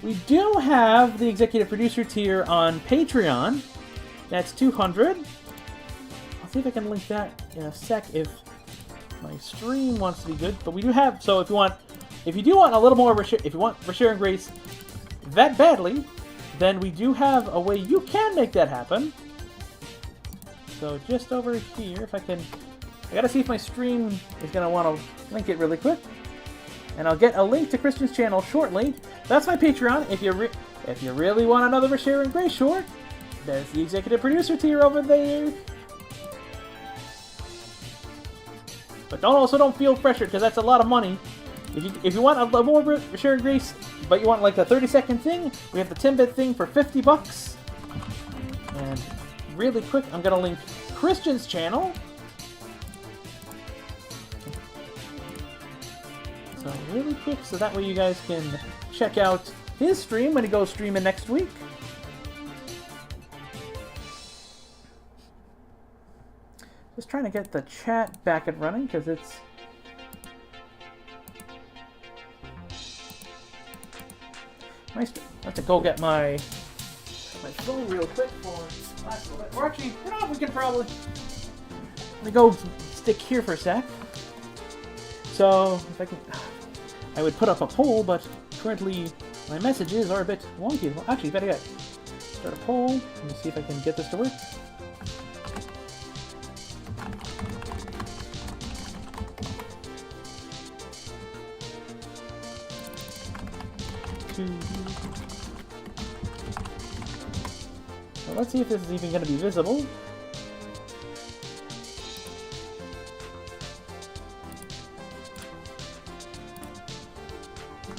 we do have the executive producer tier on Patreon. That's 200. I'll see if I can link that in a sec if my stream wants to be good, but we do have, so if you do want a little more, if you want Share and Grace that badly, then we do have a way you can make that happen. So just over here, if I gotta see if my stream is gonna want to link it really quick, and I'll get a link to Christian's channel shortly. That's my Patreon. If you really want another Share and Grace short, there's the executive producer tier over there. But don't feel pressured, because that's a lot of money. If you want a more Share and Grace, but you want like a 30-second thing, we have the Timbit thing for $50. And really quick, I'm gonna link Christian's channel. So really quick, so that way you guys can check out his stream when he goes streaming next week. Just trying to get the chat back and running, because it's... I have to go get my phone real quick for last little bit. Or actually, you know, we can probably... Let me go stick here for a sec. So, if I can... I would put up a poll, but currently my messages are a bit wonky. Well, actually, better yet, start a poll. Let me see if I can get this to work. So let's see if this is even going to be visible.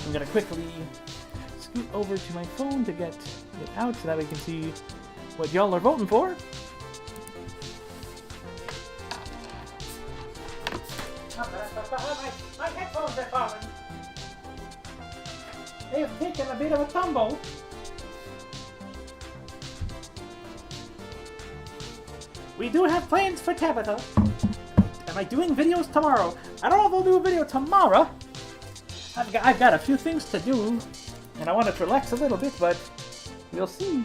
I'm going to quickly scoot over to my phone to get it out so that we can see what y'all are voting for. My headphones are falling. They have taken a bit of a tumble. We do have plans for Tabitha. Am I doing videos tomorrow? I don't know if I'll do a video tomorrow. I've got a few things to do, and I want to relax a little bit, but we'll see.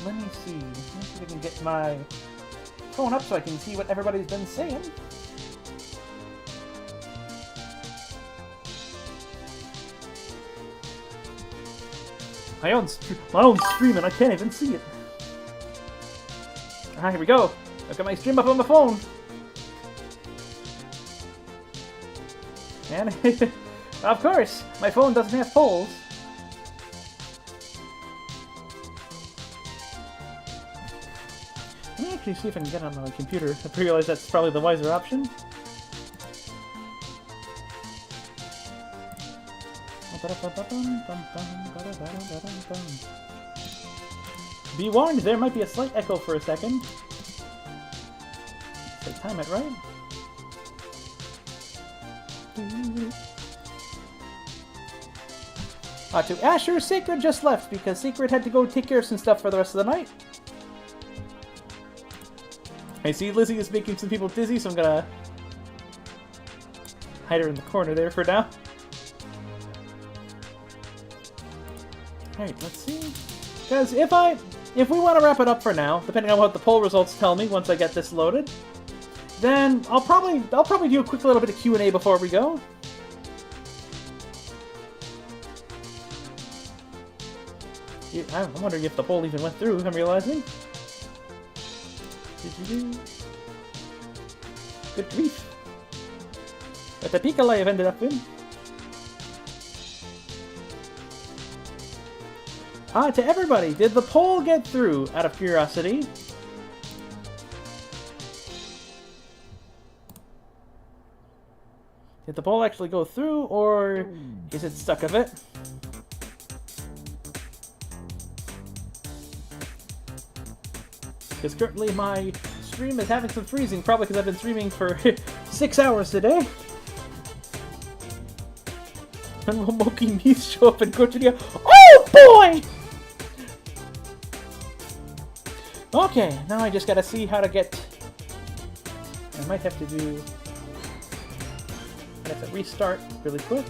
Let me see. Let me see if I can get my phone up so I can see what everybody's been saying. My own stream, and I can't even see it. Ah, here we go. Look at my stream up on my phone. And of course, my phone doesn't have polls. Let me actually see if I can get on my computer. I realize that's probably the wiser option. Be warned, there might be a slight echo for a second. So time it right. To Asher, Sacred just left because Sacred had to go take care of some stuff for the rest of the night. I see Lizzie is making some people dizzy, so I'm gonna hide her in the corner there for now. Alright, let's see. Because if we want to wrap it up for now, depending on what the poll results tell me once I get this loaded, then I'll probably do a quick little bit of Q&A before we go. I'm wondering if the poll even went through, I'm realizing. Good grief. What the Pika I've ended up in. To everybody, did the poll get through, out of curiosity? Did the poll actually go through, or is it stuck of it? Because currently my stream is having some freezing, probably because I've been streaming for 6 hours today. When will Moki Meats show up in Crotoonia? Oh boy! Okay, now I just gotta see how to get... I might have to do... I have to restart really quick.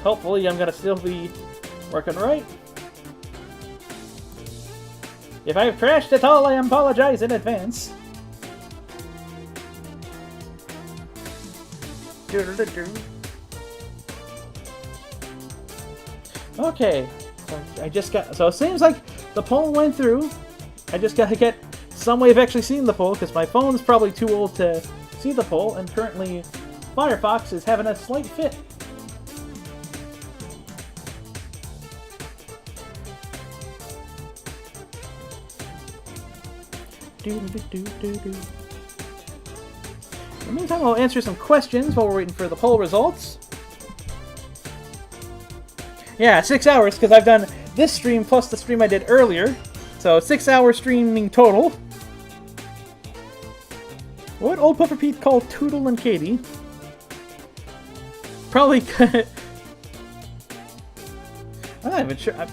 Hopefully I'm gonna still be working right. If I've crashed at all, I apologize in advance. Okay, so it seems like the poll went through. I just gotta get some way of actually seeing the poll, because my phone's probably too old to see the poll, and currently Firefox is having a slight fit. In the meantime, I'll answer some questions while we're waiting for the poll results. Yeah, 6 hours, because I've done this stream plus the stream I did earlier. So, 6 hour streaming total. What old Puffer Pete called Toodle and Katie? Probably... I'm not even sure. I'm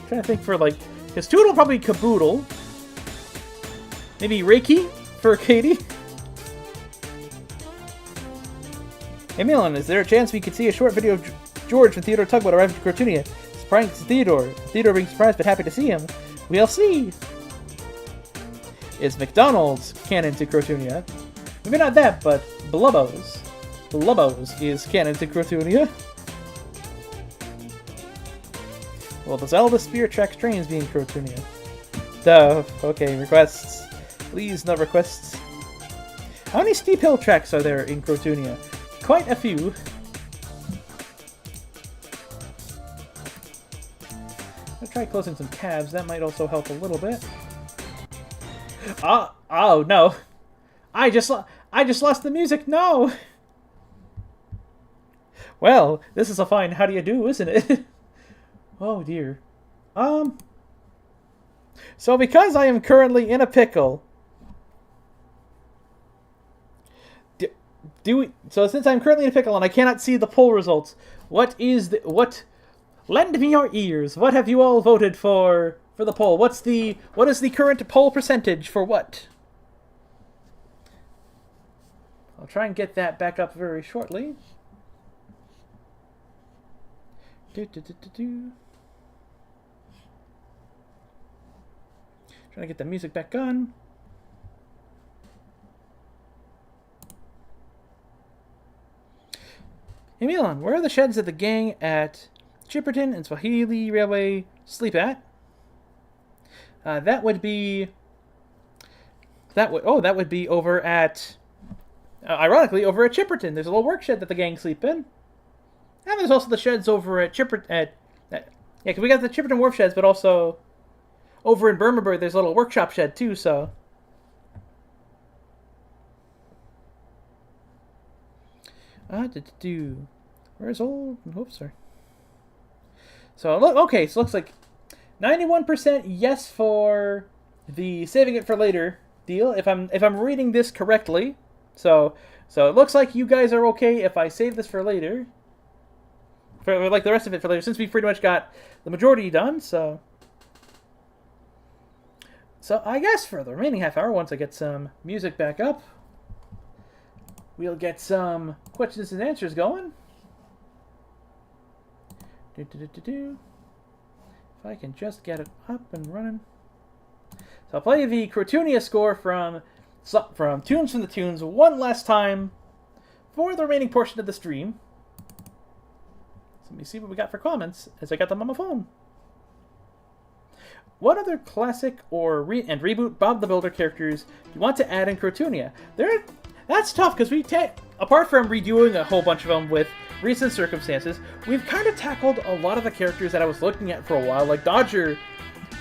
trying to think for, like... Because Toodle probably Caboodle. Maybe Reiki for Katie. Hey Milan, is there a chance we could see a short video of George from Theodore Tugboat arriving to Crotoonia? Surprising Theodore. Theodore being surprised but happy to see him. We'll see. Is McDonald's canon to Crotoonia? Maybe not that, but Blubbo's is canon to Crotoonia. Well, the Zelda Spirit Tracks trains being Crotoonia. Duh. Okay, requests. Please, no requests. How many steep hill tracks are there in Crotoonia? Quite a few. I'll try closing some tabs. That might also help a little bit. Oh no! I just lost the music. No. Well, this is a fine how do you do, isn't it? Oh dear. So because I am currently in a pickle, so since I'm currently in a pickle and I cannot see the poll results, what lend me your ears. What have you all voted for the poll? What is the current poll percentage for what? I'll try and get that back up very shortly. Trying to get the music back on. Hey Milan, where are the sheds that the gang at Chipperton and Swahili Railway sleep at? That would be over at ironically over at Chipperton. There's a little work shed that the gang sleep in. And there's also the sheds over at Chipperton. Yeah, because we got the Chipperton Wharf sheds, but also over in Burmaburg there's a little workshop shed too, so. Where's old? Oops, sorry. So look, okay, so it looks like 91% yes for the saving it for later deal. If I'm reading this correctly, so it looks like you guys are okay if I save this for later. For like the rest of it for later, since we pretty much got the majority done. So I guess for the remaining half hour, once I get some music back up, we'll get some questions and answers going. If I can just get it up and running. So I'll play the Crotoonia score from Tunes from the Tunes one last time for the remaining portion of the stream. So let me see what we got for comments as I got them on my phone. What other classic or reboot Bob the Builder characters do you want to add in Crotoonia? That's tough because apart from redoing a whole bunch of them with recent circumstances, we've kind of tackled a lot of the characters that I was looking at for a while. Like Dodger,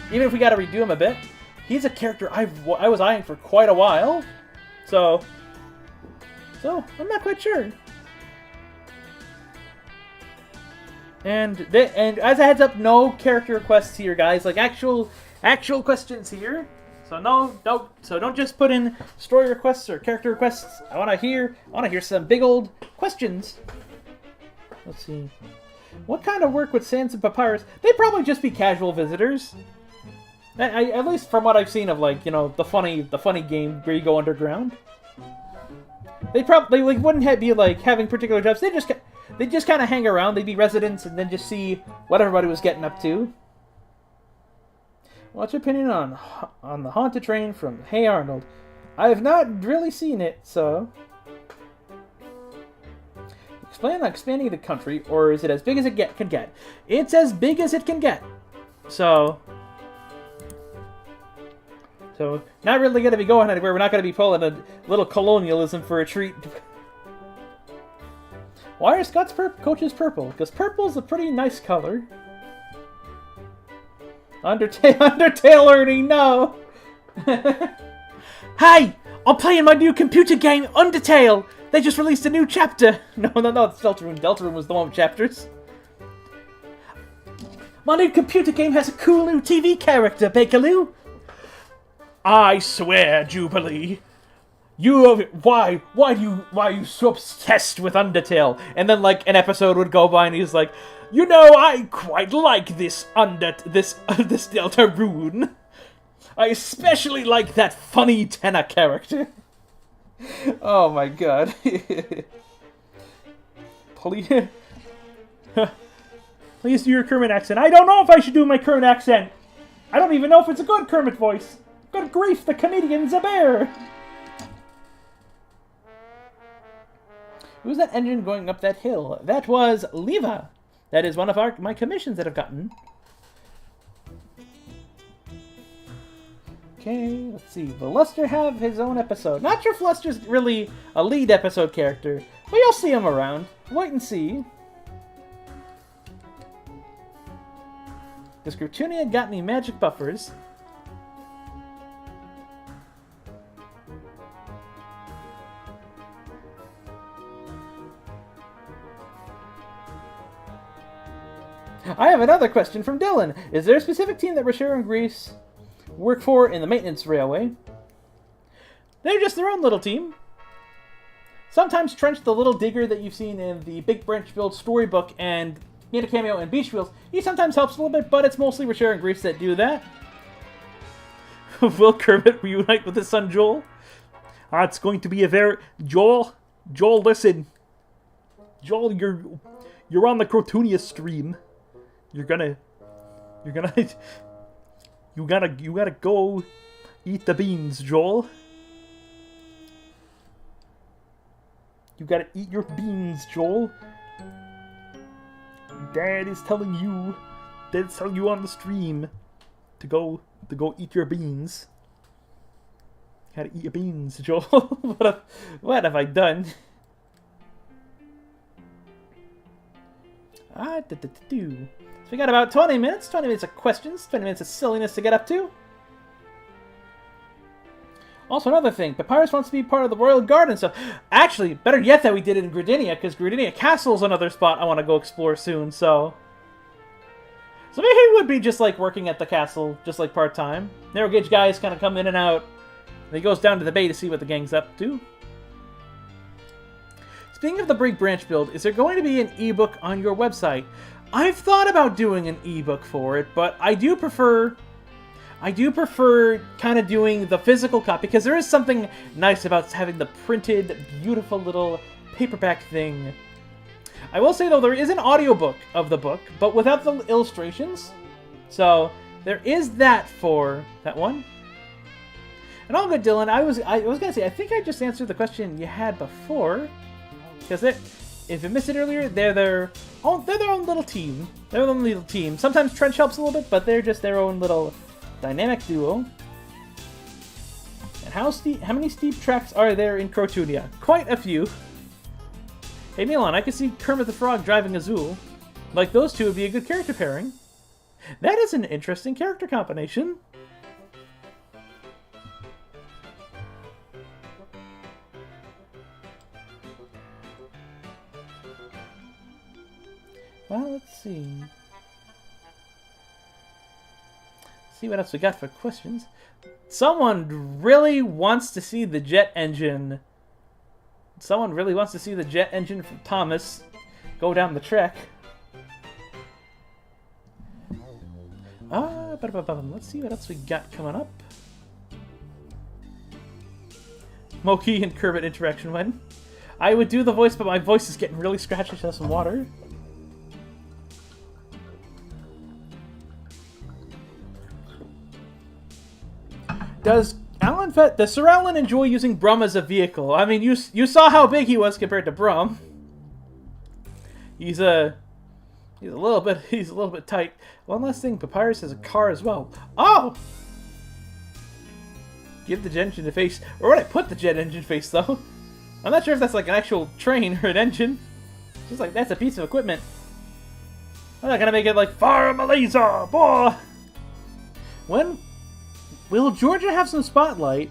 even if we got to redo him a bit, he's a character I was eyeing for quite a while. So I'm not quite sure. And as a heads up, no character requests here, guys. Like actual questions here. So don't just put in story requests or character requests. I want to hear some big old questions. Let's see. What kind of work with Sans and Papyrus? They'd probably just be casual visitors. At least from what I've seen of, like, you know, the funny game where you go underground. They probably wouldn't be like having particular jobs. They just kind of hang around. They'd be residents and then just see what everybody was getting up to. What's your opinion on the Haunted Train from Hey Arnold? I have not really seen it, so. Explain on expanding the country, or is it as big as it can get? It's as big as it can get. So not really going to be going anywhere. We're not going to be pulling a little colonialism for a treat. Why are Scott's coaches purple? Because purple's a pretty nice color. Undertale learning, no! Hi! I'm playing my new computer game, Undertale! They just released a new chapter! No, it's Deltarune. Deltarune was the one with chapters. My new computer game has a cool new TV character, Bakerloo! I swear, Jubilee, why are you so obsessed with Undertale? And then, like, an episode would go by and he's like, you know, I quite like this Deltarune. I especially like that funny Tenna character. Oh my god. Please, please do your Kermit accent. I don't know if I should do my Kermit accent. I don't even know if it's a good Kermit voice. Good grief, the comedian's a bear. Who's that engine going up that hill? That was Leva. That is one of my commissions that I've gotten. Okay, let's see. Will Luster have his own episode? Not sure if Luster's really a lead episode character, but you'll see him around. Wait and see. Does Crotoonia got any magic buffers? I have another question from Dylan. Is there a specific team that Rocher and Grease work for in the maintenance railway? They're just their own little team. Sometimes Trench, the little digger that you've seen in the Big Branch Build storybook and made a cameo in Beach Wheels, he sometimes helps a little bit, but it's mostly Rocher and Grease that do that. Will Kermit reunite with his son Joel? It's going to be a very... Joel, listen. Joel, you're on the Crotoonia stream. You gotta go eat the beans, Joel. You gotta eat your beans, Joel. Dad's telling you on the stream to go eat your beans. Gotta eat your beans, Joel. What have I done? So we got about 20 minutes. 20 minutes of questions. 20 minutes of silliness to get up to. Also, another thing. Papyrus wants to be part of the Royal Guard and stuff. Actually, better yet that we did it in Gradinia, because Gradinia Castle is another spot I want to go explore soon, so... So maybe he would be just, like, working at the castle, just, like, part-time. Narrow gauge guys kind of come in and out. And he goes down to the bay to see what the gang's up to. Speaking of the Big Branch build, is there going to be an ebook on your website? I've thought about doing an ebook for it, but I do prefer kind of doing the physical copy, because there is something nice about having the printed, beautiful little paperback thing. I will say, though, there is an audiobook of the book, but without the illustrations. So, there is that for that one. And all good, Dylan. I was going to say, I think I just answered the question you had before. Because if you missed it earlier, they're their own little team. They're their own little team. Sometimes Trench helps a little bit, but they're just their own little dynamic duo. And how many steep tracks are there in Crotoonia? Quite a few. Hey Milan, I could see Kermit the Frog driving Azul. Like those two would be a good character pairing. That is an interesting character combination. Well, let's see. See what else we got for questions. Someone really wants to see the jet engine. Someone really wants to see the jet engine from Thomas go down the track. Let's see what else we got coming up. Moki and Kermit interaction when. I would do the voice, but my voice is getting really scratchy. Should have some water. Does Sir Alan enjoy using Brum as a vehicle? I mean, you saw how big he was compared to Brum. He's a little bit tight. One last thing, Papyrus has a car as well. Oh! Give the jet engine a face. Where would I put the jet engine face though? I'm not sure if that's like an actual train or an engine. Just like that's a piece of equipment. I'm not gonna make it like Fire Malaysia, boy. When will Georgia have some spotlight?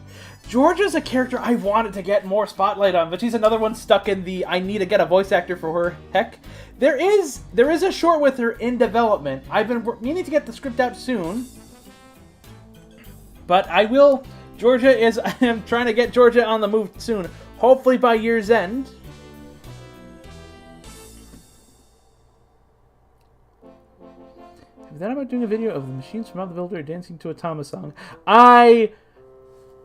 Georgia's a character I wanted to get more spotlight on, but she's another one stuck in the I need to get a voice actor for her heck. There is a short with her in development. I've been meaning to get the script out soon. But I will. I am trying to get Georgia on the move soon. Hopefully by year's end. Have you thought about doing a video of the machines from Out the Builder dancing to a Thomas song? I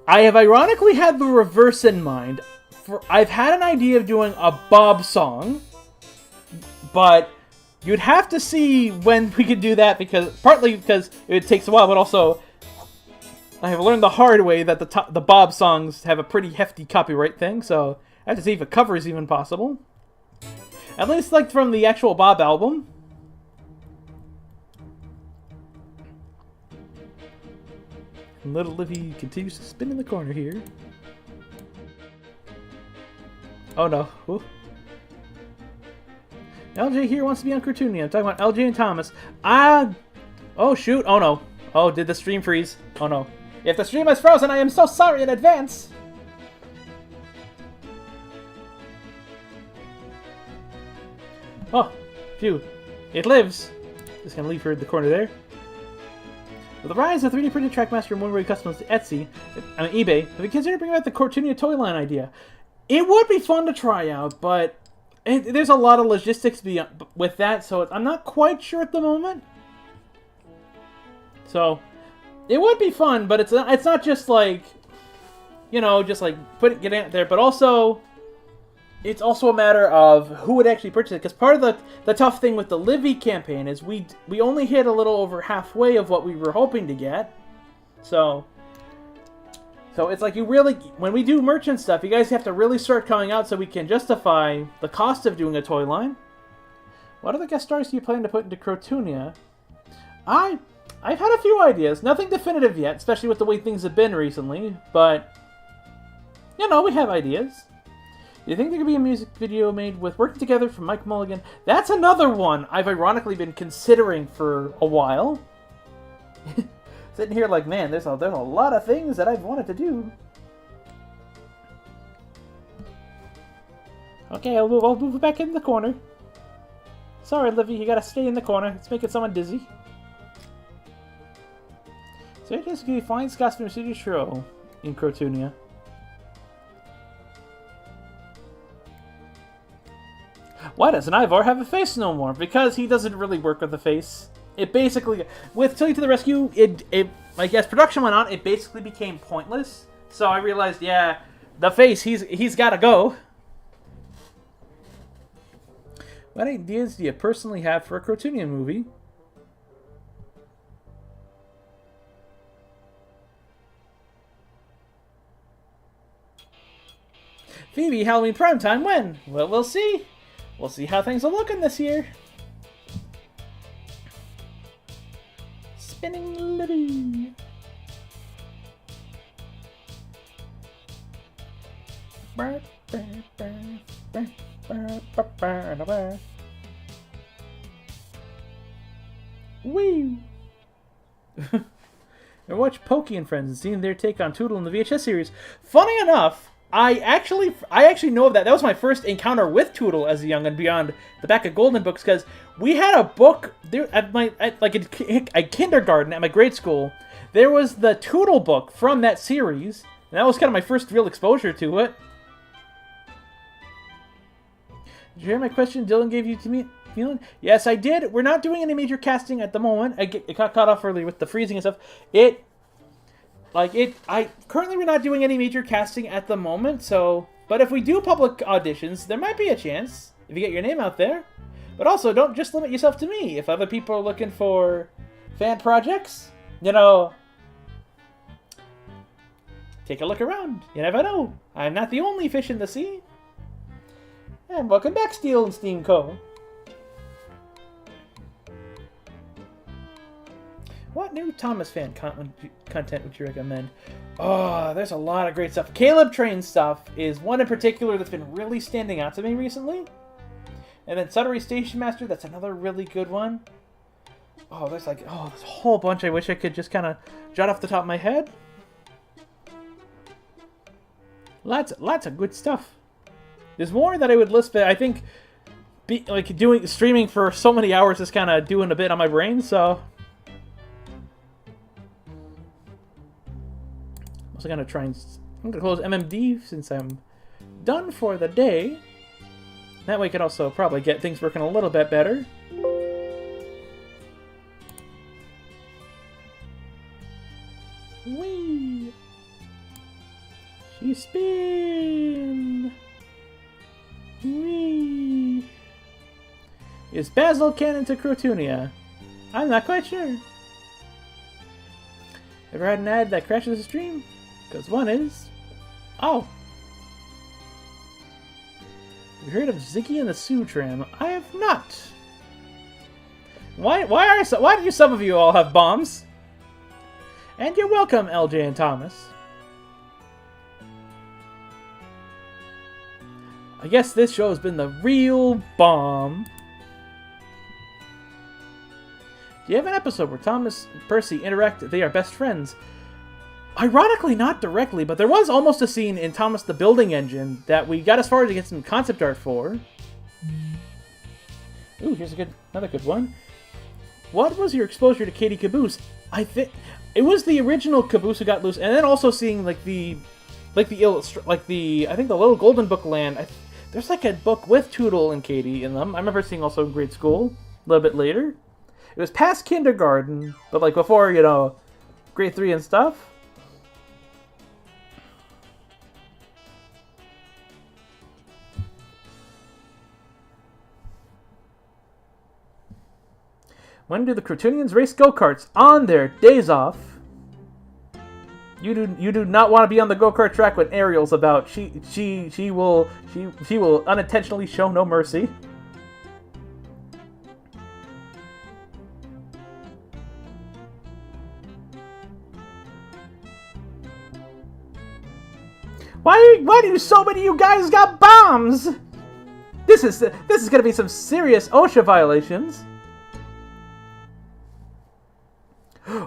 have ironically had the reverse in mind. I've had an idea of doing a Bob song, but you'd have to see when we could do that, because partly because it takes a while, but also I have learned the hard way that the Bob songs have a pretty hefty copyright thing, so I have to see if a cover is even possible. At least like from the actual Bob album. And little Livy continues to spin in the corner here. Oh no. Ooh. LJ here wants to be on Crotoonia. I'm talking about LJ and Thomas. Oh shoot. Oh no. Oh, did the stream freeze? Oh no. If the stream is frozen, I am so sorry in advance. Oh, phew. It lives. Just gonna leave her in the corner there. With the rise of 3D printed Trackmaster and one-way customs to eBay, have you considered bringing back the Crotoonia toy line idea? It would be fun to try out, but there's a lot of logistics with that, so I'm not quite sure at the moment. So, it would be fun, but it's not just like, you know, just like get it out there, but also it's also a matter of who would actually purchase it, because part of the tough thing with the Livy campaign is we only hit a little over halfway of what we were hoping to get. So it's like you really, when we do merchant stuff, you guys have to really start coming out so we can justify the cost of doing a toy line. What other guest stars do you plan to put into Crotoonia? I've had a few ideas, nothing definitive yet, especially with the way things have been recently, but you know, we have ideas. Do you think there could be a music video made with working together from Mike Mulligan? That's another one I've ironically been considering for a while. Sitting here like, man, there's a lot of things that I've wanted to do. Okay, I'll move back in the corner. Sorry, Livy, you gotta stay in the corner. It's making someone dizzy. So it is going to be fine costume studio show in Crotoonia. Why doesn't Ivor have a face no more? Because he doesn't really work with the face. It basically, with Tilly to the Rescue, like as production went on, it basically became pointless. So I realized, yeah, the face, he's got to go. What ideas do you personally have for a Crotoonia movie? Phoebe, Halloween primetime when? Well, we'll see. We'll see how things are looking this year. Spinning Libby. Wee. I watched Pokey and Friends and seen their take on Tootle in the VHS series. Funny enough, I actually know of that. That was my first encounter with Tootle as a young and beyond the back of Golden books, because we had a book there at kindergarten at my grade school. There was the Tootle book from that series, and that was kind of my first real exposure to it. Did you hear my question Dylan gave you to me? Yes, I did. We're not doing any major casting at the moment. It got cut off early with the freezing and stuff. Currently we're not doing any major casting at the moment, so, but if we do public auditions, there might be a chance, if you get your name out there. But also, don't just limit yourself to me. If other people are looking for fan projects, take a look around. You never know. I'm not the only fish in the sea. And welcome back, Steel and Steam Co. What new Thomas fan content would you recommend? Oh, there's a lot of great stuff. Caleb Train stuff is one in particular that's been really standing out to me recently. And then Suttery Station Master, that's another really good one. Oh, there's a whole bunch I wish I could just kind of jot off the top of my head. Lots of good stuff. There's more that I would list, but I think streaming for so many hours is kind of doing a bit on my brain, so I'm going to close MMD since I'm done for the day. That way I can also probably get things working a little bit better. Whee! She spin! Whee! Is Basil canon to Crotoonia? I'm not quite sure. Ever had an ad that crashes the stream? Because one is... Oh. Have you heard of Ziggy and the Sue Tram? I have not. Why do some of you all have bombs? And you're welcome, LJ and Thomas. I guess this show has been the real bomb. Do you have an episode where Thomas and Percy interact? They are best friends. Ironically, not directly, but there was almost a scene in Thomas the Building Engine that we got as far as to get some concept art for. Ooh, here's another good one. What was your exposure to Katie Caboose? I think it was the original Caboose who got loose, and then also seeing I think the Little Golden Book Land. There's like a book with Tootle and Katie in them. I remember seeing also in grade school a little bit later. It was past kindergarten, but like before, grade 3 and stuff. When do the Crotoonians race go-karts? On their days off. You do not want to be on the go-kart track when Ariel's about. She will unintentionally show no mercy. Why do so many of you guys got bombs? This is gonna be some serious OSHA violations.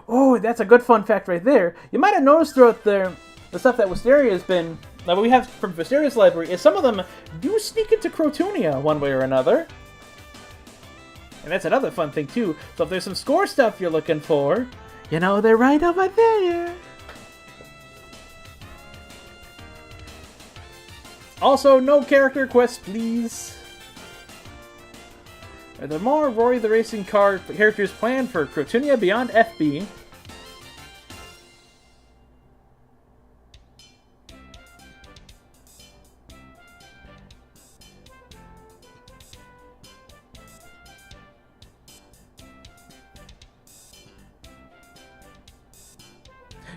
Oh, that's a good fun fact right there. You might have noticed throughout the stuff that Wisteria has been, that we have from Wisteria's library, is some of them do sneak into Crotoonia one way or another. And that's another fun thing too. So if there's some score stuff you're looking for, they're right over there. Also, no character quests, please. Are there more Rory the Racing Car characters planned for Crotoonia beyond FB?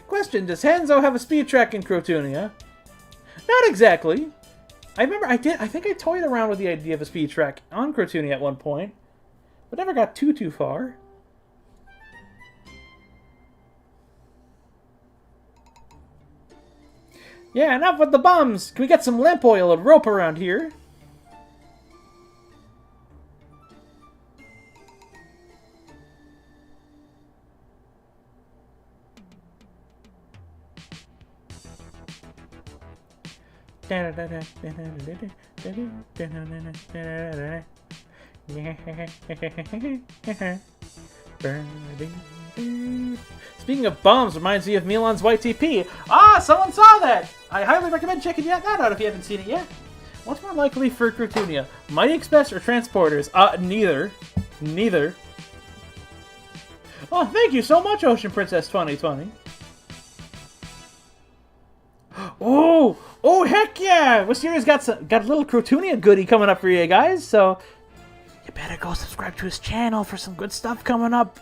Question, does Hanzo have a speed track in Crotoonia? Not exactly. I think I toyed around with the idea of a speed track on Crotoonia at one point, but never got too far. Yeah, enough with the bombs! Can we get some lamp oil and rope around here? Speaking of bombs, reminds me of Milan's YTP. Ah, someone saw that! I highly recommend checking that out if you haven't seen it yet. What's more likely for Crotoonia? Mighty Express or Transporters? Neither. Neither. Oh, thank you so much, Ocean Princess 2020. Oh, heck yeah! Wisteria's got a little Crotoonia goodie coming up for you guys, so you better go subscribe to his channel for some good stuff coming up.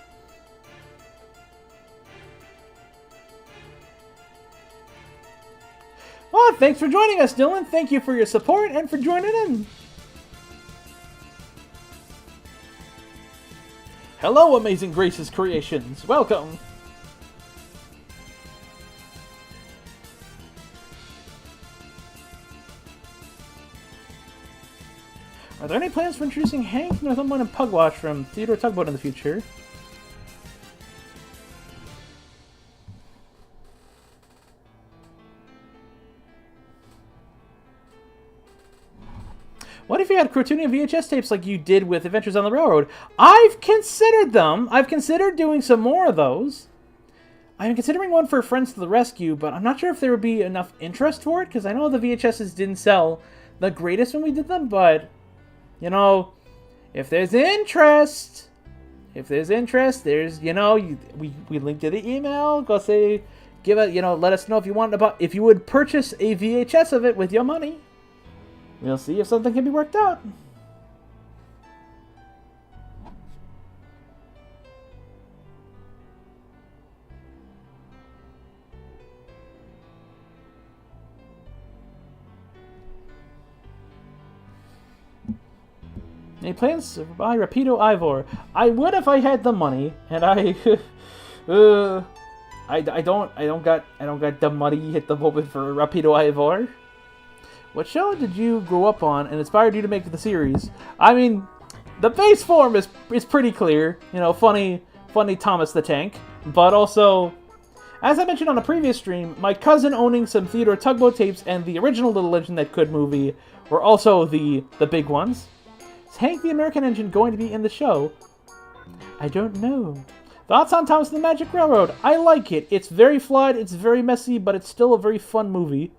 Well, thanks for joining us, Dylan. Thank you for your support and for joining in. Hello, Amazing Grace's Creations. Welcome. Are there any plans for introducing Hank, Northumberland, and Pugwash from Theodore Tugboat in the future? What if you had Crotoonia VHS tapes like you did with Adventures on the Railroad? I've considered them. I've considered doing some more of those. I'm considering one for Friends to the Rescue, but I'm not sure if there would be enough interest for it, because I know the VHSs didn't sell the greatest when we did them, but... if there's interest, there's, we link to the email, go say, let us know if you would purchase a VHS of it with your money. We'll see if something can be worked out. Any plans to buy Rapido Ivor? I would if I had the money, and I don't got the money at the moment for Rapido Ivor. What show did you grow up on and inspired you to make the series? I mean, the base form is pretty clear. You know, funny Thomas the Tank, but also, as I mentioned on a previous stream, my cousin owning some Theodore Tugboat tapes and the original Little Legend That Could movie were also the big ones. Is Hank the American Engine going to be in the show? I don't know. Thoughts on Thomas and the Magic Railroad? I like it. It's very flawed, it's very messy, but it's still a very fun movie.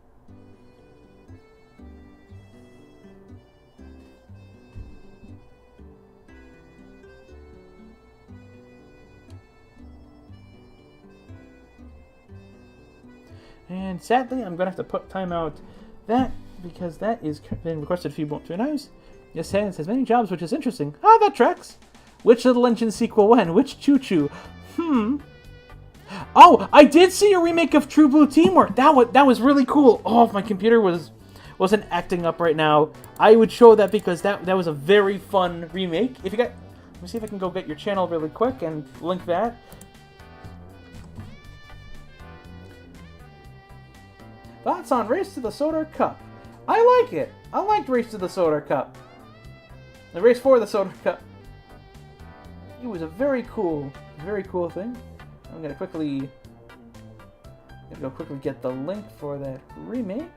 And sadly, I'm going to have to put time out that, because that is been requested a few more times. Yes, Sans has many jobs, which is interesting. Ah, that tracks. Which Little Engine sequel when? Which choo-choo? Oh, I did see a remake of True Blue Teamwork. That was really cool. Oh, if my computer wasn't acting up right now, I would show that, because that was a very fun remake. If you got, let me see if I can go get your channel really quick and link that. Thoughts on Race to the Soda Cup? I like it. I liked Race to the Soda Cup. The Race for the Soda Cup. It was a very cool thing. I'm gonna quickly get the link for that remake.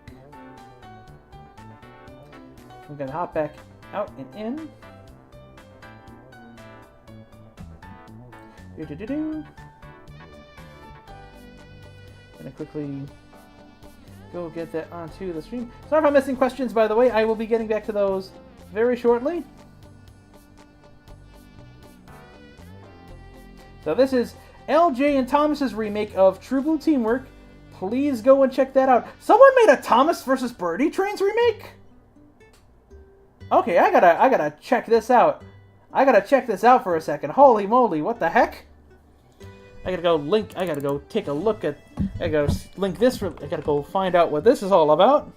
I'm gonna hop back out and in. Gonna quickly go get that onto the stream. Sorry if I'm missing questions, by the way. I will be getting back to those very shortly. So this is LJ and Thomas's remake of True Blue Teamwork. Please go and check that out. Someone made a Thomas versus Birdie Trains remake? Okay, I gotta check this out. I gotta check this out for a second. Holy moly, what the heck? I gotta go take a look at, I gotta link this, I gotta go find out what this is all about.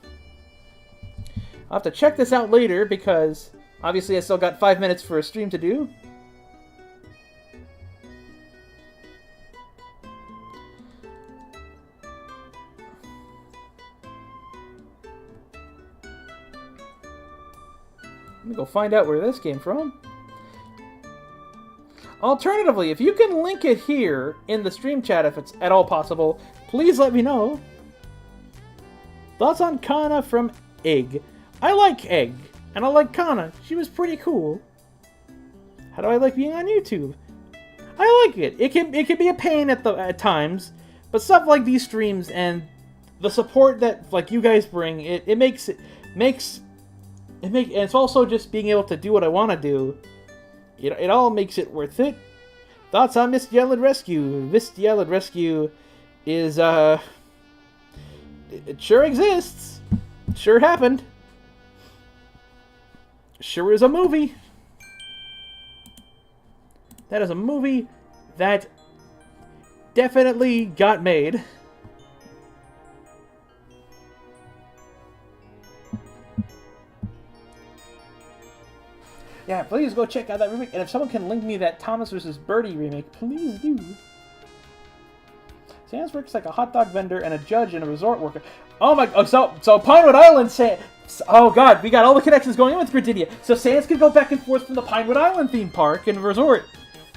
I'll have to check this out later, because obviously I still got 5 minutes for a stream to do. Let me go find out where this came from. Alternatively, if you can link it here in the stream chat if it's at all possible, please let me know. Thoughts on Kana from Egg? I like Egg, and I like Kana. She was pretty cool. How do I like being on YouTube? I like it. It can be a pain at times, but stuff like these streams and the support that like you guys bring, it makes and it's also just being able to do what I want to do. It all makes it worth it. Thoughts on Misty Island Rescue? Misty Island Rescue is, it sure exists. Sure happened. Sure is a movie. That is a movie that definitely got made. Yeah, please go check out that remake. And if someone can link me that Thomas vs. Birdie remake, please do. Sans works like a hot dog vendor and a judge and a resort worker. Oh my, so Pinewood Island, oh god, we got all the connections going on with Crotoonia. So Sans can go back and forth from the Pinewood Island theme park and resort.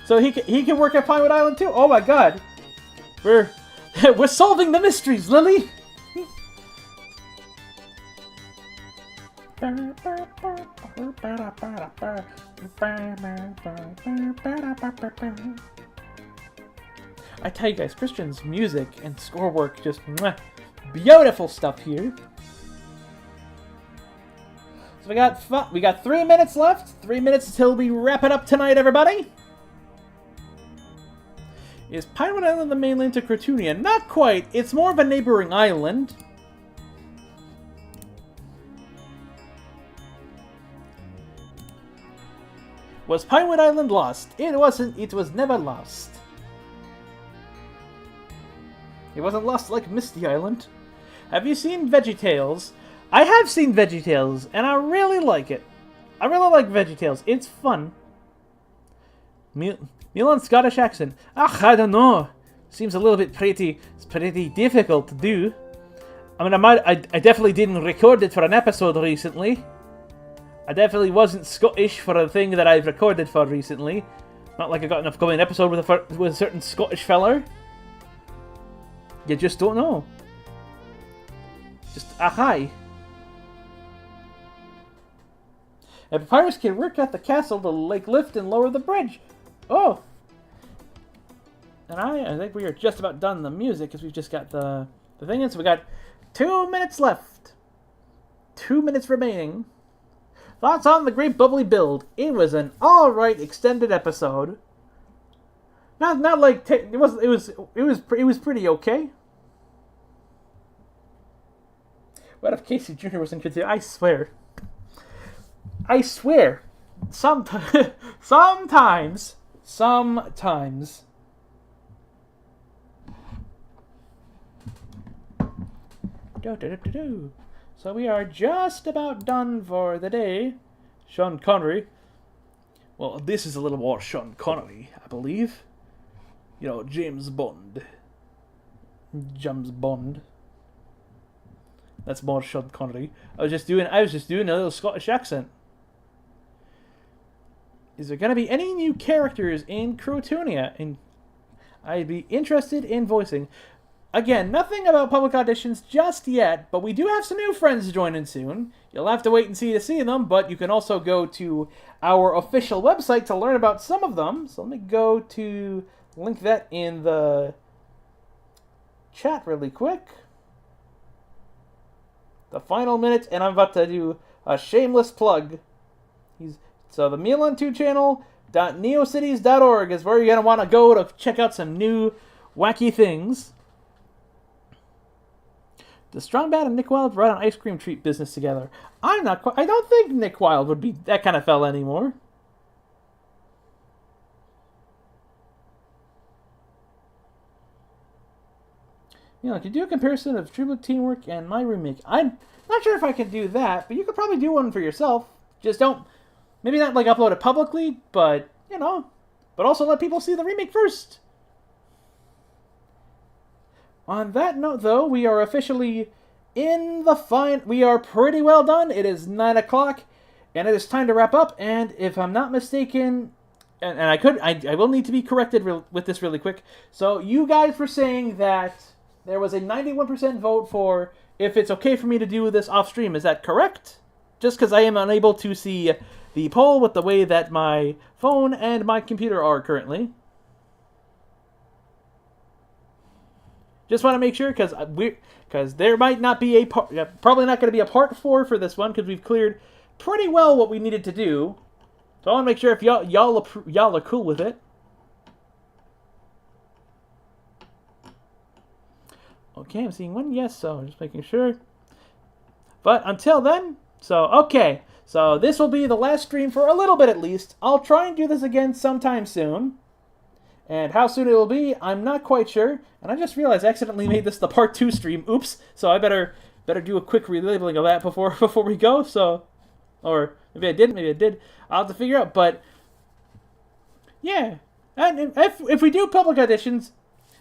So he can work at Pinewood Island too. Oh my god. We're solving the mysteries, Lily. I tell you guys, Christian's music and score work just beautiful stuff here. So we got 3 minutes left. 3 minutes until we wrap it up tonight, everybody. Is Pinewood Island the mainland to Crotoonia? Not quite. It's more of a neighboring island. Was Pinewood Island lost? It wasn't. It was never lost. It wasn't lost like Misty Island. Have you seen VeggieTales? I have seen VeggieTales, and I really like it. I really like VeggieTales. It's fun. Milan's Scottish accent. I don't know. Seems a little bit pretty difficult to do. I mean, I definitely didn't record it for an episode recently. I definitely wasn't Scottish for a thing that I've recorded for recently. Not like I got an upcoming episode with a certain Scottish feller. You just don't know. Just hi. A papyrus can work at the castle to lift and lower the bridge. Oh. And I think we are just about done the music because we've just got the thing in. So we got 2 minutes left. 2 minutes remaining. Thoughts on the Great Bubbly Build? It was an alright extended episode. Not like it was pretty okay. What if Casey Jr. was in Crotoonia? I swear. Sometimes. So we are just about done for the day. Sean Connery. Well, this is a little more Sean Connery, I believe. You know, James Bond. That's more Sean Connery. I was just doing a little Scottish accent. Is there going to be any new characters in Crotoonia? And I'd be interested in voicing. Again, nothing about public auditions just yet, but we do have some new friends joining soon. You'll have to wait and see to see them, but you can also go to our official website to learn about some of them. So let me go to link that in the chat really quick. The final minute, and I'm about to do a shameless plug. So the MilanToon channel.neocities.org is where you're going to want to go to check out some new wacky things. Does Strong Bad and Nick Wilde run an ice cream treat business together? I don't think Nick Wilde would be that kind of fella anymore. You know, could you do a comparison of True Blue Teamwork and my remake? I'm not sure if I can do that, but you could probably do one for yourself. Just don't, maybe not like upload it publicly, but, you know, but also let people see the remake first. On that note, though, we are officially in the we are pretty well done. It is 9 o'clock, and it is time to wrap up, and if I'm not mistaken, and I will need to be corrected with this really quick. So you guys were saying that there was a 91% vote for if it's okay for me to do this off stream. Is that correct? Just because I am unable to see the poll with the way that my phone and my computer are currently. Just want to make sure, because there might not be probably not going to be a part 4 for this one, because we've cleared pretty well what we needed to do. So I want to make sure if y'all are cool with it. Okay, I'm seeing one yes, so just making sure. But until then, okay. So this will be the last stream for a little bit at least. I'll try and do this again sometime soon. And how soon it will be, I'm not quite sure. And I just realized I accidentally made this the part 2 stream. Oops. So I better do a quick relabeling of that before we go. So, or maybe I did. I'll have to figure out. But yeah, and if we do public auditions,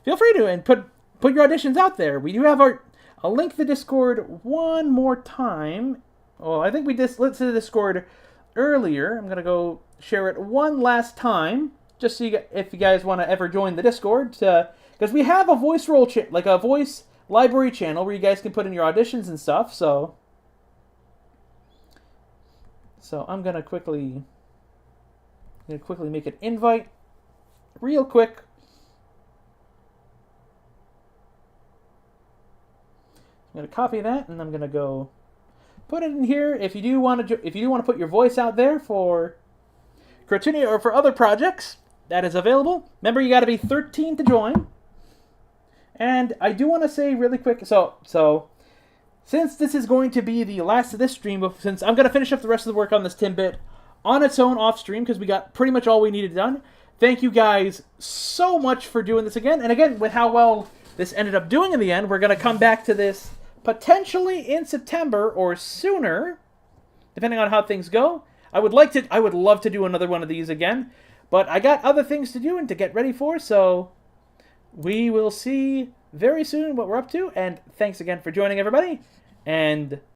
feel free to and put your auditions out there. We do have I'll link the Discord one more time. Well, I think we just listed the Discord earlier. I'm gonna go share it one last time. Just so if you guys want to ever join the Discord, because we have a voice roll like a voice library channel where you guys can put in your auditions and stuff. So I'm gonna quickly make an invite, real quick. I'm gonna copy that, and I'm gonna go put it in here. If you do want to put your voice out there for Crotoonia or for other projects, that is available. Remember, you got to be 13 to join. And I do want to say really quick, so since this is going to be the last of this stream, since I'm going to finish up the rest of the work on this Timbit on its own off stream, because we got pretty much all we needed done. Thank you guys so much for doing this again. And again, with how well this ended up doing in the end, we're going to come back to this potentially in September or sooner, depending on how things go. I would love to do another one of these again, but I got other things to do and to get ready for, so we will see very soon what we're up to, and thanks again for joining, everybody, and